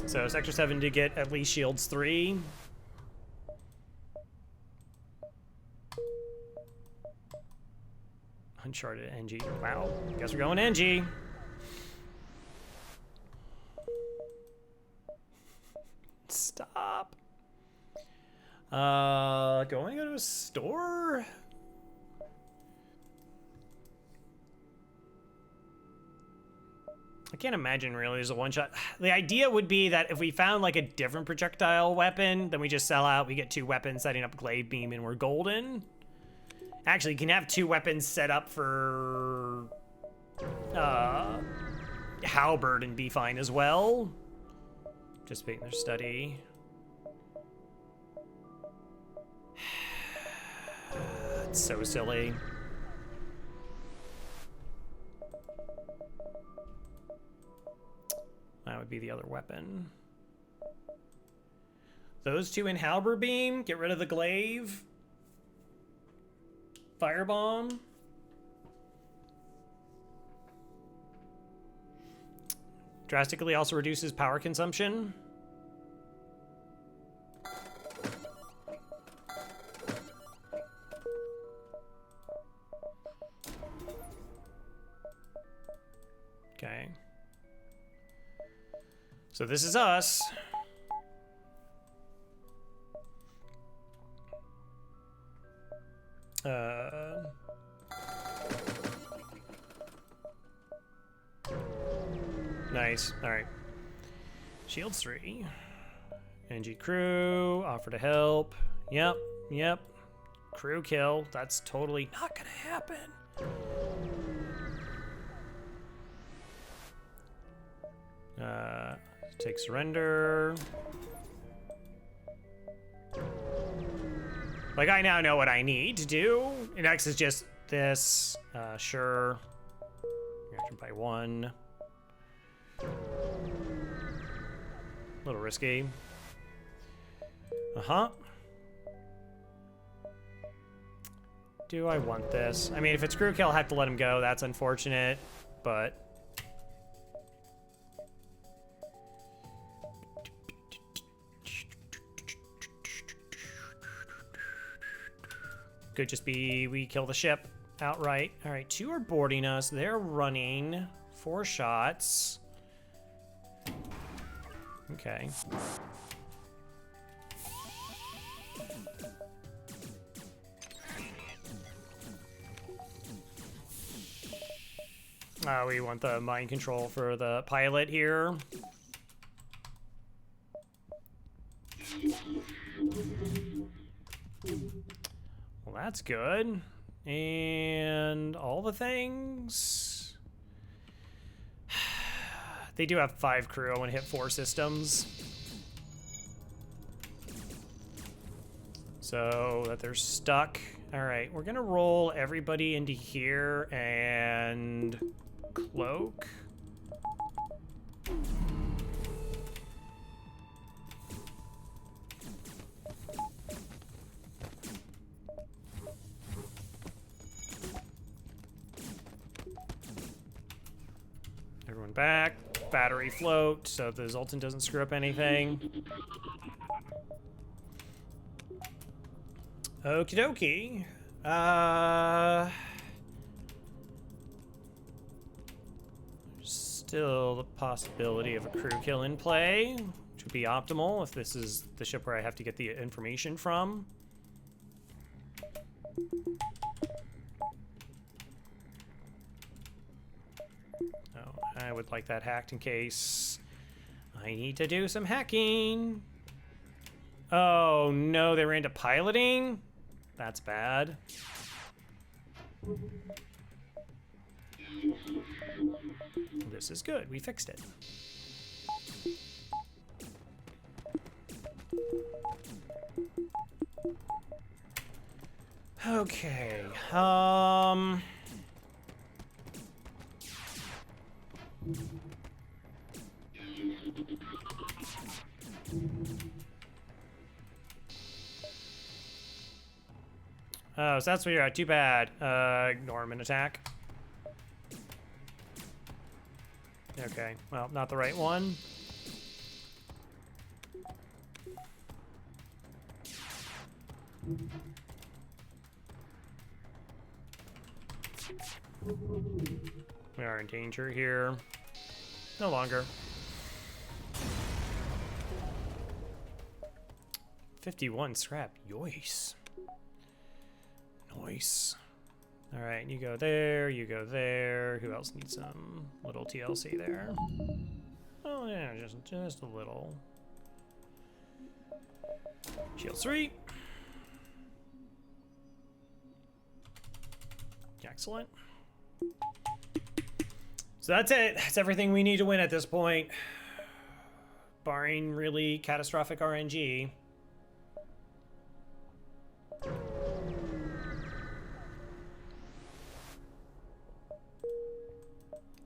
So Sector 7 did get at least shields 3. Uncharted NG. Wow. Guess we're going NG. Stop. Do I want to go to a store? I can't imagine really there's a one-shot. The idea would be that if we found like a different projectile weapon, then we just sell out, we get 2 weapons setting up glaive beam, and we're golden. Actually, you can have 2 weapons set up for halberd and be fine as well. Participate in their study. It's so silly. That would be the other weapon. Those 2 in halberd beam. Get rid of the glaive. Firebomb. Drastically also reduces power consumption. Okay. So this is us. Nice. All right. Shields 3. NG crew. Offer to help. Yep. Crew kill. That's totally not gonna happen. Take surrender. Like, I now know what I need to do. Next is just this. Sure. Reaction by 1. A little risky. Do I want this? I mean, if it's crew kill, I'll have to let him go. That's unfortunate, but... could just be we kill the ship outright. All right, 2 are boarding us. They're running 4 shots. Okay. We want the mind control for the pilot here. Well, that's good. And all the things. They do have 5 crew. I want to hit 4 systems. So that they're stuck. All right, we're gonna roll everybody into here and cloak. Everyone back. Battery float so the Zoltan doesn't screw up anything. Okie dokie. Still the possibility of a crew kill in play, which would be optimal if this is the ship where I have to get the information from. Oh, I would like that hacked in case I need to do some hacking. Oh no, they ran into piloting? That's bad. This is good, we fixed it. Okay, oh, so that's what you're at. Too bad. Ignore him and attack. Okay, well, not the right one. We are in danger here. No longer. 51 scrap. Yoice. Nice. All right, you go there, you go there. Who else needs some little TLC there? Oh yeah, just a little. Shield 3. Excellent. So that's it. That's everything we need to win at this point. Barring really catastrophic RNG.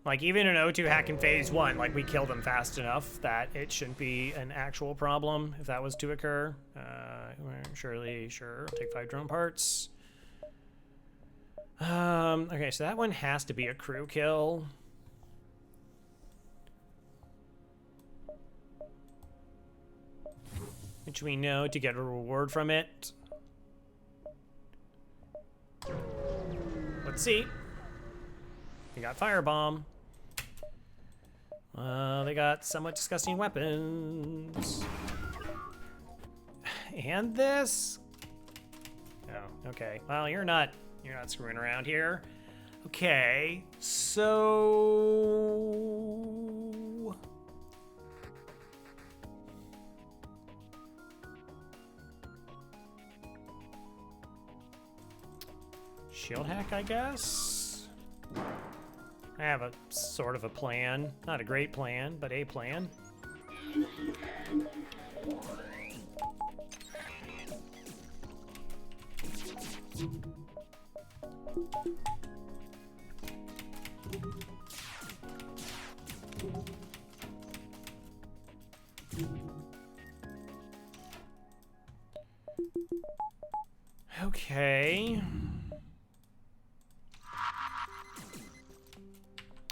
Like, even in O2 hack in phase 1, like, we killed them fast enough that it shouldn't be an actual problem if that was to occur. Surely, sure, I'll take 5 drone parts. Okay, so that one has to be a crew kill. Which we know to get a reward from it. Let's see. We got firebomb. They got somewhat disgusting weapons. And this? Oh, okay. Well, you're not screwing around here. Okay, so shield hack, I guess. I have a sort of a plan. Not a great plan, but a plan. Okay.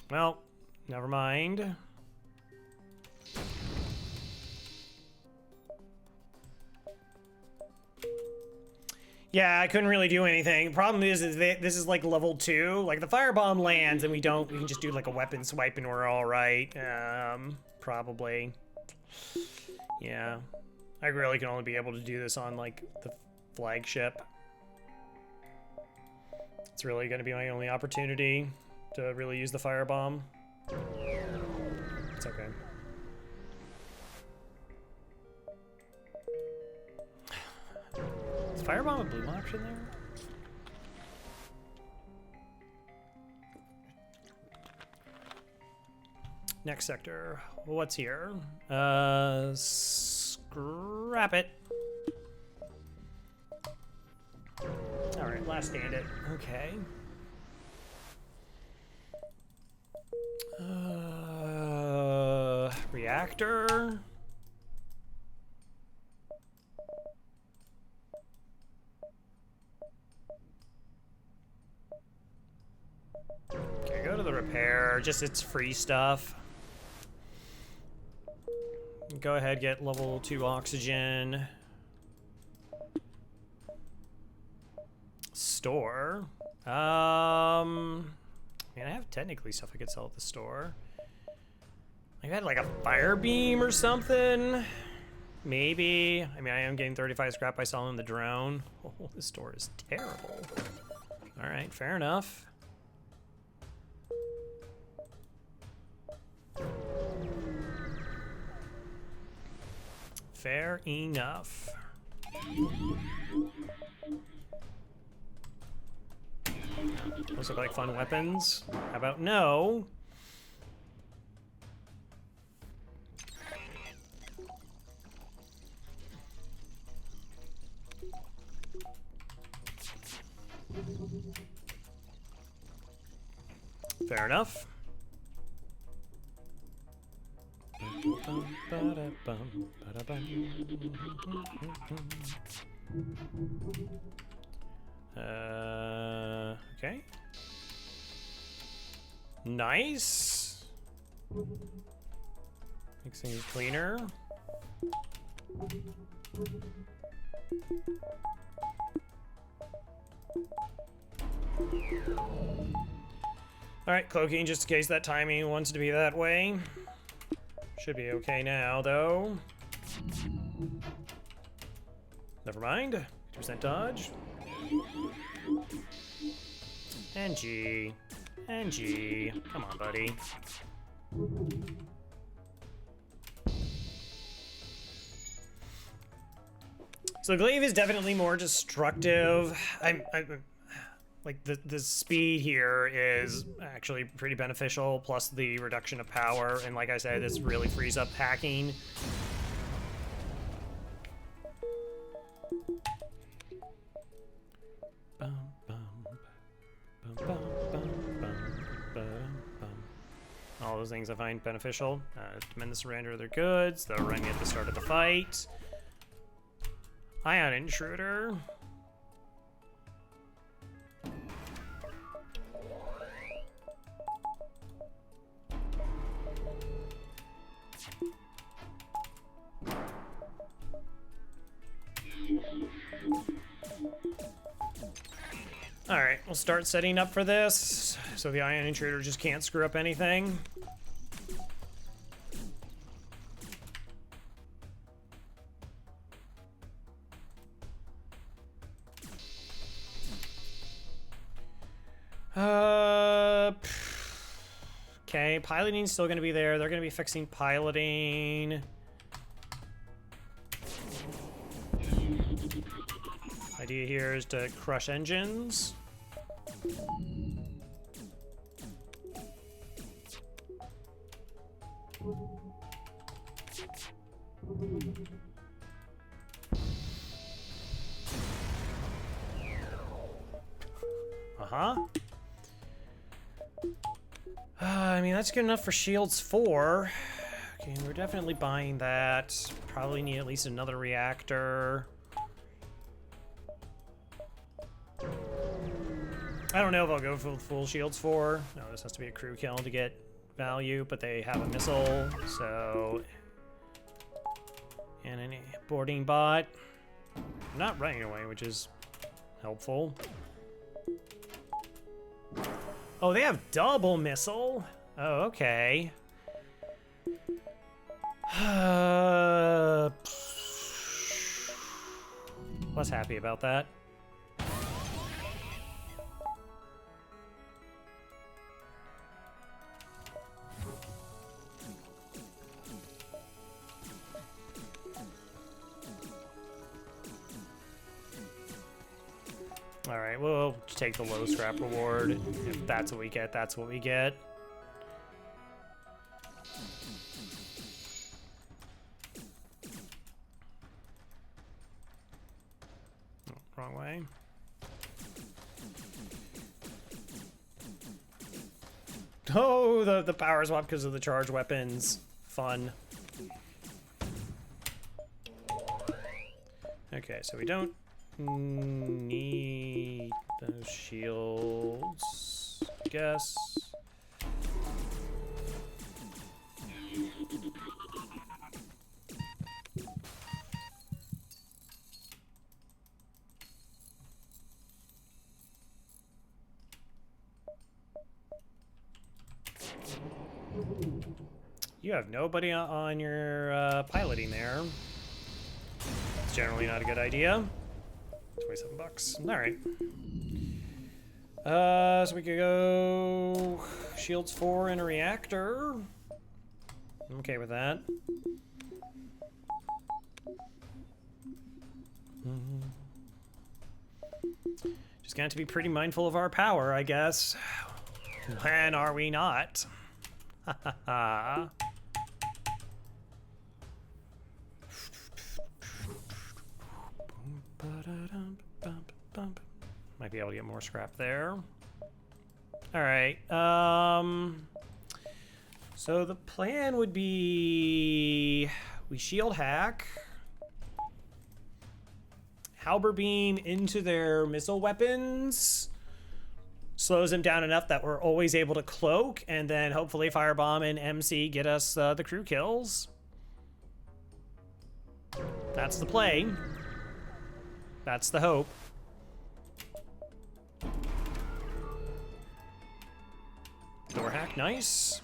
Well, never mind. Yeah, I couldn't really do anything. Problem is this is like level 2. Like, the firebomb lands and we can just do like a weapon swipe and we're all right. Probably. Yeah. I really can only be able to do this on like the flagship. It's really gonna be my only opportunity. to really use the firebomb. It's okay. Is firebomb a blue option there? Next sector. What's here? Scrap it. All right, last stand it. Okay. Reactor. Okay, go to the repair. Just it's free stuff. Go ahead, get level 2 oxygen. Store. I mean, I have technically stuff I could sell at the store. I had like a fire beam or something. Maybe. I mean, I am getting 35 scrap by selling the drone. Oh, this store is terrible. All right, fair enough. Fair enough. Those look like fun weapons. How about no? Fair enough. Okay. Nice. Makes things cleaner. All right, cloaking, just in case that timing wants to be that way. Should be okay now, though. Never mind. 2% dodge. And G. And G. Come on, buddy. So glaive is definitely more destructive. Like the speed here is actually pretty beneficial, plus the reduction of power, and like I said, this really frees up hacking. All those things I find beneficial. Demand the surrender of their goods. They'll run you at the start of the fight. Ion intruder. All right, we'll start setting up for this, so the ion intruder just can't screw up anything. Okay, piloting's still gonna be there. They're gonna be fixing piloting. Idea here is to crush engines. I mean, that's good enough for Shields 4. Okay, we're definitely buying that. Probably need at least another reactor. I don't know if I'll go for full Shields 4. No, this has to be a crew kill to get value, but they have a missile, so... And a boarding bot. I'm not running away, which is helpful. Oh, they have double missile? Oh, okay. Less happy about that. All right, we'll take the low scrap reward. If that's what we get, that's what we get. Oh, wrong way. Oh, the power swap because of the charge weapons. Fun. Okay, so we don't need those shields, I guess. You have nobody on your piloting there. It's generally not a good idea. 27 bucks. All right. So we could go shields 4 and a reactor. I'm okay with that. Just gonna have to be pretty mindful of our power, I guess. When are we not? Ha ha. Might be able to get more scrap there. All right. So the plan would be we shield hack, halberd beam into their missile weapons, slows them down enough that we're always able to cloak, and then hopefully firebomb and MC get us the crew kills. That's the play. That's the hope. Door hack, nice.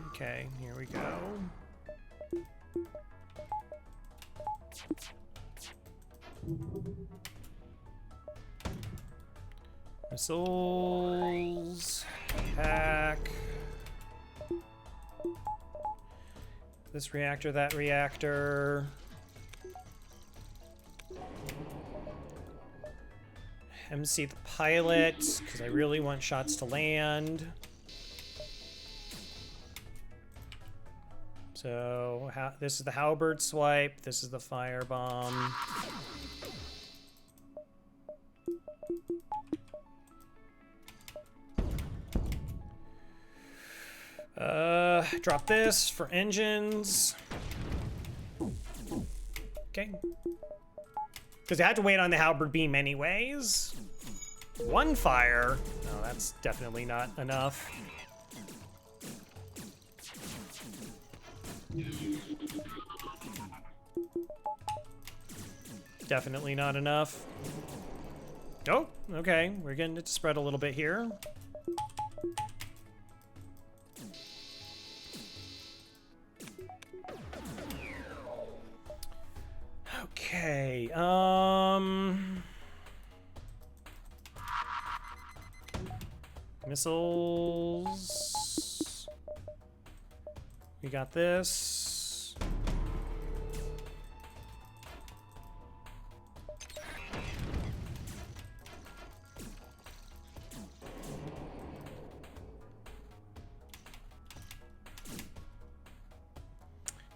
Okay, here we go. Missiles, hack. This reactor, that reactor. MC the pilot, because I really want shots to land. So this is the halberd swipe, this is the firebomb. Drop this for engines. Okay. Because I had to wait on the halberd beam anyways. One fire. No, that's definitely not enough. Definitely not enough. Oh, okay. We're getting it to spread a little bit here. Okay, missiles. We got this.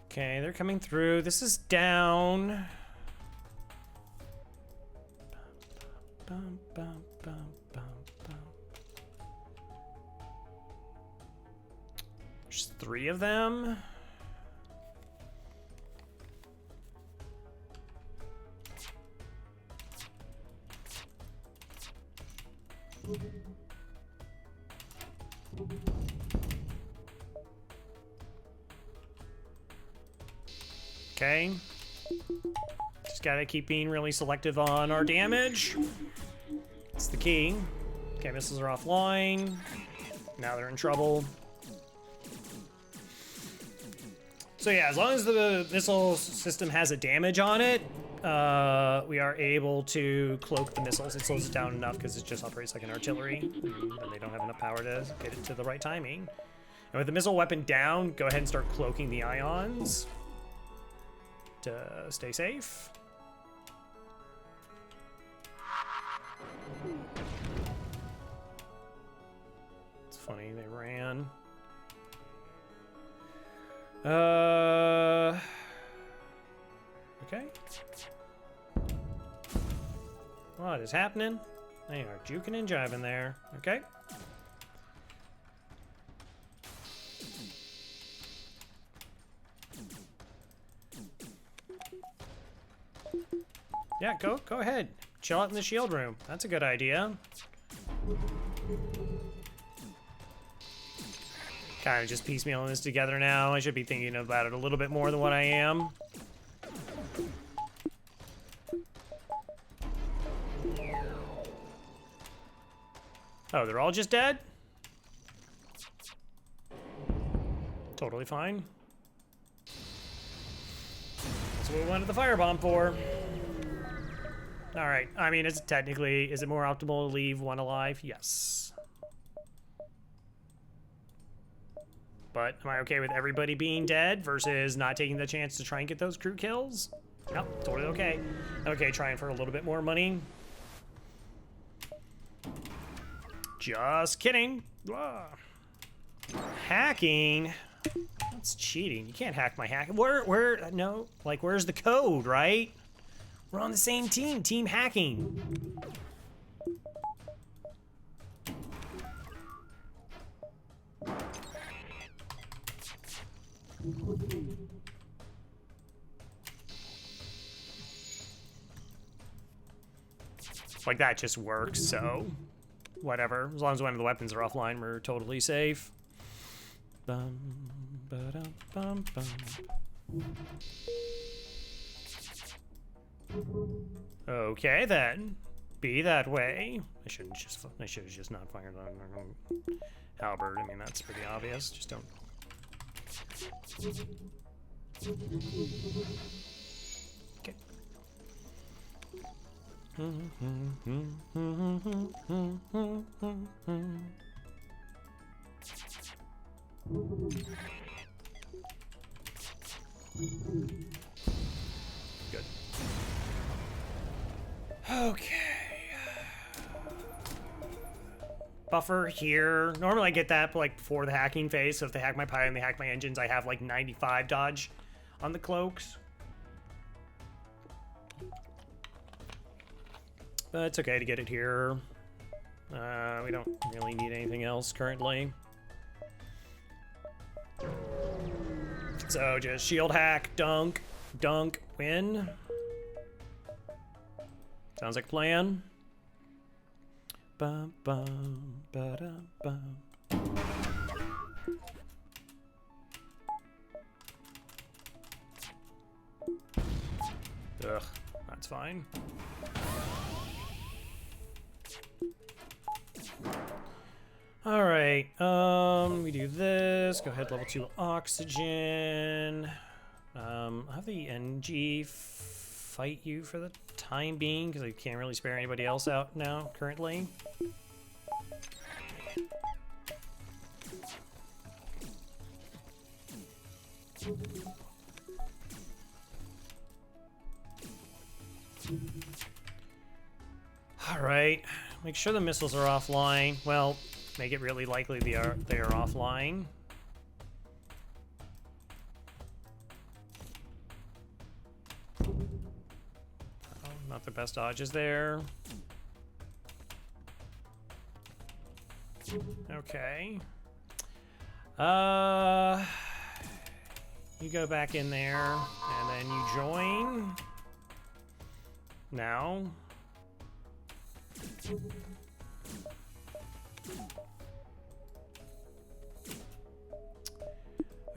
Okay, they're coming through. This is down. There's 3 of them. Okay. Just gotta keep being really selective on our damage. That's the key. Okay, missiles are offline. Now they're in trouble. So yeah, as long as the missile system has a damage on it, we are able to cloak the missiles. It slows it down enough because it just operates like an artillery, and they don't have enough power to get it to the right timing. And with the missile weapon down, go ahead and start cloaking the ions to stay safe. It's funny, they ran. Okay. What is happening? They are juking and jiving there. Okay. Yeah, go ahead. Chill out in the shield room. That's a good idea. Kind of just piecemealing this together now. I should be thinking about it a little bit more than what I am. Oh, they're all just dead? Totally fine. That's what we wanted the firebomb for. Alright, I mean, is it more optimal to leave one alive? Yes. But am I okay with everybody being dead versus not taking the chance to try and get those crew kills? Yep, totally okay. Okay, trying for a little bit more money. Just kidding. Ah. Hacking? That's cheating. You can't hack my hack. No, like, where's the code, right? We're on the same team. Team hacking. Like, that just works, so whatever. As long as one of the weapons are offline, we're totally safe. Bum, ba-dum, bum, bum. Okay, then. Be that way. I should have just not fired on halberd. I mean, that's pretty obvious. Just don't. Okay. Good. Okay. Buffer here. Normally I get that like before the hacking phase, so if they hack my pilot and they hack my engines, I have like 95 dodge on the cloaks. But it's okay to get it here. We don't really need anything else currently. So just shield hack, dunk, win. Sounds like a plan. Bum, bum, ba-dum, bum. Ugh, that's fine. All right, we do this. Go ahead, level 2 oxygen. I'll have the NG fight you for the time being because I can't really spare anybody else out now currently. All right, make sure the missiles are offline. Well, make it really likely they are offline. Oh, not the best dodges there. Okay. You go back in there, and then you join. Now.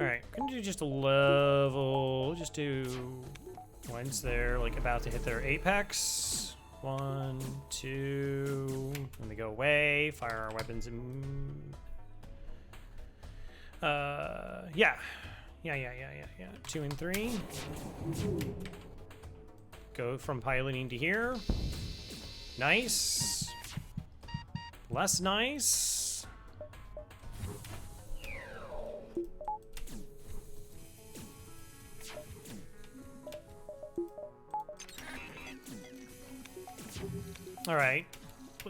Alright, we're gonna do just a level. We'll just do once they're like about to hit their apex. 1, 2, when they go away, fire our weapons and yeah. 2 and 3. Go from piloting to here. Nice. Less nice. All right.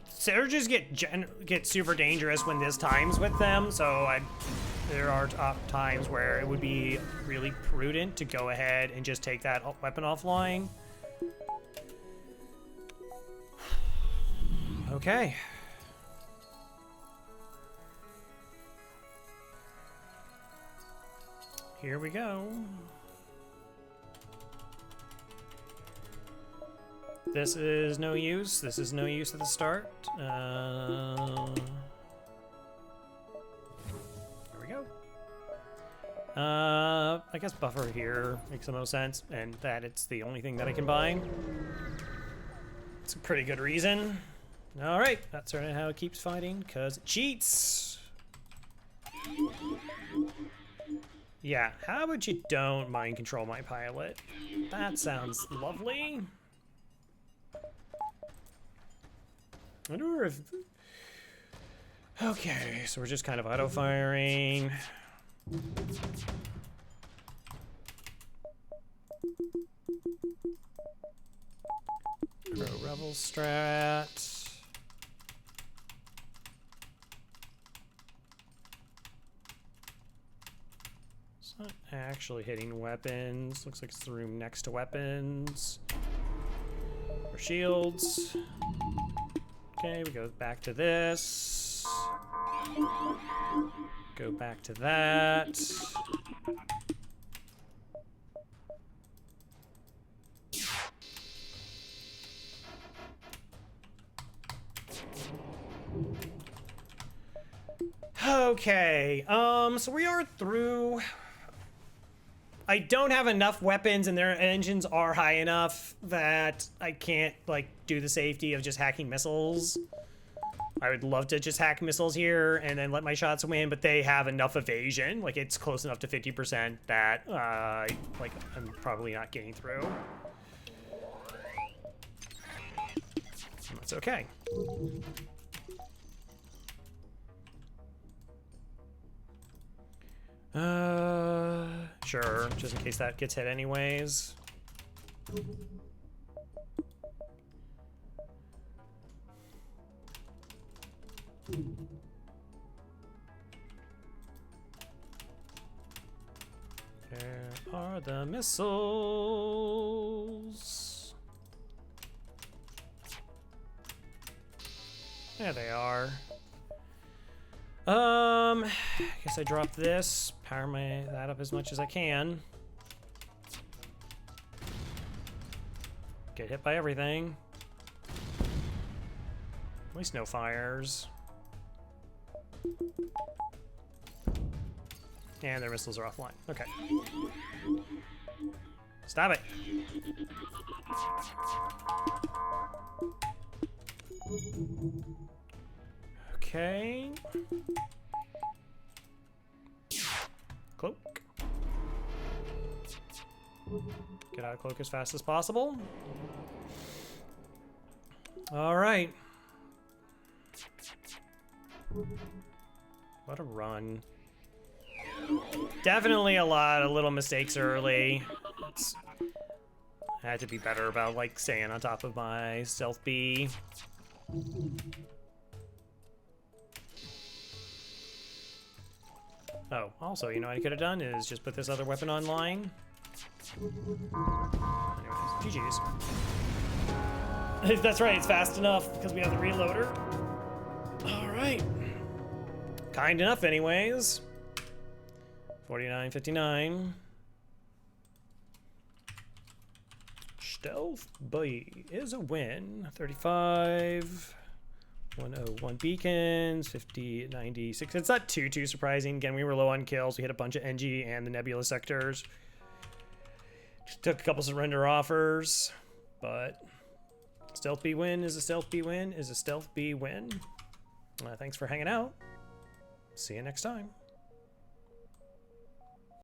Surges get super dangerous when there's times with them, so there are times where it would be really prudent to go ahead and just take that weapon offline. Okay. Here we go. This is no use. This is no use at the start. There we go. I guess buffer here makes the most sense, and that it's the only thing that I can buy. It's a pretty good reason. All right, that's certainly how it keeps fighting, because it cheats. Yeah, how about you don't mind control my pilot? That sounds lovely. I wonder if... Okay, so we're just kind of auto-firing. Crow Revel strat. It's not actually hitting weapons. Looks like it's the room next to weapons. Or shields. Okay, we go back to this. Go back to that. Okay, so we are through. I don't have enough weapons and their engines are high enough that I can't, like, do the safety of just hacking missiles. I would love to just hack missiles here and then let my shots win, but they have enough evasion. Like, it's close enough to 50% that, like, I'm probably not getting through. That's okay. Sure, just in case that gets hit anyways. Where are the missiles? There they are. I guess I drop this, power that up as much as I can. Get hit by everything. At least no fires. And their missiles are offline. Okay. Stop it. Okay. Cloak. Get out of cloak as fast as possible. All right. What a run. Definitely a lot of little mistakes early. I had to be better about, like, staying on top of my stealth B. Oh, also, you know what I could have done is just put this other weapon online. Anyways, GG's. That's right, it's fast enough because we have the reloader. All right. Kind enough anyways. 49.59. Stealth B is a win. 35. 101 beacons, 50, 96. It's not too surprising. Again, we were low on kills. We hit a bunch of NG and the Nebula sectors. Just took a couple surrender offers, but stealth B win is a stealth B win is a stealth B win. Thanks for hanging out. See you next time.